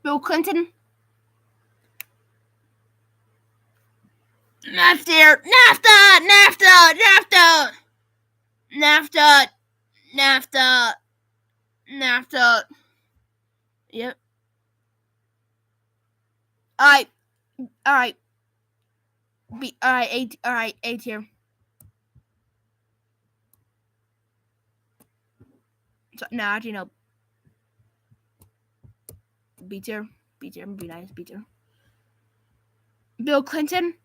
Bill Clinton. NAFTA. Yep. All right. A tier. So, actually, no. B tier. Be nice. B tier. Bill Clinton.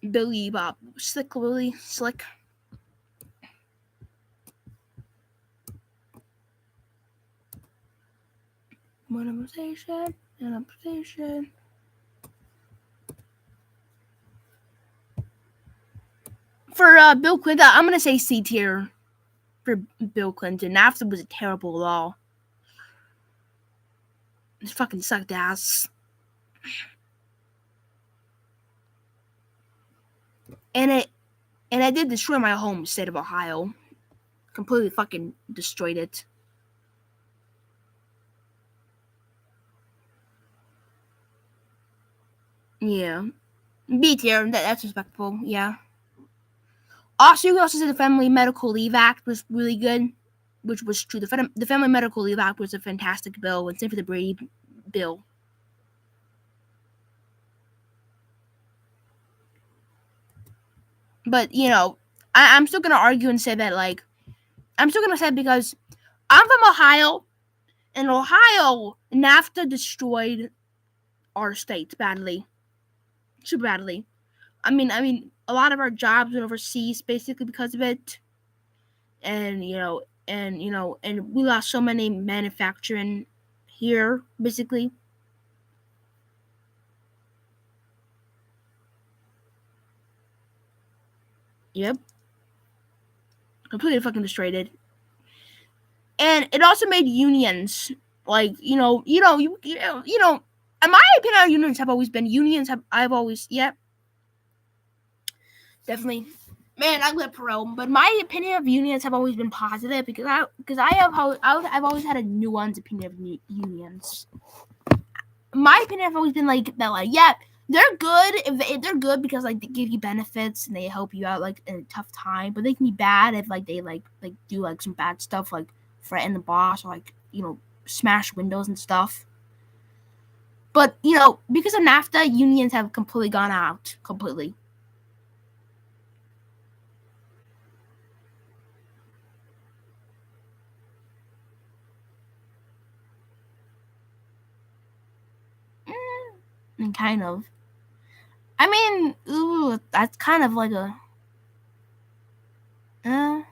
Billy Bob. Slick. Modernization. For Bill Clinton, I'm gonna say C tier. For Bill Clinton, NAFTA was a terrible law. It fucking sucked ass. And it did destroy my home state of Ohio. Completely fucking destroyed it. Yeah. B tier, that's respectable, yeah. Also, you can also say the Family Medical Leave Act was really good, which was true. The Family Medical Leave Act was a fantastic bill, and same for the Brady bill. But, I'm still going to argue and say that, I'm still going to say it because I'm from Ohio, and Ohio, NAFTA destroyed our state badly. Super badly. I mean, a lot of our jobs went overseas basically because of it. And, and we lost so many manufacturing here, basically. Yep. Completely fucking destroyed it. And it also made unions, in my opinion, unions have always been, definitely. Man, I live Perot, but my opinion of unions have always been positive because I've always had a nuanced opinion of unions. My opinion have always been they're good if they're good because they give you benefits and they help you out in a tough time, but they can be bad if they do some bad stuff threaten the boss or smash windows and stuff. But because of NAFTA, unions have completely gone out completely. Kind of. I mean, ooh, that's kind of like a. Well,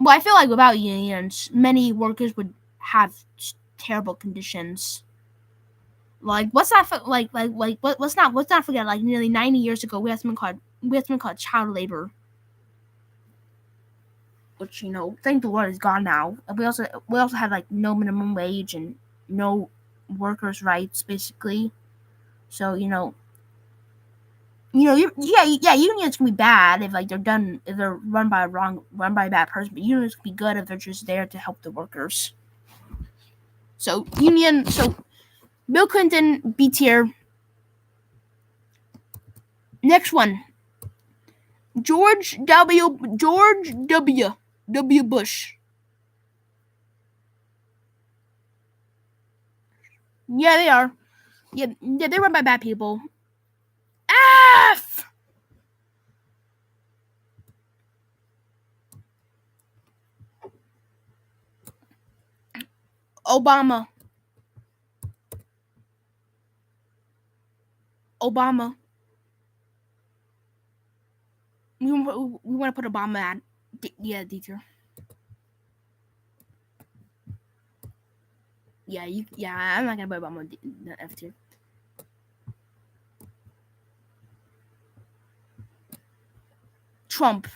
I feel like without unions, many workers would have terrible conditions. Like, let's not forget. Like, nearly 90 years ago, we had something called child labor, which thank the Lord is gone now. We also had like no minimum wage and no workers' rights, basically. So unions can be bad if like if they're run by a bad person, but unions can be good if they're just there to help the workers. So Bill Clinton, B tier. Next one, George W. Bush. Yeah, they are. Yeah, they're run by bad people. F. Obama. We want to put Obama at D tier. Yeah, I'm not gonna put Obama in F tier. Trump.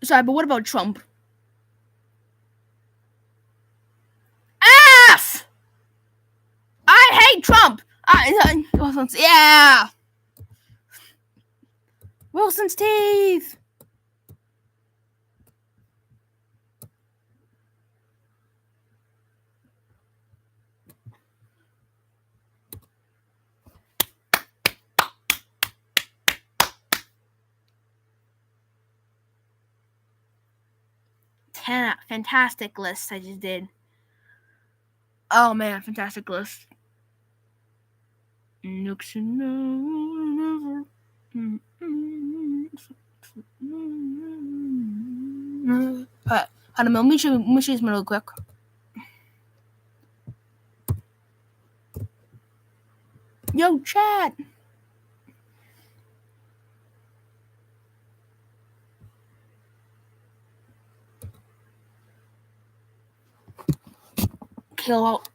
Sorry, but what about Trump? F. I hate Trump. Yeah. Wilson's teeth. Fantastic list I just did. Oh man, fantastic list. Nixon. Hold on, let me show you this real quick. Yo, chat. Kill out.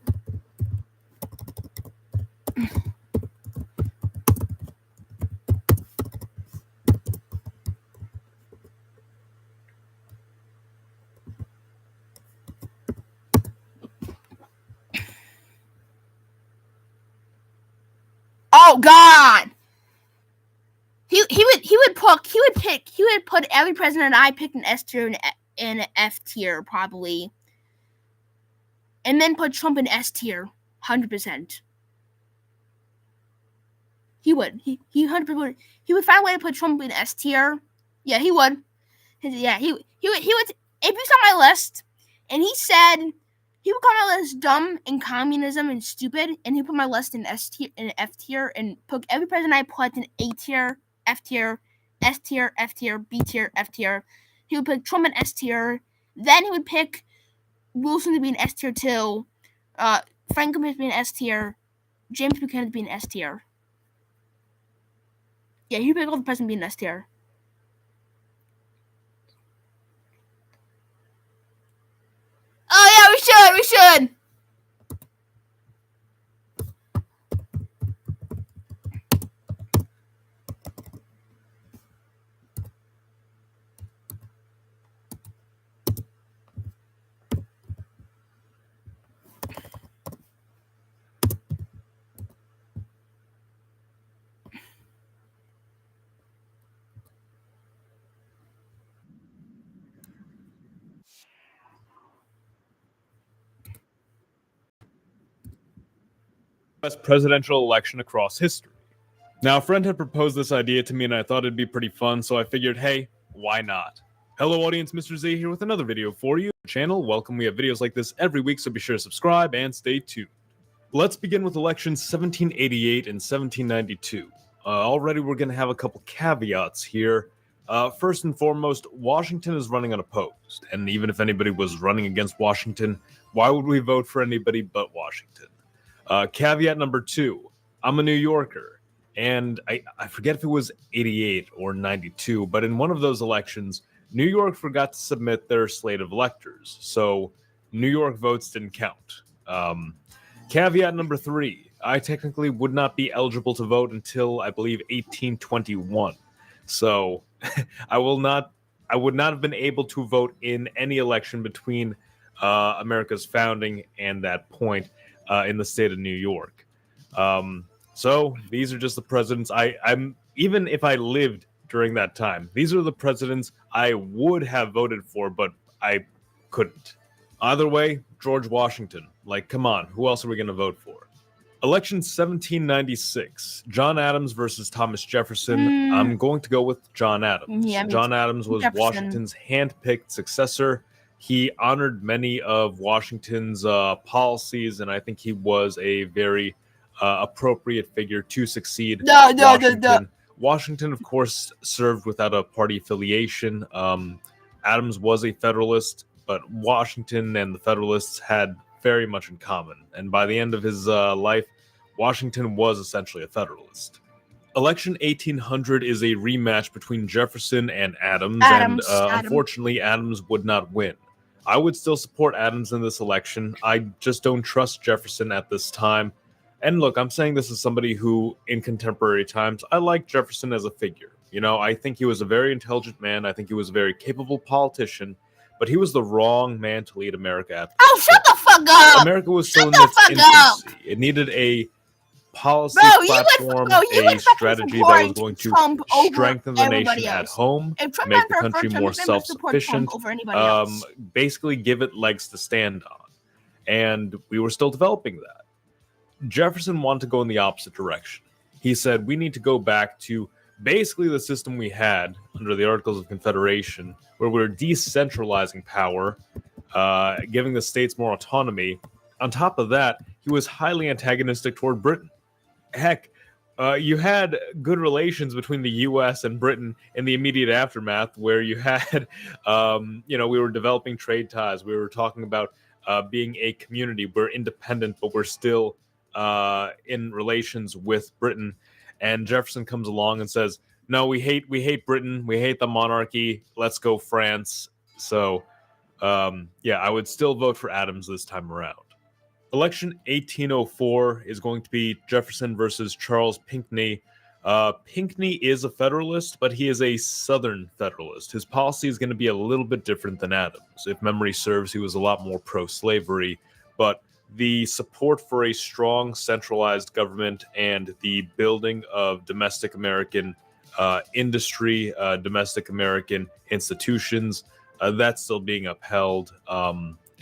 Oh God! He would put every president I picked in S tier and F tier probably, and then put Trump in S tier, 100%. He would. He 100% would. He would find a way to put Trump in S tier. Yeah, he would. Yeah, he would. If you saw my list, and he said he would call my list dumb and communism and stupid, and he put my list in S tier and F tier, and put every president I put in A tier, F tier, S tier, F tier, B tier, F tier. He would pick Trump in S tier. Then he would pick Wilson to be in S tier too. Franklin to be in S tier. James Buchanan to be in S tier. Yeah, he would pick all the presidents to be in S tier. Oh yeah, we should. Best presidential election across history. Now, a friend had proposed this idea to me and I thought it'd be pretty fun, so I figured, hey, why not? Hello audience, Mr. Z here with another video for you. Channel, welcome. We have videos like this every week, so be sure to subscribe and stay tuned. Let's begin with elections 1788 and 1792. Already we're going to have a couple caveats here. First and foremost, Washington is running unopposed. And even if anybody was running against Washington, why would we vote for anybody but Washington? Caveat number 2, I'm a New Yorker. And I forget if it was 88 or 92, but in one of those elections, New York forgot to submit their slate of electors. So New York votes didn't count. Caveat number 3, I technically would not be eligible to vote until, I believe, 1821. So I would not have been able to vote in any election between America's founding and that point in the state of New York. So these are just the presidents. I'm even if I lived during that time, these are the presidents I would have voted for, but I couldn't. Either way, George Washington. Like, come on, who else are we going to vote for? Election 1796, John Adams versus Thomas Jefferson. I'm going to go with John Adams. Yeah, me John too. Adams was Jefferson. Washington's hand-picked successor. He honored many of Washington's policies, and I think he was a very appropriate figure to succeed Washington. Washington, of course, served without a party affiliation. Adams was a Federalist, but Washington and the Federalists had very much in common. And by the end of his life, Washington was essentially a Federalist. Election 1800 is a rematch between Jefferson and Adams, and unfortunately, Adams would not win. I would still support Adams in this election. I just don't trust Jefferson at this time. And look, I'm saying this as somebody who, in contemporary times, I like Jefferson as a figure. You know, I think he was a very intelligent man. I think he was a very capable politician, but he was the wrong man to lead America at the Oh, shut the fuck up! America was still in Shut the its fuck up! infancy. It needed a policy Bro, platform, you went a strategy that was going to Trump over strengthen the everybody nation at else. home, If Trump make ran the for country first term, more he's never support Trump self-sufficient, over anybody else. basically give it legs to stand on. And we were still developing that. Jefferson wanted to go in the opposite direction. He said, we need to go back to basically the system we had under the Articles of Confederation, where we were decentralizing power, giving the states more autonomy. On top of that, he was highly antagonistic toward Britain. Heck, you had good relations between the U.S. and Britain in the immediate aftermath, where you had, we were developing trade ties. We were talking about being a community. We're independent, but we're still in relations with Britain. And Jefferson comes along and says, no, we hate Britain. We hate the monarchy. Let's go France. So, I would still vote for Adams this time around. Election 1804 is going to be Jefferson versus Charles Pinckney. Pinckney is a Federalist, but he is a Southern Federalist. His policy is going to be a little bit different than Adams. If memory serves, he was a lot more pro-slavery, but the support for a strong centralized government and the building of domestic American industry, domestic American institutions, that's still being upheld.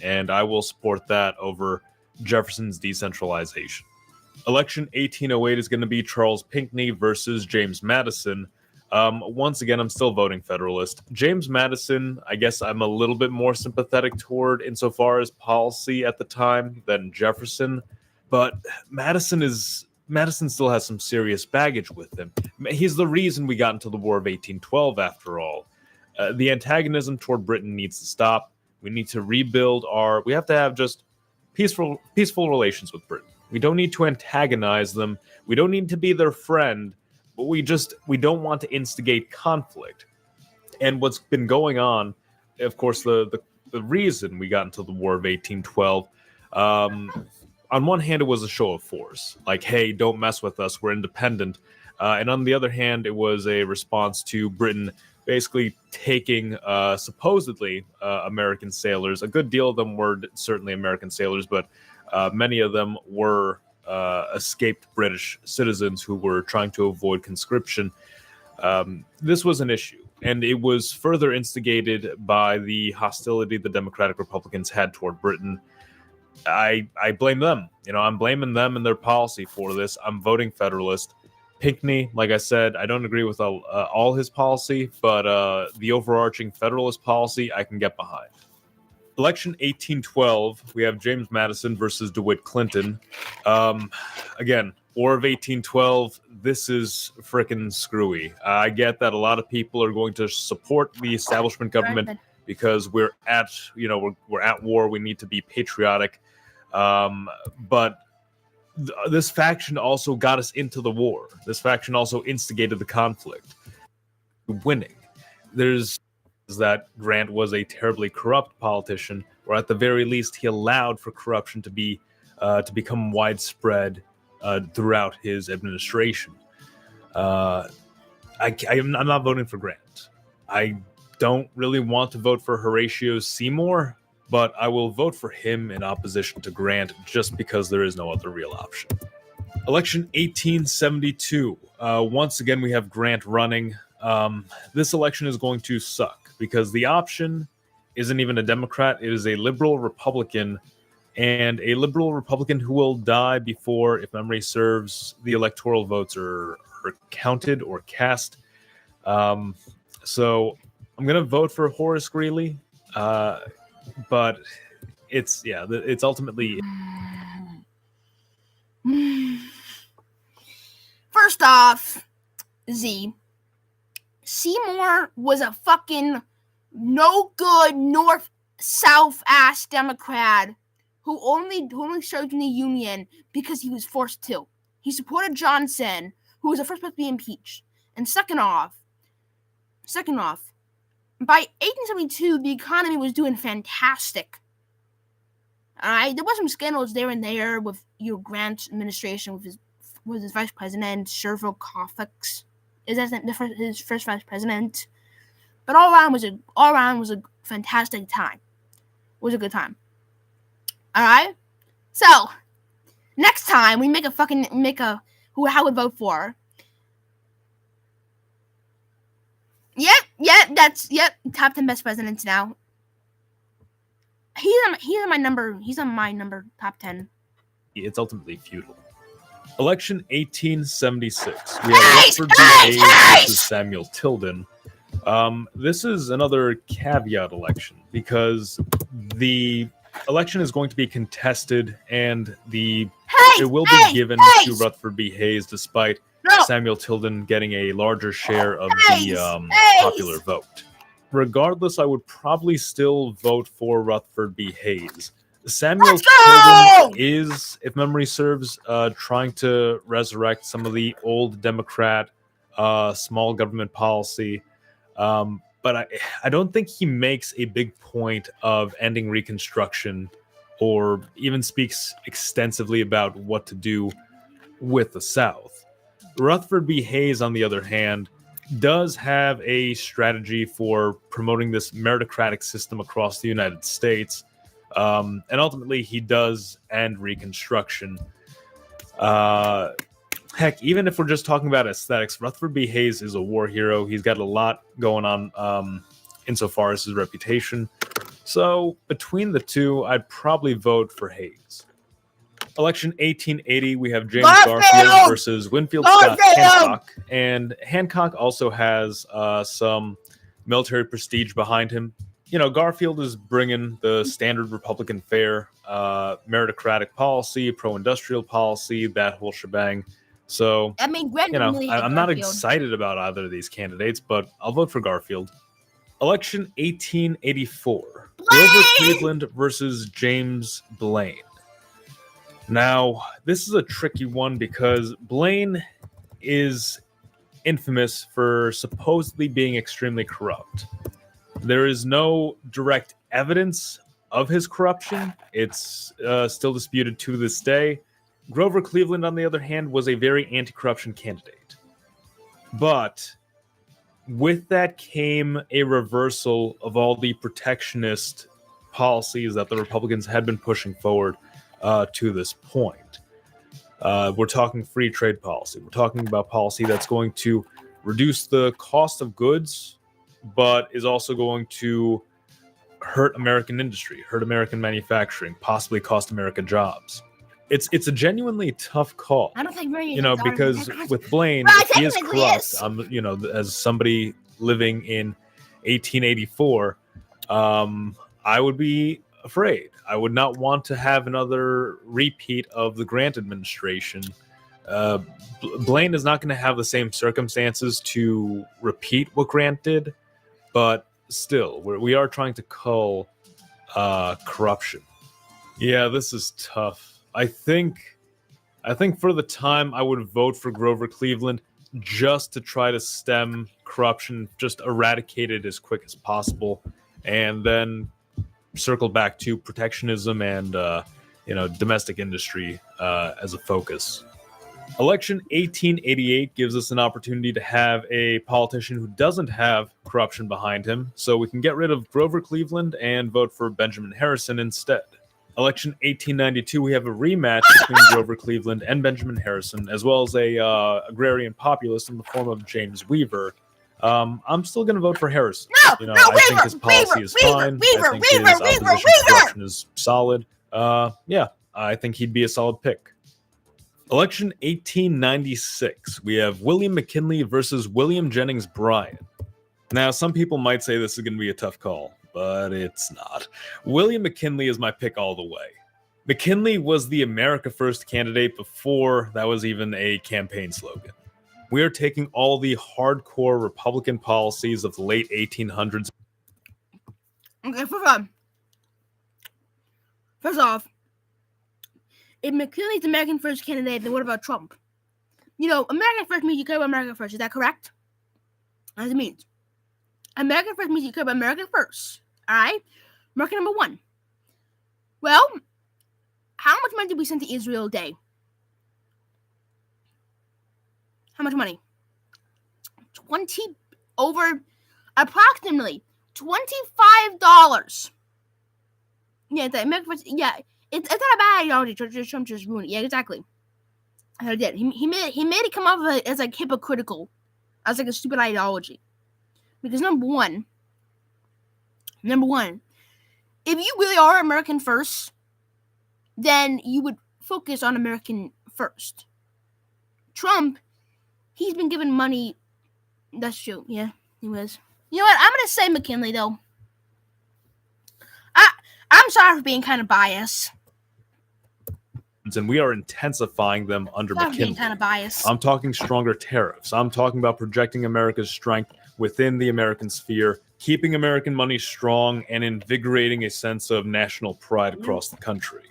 And I will support that over Jefferson's decentralization. Election 1808 is going to be Charles Pinckney versus James Madison. Once again, I'm still voting Federalist. James Madison, I guess I'm a little bit more sympathetic toward insofar as policy at the time than Jefferson, but Madison still has some serious baggage with him. He's the reason we got into the War of 1812, after all. The antagonism toward Britain needs to stop. We need to rebuild we have to have just peaceful relations with Britain. We don't need to antagonize them. We don't need to be their friend. But we don't want to instigate conflict. And what's been going on, of course, the reason we got into the War of 1812, on one hand, it was a show of force. Like, hey, don't mess with us, we're independent. And on the other hand, it was a response to Britain basically taking, supposedly, American sailors. A good deal of them were certainly American sailors, but many of them were escaped British citizens who were trying to avoid conscription. This was an issue, and it was further instigated by the hostility the Democratic Republicans had toward Britain. I blame them. I'm blaming them and their policy for this. I'm voting Federalist. Pinckney, like I said, I don't agree with all his policy, but the overarching Federalist policy I can get behind. Election 1812, we have James Madison versus DeWitt Clinton. Again, War of 1812, this is frickin' screwy. I get that a lot of people are going to support the establishment government because we're at war. We need to be patriotic. But this faction also got us into the war. This faction also instigated the conflict. Winning. There's that Grant was a terribly corrupt politician, or at the very least, he allowed for corruption to become widespread throughout his administration. I'm not voting for Grant. I don't really want to vote for Horatio Seymour, but I will vote for him in opposition to Grant just because there is no other real option. Election 1872. Once again, we have Grant running. This election is going to suck because the option isn't even a Democrat. It is a liberal Republican, and a liberal Republican who will die before, if memory serves, the electoral votes are counted or cast. So I'm going to vote for Horace Greeley, but it's ultimately... First off, Z, Seymour was a fucking no good north-south ass Democrat who only served in the Union because he was forced to. He supported Johnson, who was the first person to be impeached. And second off, by 1872, the economy was doing fantastic. Alright, there was some scandals there and there with Grant's administration with his vice president, Sherville Colfax. His first vice president. But all around was a fantastic time. It was a good time. Alright? So, next time we who I would vote for. Top 10 best presidents now. He's on my number top 10. It's ultimately futile. Election 1876. We have Rutherford B. Hayes versus Samuel Tilden. This is another caveat election because the election is going to be contested and it will be given to Rutherford B. Hayes despite Samuel Tilden getting a larger share of the popular vote. Regardless, I would probably still vote for Rutherford B. Hayes. Samuel Tilden is, if memory serves, trying to resurrect some of the old Democrat small government policy. But I don't think he makes a big point of ending Reconstruction or even speaks extensively about what to do with the South. Rutherford B. Hayes, on the other hand, does have a strategy for promoting this meritocratic system across the United States. And ultimately, he does end Reconstruction. Heck, even if we're just talking about aesthetics, Rutherford B. Hayes is a war hero. He's got a lot going on insofar as his reputation. So between the two, I'd probably vote for Hayes. Election 1880, we have James Garfield versus Winfield Scott Hancock. And Hancock also has some military prestige behind him. You know, Garfield is bringing the standard Republican fare, meritocratic policy, pro-industrial policy, that whole shebang. So, I'm not excited about either of these candidates, but I'll vote for Garfield. Election 1884, Grover Cleveland versus James Blaine. Now, this is a tricky one because Blaine is infamous for supposedly being extremely corrupt. There is no direct evidence of his corruption. It's still disputed to this day. Grover Cleveland, on the other hand, was a very anti-corruption candidate. But with that came a reversal of all the protectionist policies that the Republicans had been pushing forward to this point. We're talking free trade policy. We're talking about policy that's going to reduce the cost of goods, but is also going to hurt American industry, hurt American manufacturing, possibly cost America jobs. It's a genuinely tough call. I don't think because with Blaine, if he is corrupt, as somebody living in 1884, I would be afraid. I would not want to have another repeat of the Grant administration Blaine is not going to have the same circumstances to repeat what Grant did, but still, we are trying to cull corruption. Yeah, this is tough. I think for the time I would vote for Grover Cleveland just to try to stem corruption, just eradicate it as quick as possible, and then circle back to protectionism and domestic industry as a focus. Election 1888 gives us an opportunity to have a politician who doesn't have corruption behind him, so we can get rid of Grover Cleveland and vote for Benjamin Harrison instead. Election 1892, we have a rematch between Grover Cleveland and Benjamin Harrison, as well as a agrarian populist in the form of James Weaver. I'm still going to vote for Harrison. I think his policy is fine. I think his opposition to corruption is solid. I think he'd be a solid pick. Election 1896, we have William McKinley versus William Jennings Bryan. Now, some people might say this is going to be a tough call, but it's not. William McKinley is my pick all the way. McKinley was the America First candidate before that was even a campaign slogan. We are taking all the hardcore Republican policies of the late 1800s. Okay, first off, if McKinley's the American First candidate, then what about Trump? American First means you care about America First. Is that correct? As it means. American First means you care about America First. All right? Market number 1. Well, how much money did we send to Israel a day? How much money? Approximately $25. Yeah, the American First, yeah. It's not a bad ideology. Trump just ruined it. Yeah, exactly. I did. He made it come off as like hypocritical, as like a stupid ideology. Because number one, if you really are American first, then you would focus on American first. Trump, he's been given money. That's true. Yeah, he was. You know what? I'm gonna say McKinley though. I'm sorry for being kind of biased. And we are intensifying them under McKinley. Kind of biased. I'm talking stronger tariffs. I'm talking about projecting America's strength within the American sphere, keeping American money strong, and invigorating a sense of national pride across the country.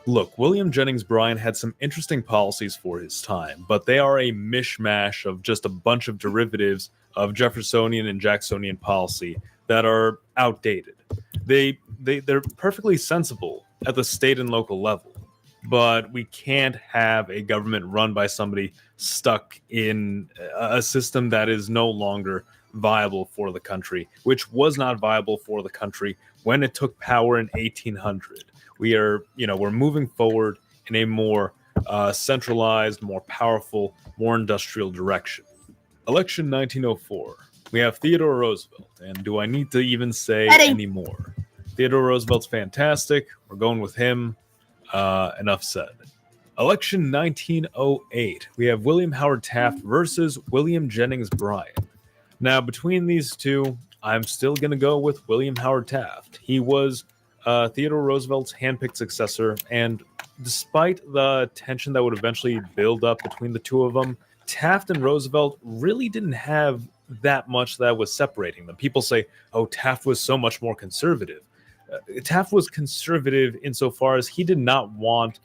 Look, William Jennings Bryan had some interesting policies for his time, but they are a mishmash of just a bunch of derivatives of Jeffersonian and Jacksonian policy that are outdated. They're perfectly sensible at the state and local level, but we can't have a government run by somebody stuck in a system that is no longer viable for the country, which was not viable for the country when it took power in 1800. We're moving forward in a more centralized, more powerful, more industrial direction. Election 1904. We have Theodore Roosevelt, and do I need to even say any more? Theodore Roosevelt's fantastic. We're going with him. Enough said. Election 1908. We have William Howard Taft versus William Jennings Bryan. Now, between these two, I'm still going to go with William Howard Taft. He was Theodore Roosevelt's handpicked successor, and despite the tension that would eventually build up between the two of them, Taft and Roosevelt really didn't have that much that was separating them. People say, oh, Taft was so much more conservative. Taft was conservative insofar as he did not want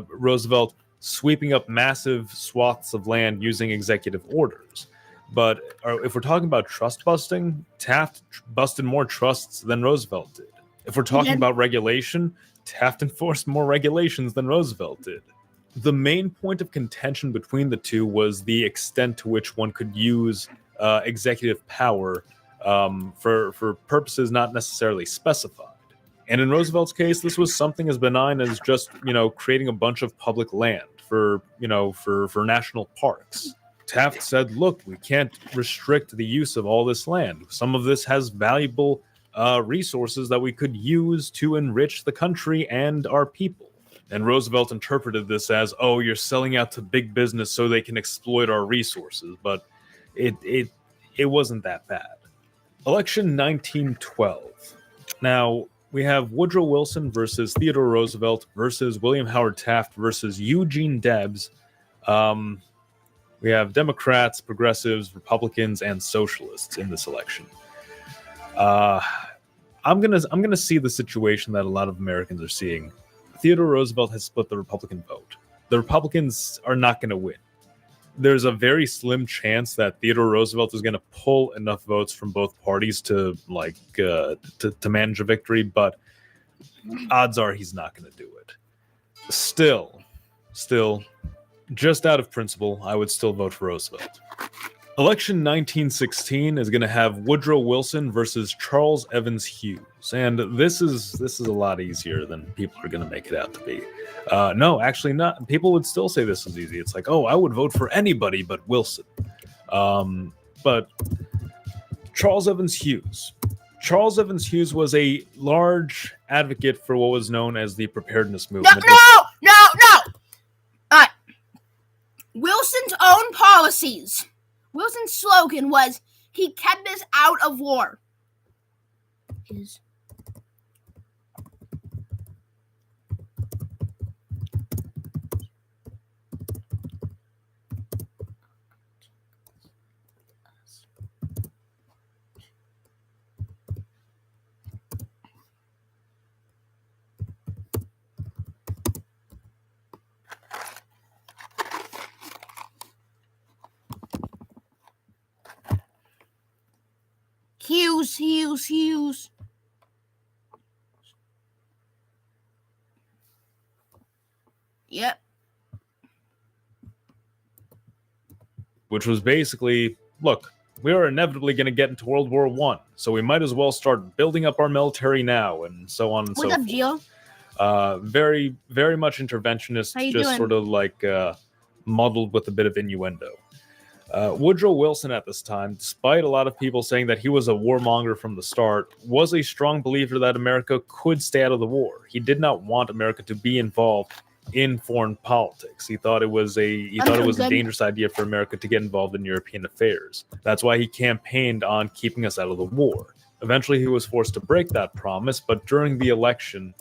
Roosevelt sweeping up massive swaths of land using executive orders. But if we're talking about trust busting, Taft busted more trusts than Roosevelt did. If we're talking about regulation, Taft enforced more regulations than Roosevelt did. The main point of contention between the two was the extent to which one could use executive power for purposes not necessarily specified. And in Roosevelt's case, this was something as benign as just, creating a bunch of public land for national parks. Taft said, look, we can't restrict the use of all this land. Some of this has valuable resources that we could use to enrich the country and our people. And Roosevelt interpreted this as, oh, you're selling out to big business so they can exploit our resources. But it wasn't that bad. Election 1912. Now, we have Woodrow Wilson versus Theodore Roosevelt versus William Howard Taft versus Eugene Debs We have Democrats, progressives, Republicans, and socialists in this election. I'm gonna see the situation that a lot of Americans are seeing. Theodore Roosevelt has split the Republican vote. The Republicans are not going to win. There's a very slim chance that Theodore Roosevelt is going to pull enough votes from both parties to to manage a victory, but odds are he's not going to do it. Still, just out of principle, I would still vote for Roosevelt. Election 1916 is going to have Woodrow Wilson versus Charles Evans Hughes, and this is a lot easier than people are going to make it out to be. No, actually not. People would still say this is easy. It's like, oh, I would vote for anybody but Wilson. But Charles Evans Hughes. Charles Evans Hughes was a large advocate for what was known as the preparedness movement. No! Wilson's own policies. Wilson's slogan was, he kept us out of war. Hughes. Yep. Which was basically, look, we are inevitably going to get into World War I, so we might as well start building up our military now, and so on and so What's up, forth. Gio? Very, very much interventionist, How you just doing? sort of like muddled with a bit of innuendo. Woodrow Wilson at this time, despite a lot of people saying that he was a warmonger from the start, was a strong believer that America could stay out of the war. He did not want America to be involved in foreign politics. He thought it was a dangerous idea for America to get involved in European affairs. That's why he campaigned on keeping us out of the war. Eventually, he was forced to break that promise, but during the election,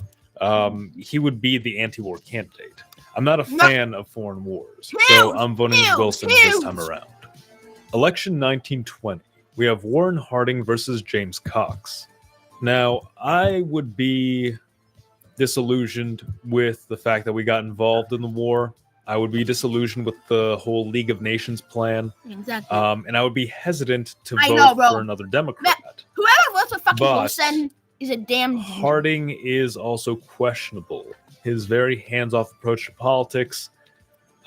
he would be the anti-war candidate. I'm not a fan of foreign wars, so I'm voting Wilson this time around. Election 1920, we have Warren Harding versus James Cox. Now, I would be disillusioned with the fact that we got involved in the war. I would be disillusioned with the whole League of Nations plan. Exactly. And I would be hesitant to I vote know, bro. for another Democrat. Whoever votes for fucking But Wilson is a damn genius. Harding is also questionable. His very hands-off approach to politics,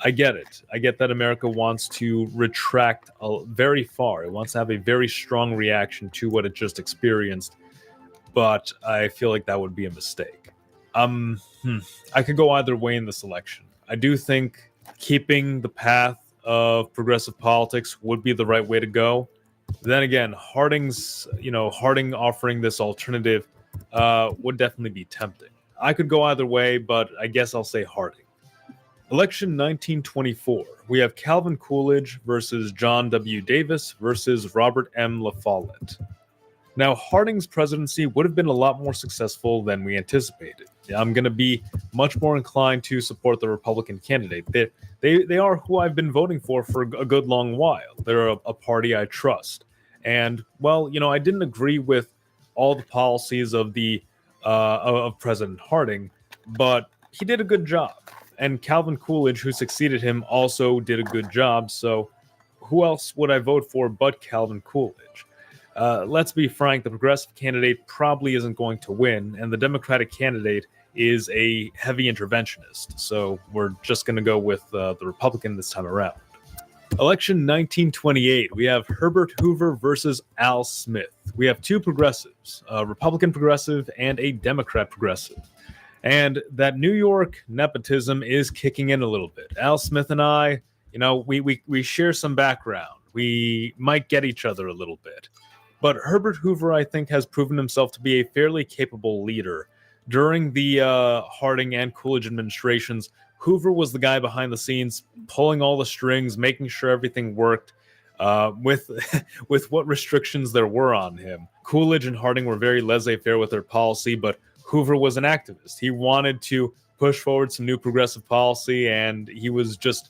I get it. I get that America wants to retract very far. It wants to have a very strong reaction to what it just experienced, but I feel like that would be a mistake. I could go either way in this election. I do think keeping the path of progressive politics would be the right way to go. Then again, Harding offering this alternative would definitely be tempting. I could go either way, but I guess I'll say Harding. Election 1924, we have Calvin Coolidge versus John W. Davis versus Robert M. La Follette. Now, Harding's presidency would have been a lot more successful than we anticipated. I'm going to be much more inclined to support the Republican candidate. They are who I've been voting for a good long while. They're a party I trust. And, well, I didn't agree with all the policies of President Harding, but he did a good job. And Calvin Coolidge, who succeeded him, also did a good job. So who else would I vote for but Calvin Coolidge? Let's be frank, the progressive candidate probably isn't going to win, and the Democratic candidate is a heavy interventionist. So we're just going to go with the Republican this time around. Election 1928, we have Herbert Hoover versus Al Smith. We have two progressives, a Republican progressive and a Democrat progressive. And that New York nepotism is kicking in a little bit. Al Smith and I, we share some background. We might get each other a little bit. But Herbert Hoover, I think, has proven himself to be a fairly capable leader. During the Harding and Coolidge administrations, Hoover was the guy behind the scenes, pulling all the strings, making sure everything worked with what restrictions there were on him. Coolidge and Harding were very laissez-faire with their policy, but Hoover was an activist. He wanted to push forward some new progressive policy, and he was just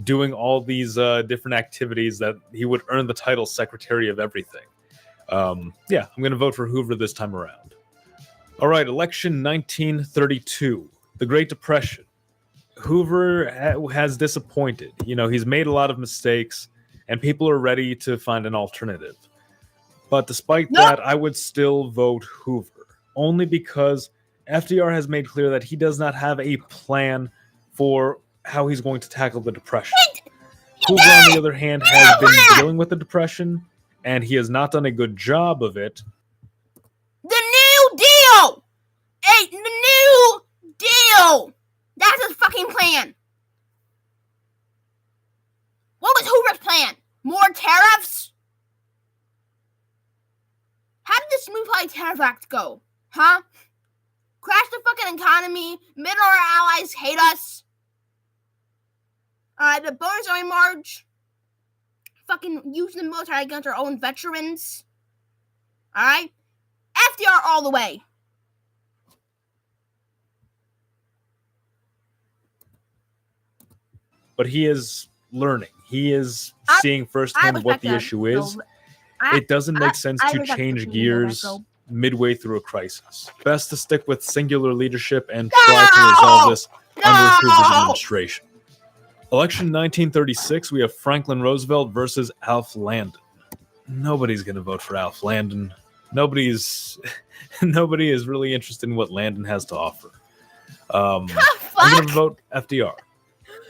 doing all these different activities that he would earn the title Secretary of Everything. Yeah, I'm going to vote for Hoover this time around. All right, election 1932, the Great Depression. Hoover has disappointed. You know, he's made a lot of mistakes, and people are ready to find an alternative. But despite that, I would still vote Hoover, only because FDR has made clear that he does not have a plan for how he's going to tackle the Depression. Hoover, on the other hand, has been dealing with the Depression, and he has not done a good job of it. The New Deal! Hey, the New Deal! That's his fucking plan. What was Hoover's plan? More tariffs? How did the Smooth High Tariff Act go? Huh? Crash the fucking economy, made our allies hate us. The bonus army march. Fucking using the military against our own veterans. Alright? FDR all the way. But he is learning. He is seeing firsthand what the issue is. It doesn't make sense to change gears midway through a crisis. Best to stick with singular leadership and try to resolve this under Hoover's administration. Election 1936, we have Franklin Roosevelt versus Alf Landon. Nobody's going to vote for Alf Landon. Nobody is really interested in what Landon has to offer. I'm going to vote FDR.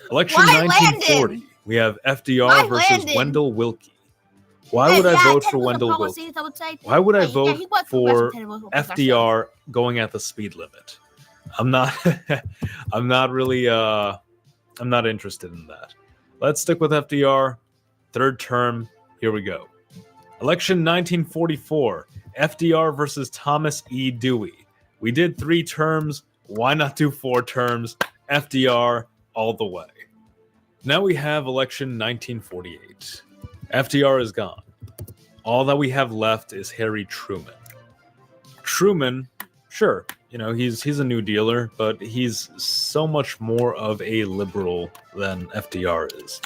Election 1940, Landon? We have FDR versus Landon? Wendell Willkie. Why would I vote for Wendell Willkie? Why would I vote for FDR going at the speed limit? I'm not interested in that. Let's stick with FDR. Third term. Here we go. Election 1944. FDR versus Thomas E. Dewey. We did 3 terms. Why not do 4 terms? FDR all the way. Now we have election 1948. FDR is gone. All that we have left is Harry Truman. Truman, sure, you know, he's a New Dealer, but he's so much more of a liberal than FDR is.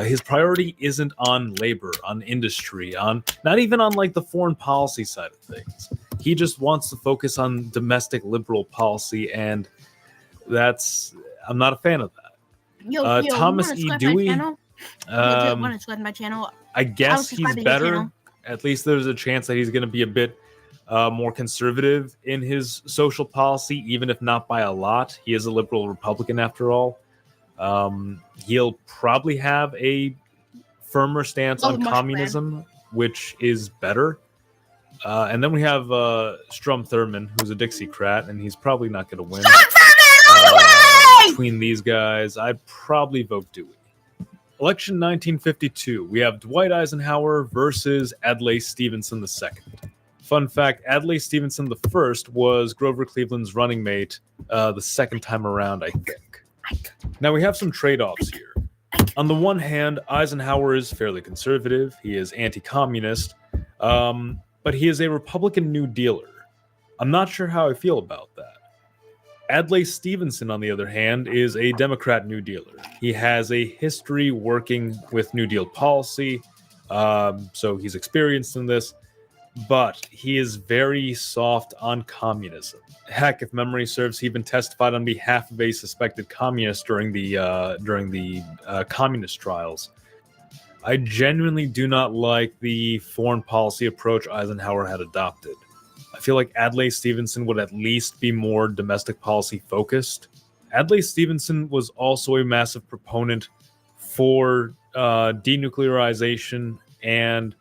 His priority isn't on labor, on industry, on not even on like the foreign policy side of things. He just wants to focus on domestic liberal policy, and I'm not a fan of that. Thomas E. Dewey. Want to subscribe to my channel? I guess he's better. At least there's a chance that he's going to be a bit more conservative in his social policy, even if not by a lot. He is a liberal Republican after all. He'll probably have a firmer stance on communism, which is better. And then we have Strom Thurmond, who's a Dixiecrat, and he's probably not going to win. Between these guys, I'd probably vote Dewey. Election 1952, we have Dwight Eisenhower versus Adlai Stevenson II. Fun fact, Adlai Stevenson I was Grover Cleveland's running mate the second time around, I think. Now we have some trade-offs here. On the one hand, Eisenhower is fairly conservative. He is anti-communist, but he is a Republican New Dealer. I'm not sure how I feel about that. Adlai Stevenson, on the other hand, is a Democrat New Dealer. He has a history working with New Deal policy, so he's experienced in this, but he is very soft on communism. Heck, if memory serves, he even testified on behalf of a suspected communist during the communist trials. I genuinely do not like the foreign policy approach Eisenhower had adopted. I feel like Adlai Stevenson would at least be more domestic policy focused. Adlai Stevenson was also a massive proponent for denuclearization and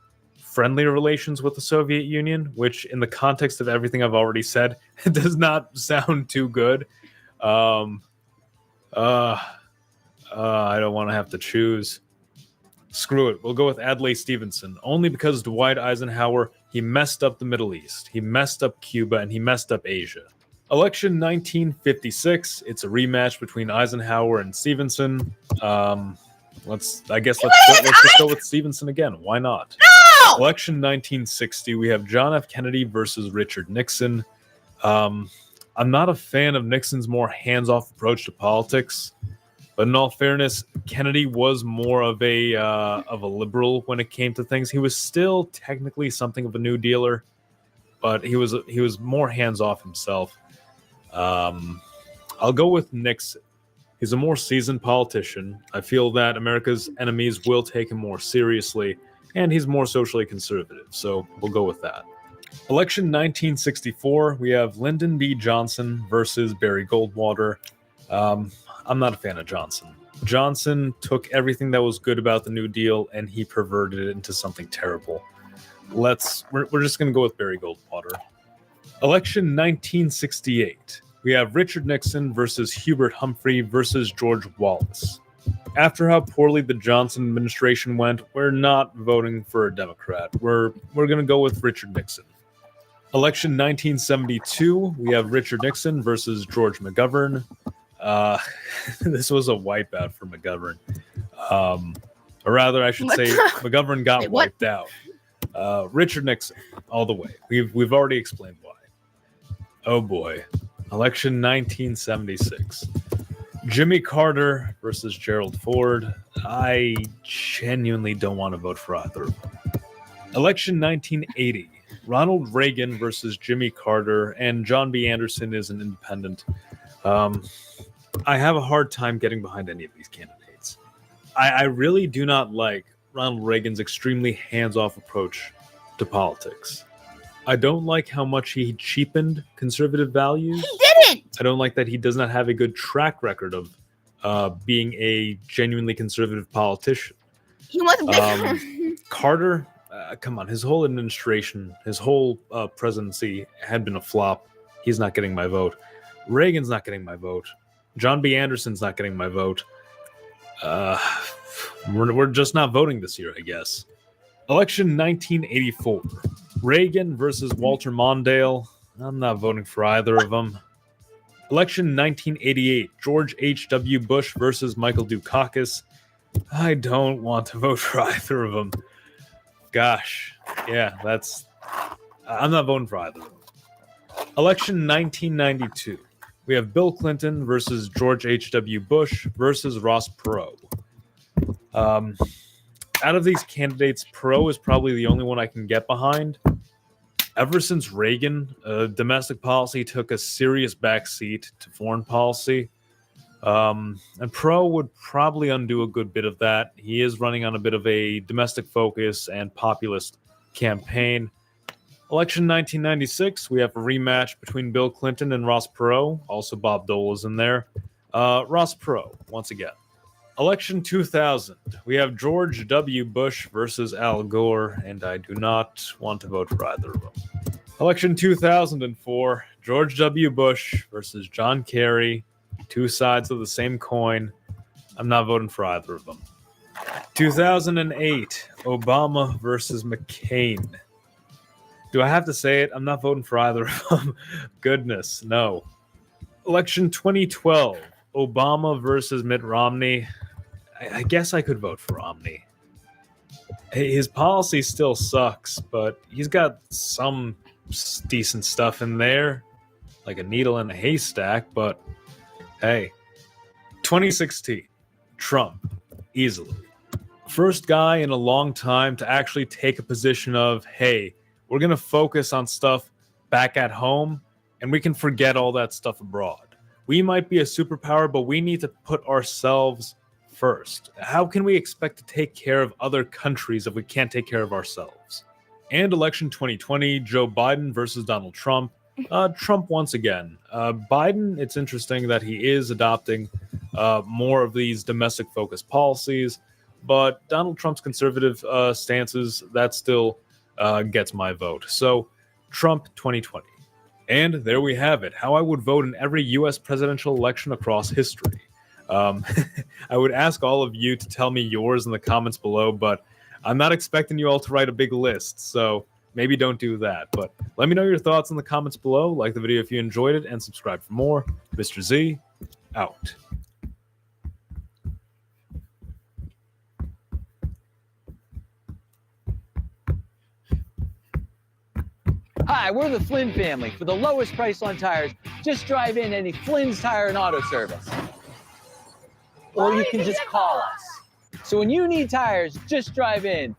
friendly relations with the Soviet Union, which in the context of everything I've already said, does not sound too good. I don't want to have to choose. Screw it. We'll go with Adlai Stevenson, only because Dwight Eisenhower, he messed up the Middle East, he messed up Cuba, and he messed up Asia. Election 1956, it's a rematch between Eisenhower and Stevenson. Let's just go with Stevenson again. Why not? No! Election 1960, we have John F. Kennedy versus Richard Nixon. I'm not a fan of Nixon's more hands-off approach to politics. But in all fairness, Kennedy was more of a liberal when it came to things. He was still technically something of a New Dealer, but he was more hands off himself. I'll go with Nixon. He's a more seasoned politician. I feel that America's enemies will take him more seriously, and he's more socially conservative, so we'll go with that. Election 1964, we have Lyndon B. Johnson versus Barry Goldwater. I'm not a fan of Johnson. Johnson took everything that was good about the New Deal and he perverted it into something terrible. We're just going to go with Barry Goldwater. Election 1968. We have Richard Nixon versus Hubert Humphrey versus George Wallace. After how poorly the Johnson administration went, we're not voting for a Democrat. We're going to go with Richard Nixon. Election 1972, we have Richard Nixon versus George McGovern. This was a wipeout for McGovern. Or rather, I should say McGovern got Wait, what? wiped out. Richard Nixon, all the way. We've already explained why. Oh boy. Election 1976. Jimmy Carter versus Gerald Ford. I genuinely don't want to vote for either of them. Election 1980. Ronald Reagan versus Jimmy Carter, and John B. Anderson is an independent. I have a hard time getting behind any of these candidates. I really do not like Ronald Reagan's extremely hands-off approach to politics. I don't like how much he cheapened conservative values. He didn't. I don't like that he does not have a good track record of being a genuinely conservative politician. He wasn't. Carter, come on, his whole administration, his whole presidency had been a flop. He's not getting my vote. Reagan's not getting my vote. John B. Anderson's not getting my vote. We're just not voting this year, I guess. Election 1984. Reagan versus Walter Mondale. I'm not voting for either of them. Election 1988. George H.W. Bush versus Michael Dukakis. I don't want to vote for either of them. Gosh, yeah, I'm not voting for either of them. Election 1992. We have Bill Clinton versus George H.W. Bush versus Ross Perot. Out of these candidates, Perot is probably the only one I can get behind. Ever since Reagan, domestic policy took a serious backseat to foreign policy. And Perot would probably undo a good bit of that. He is running on a bit of a domestic focus and populist campaign. Election 1996, we have a rematch between Bill Clinton and Ross Perot. Also, Bob Dole is in there. Ross Perot, once again. Election 2000, we have George W. Bush versus Al Gore, and I do not want to vote for either of them. Election 2004, George W. Bush versus John Kerry. Two sides of the same coin. I'm not voting for either of them. 2008, Obama versus McCain. Do I have to say it? I'm not voting for either of them. Goodness, no. Election 2012, Obama versus Mitt Romney. I guess I could vote for Romney. His policy still sucks, but he's got some decent stuff in there, like a needle in a haystack, but hey. 2016, Trump, easily. First guy in a long time to actually take a position of, hey, we're going to focus on stuff back at home, and we can forget all that stuff abroad. We might be a superpower, but we need to put ourselves first. How can we expect to take care of other countries if we can't take care of ourselves? And election 2020, Joe Biden versus Donald Trump. Trump once again. Biden, it's interesting that he is adopting more of these domestic-focused policies, but Donald Trump's conservative stances, that still gets my vote. So, Trump 2020. And there we have it, how I would vote in every U.S. presidential election across history. I would ask all of you to tell me yours in the comments below, but I'm not expecting you all to write a big list, so maybe don't do that. But let me know your thoughts in the comments below. Like the video if you enjoyed it, and subscribe for more. Mr. Z, out. Hi, we're the Flynn family. For the lowest price on tires, just drive in any Flynn's Tire and Auto Service. or you can just call us. So when you need tires, just drive in.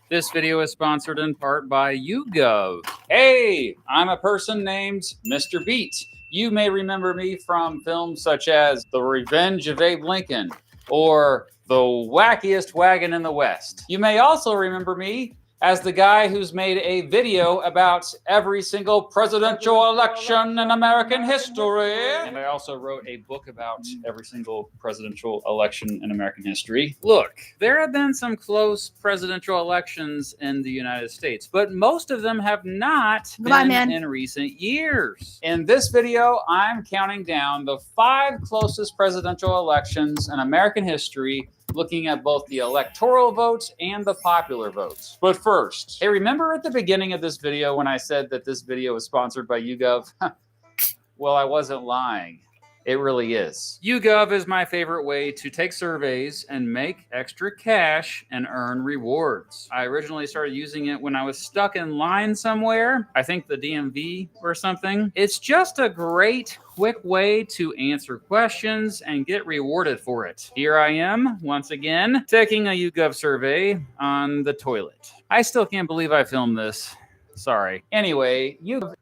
This video is sponsored in part by YouGov. Hey, I'm a person named Mr. Beat. You may remember me from films such as The Revenge of Abe Lincoln or The Wackiest Wagon in the West. You may also remember me as the guy who's made a video about every single presidential election in American history. And I also wrote a book about every single presidential election in American history. Look, there have been some close presidential elections in the United States, but most of them have not been in recent years. In this video, I'm counting down the 5 closest presidential elections in American history, looking at both the electoral votes and the popular votes. But first, hey, remember at the beginning of this video when I said that this video was sponsored by YouGov? Well, I wasn't lying. It really is. YouGov is my favorite way to take surveys and make extra cash and earn rewards. I originally started using it when I was stuck in line somewhere. I think the DMV or something. It's just a great, quick way to answer questions and get rewarded for it. Here I am, once again, taking a YouGov survey on the toilet. I still can't believe I filmed this. Sorry. Anyway, YouGov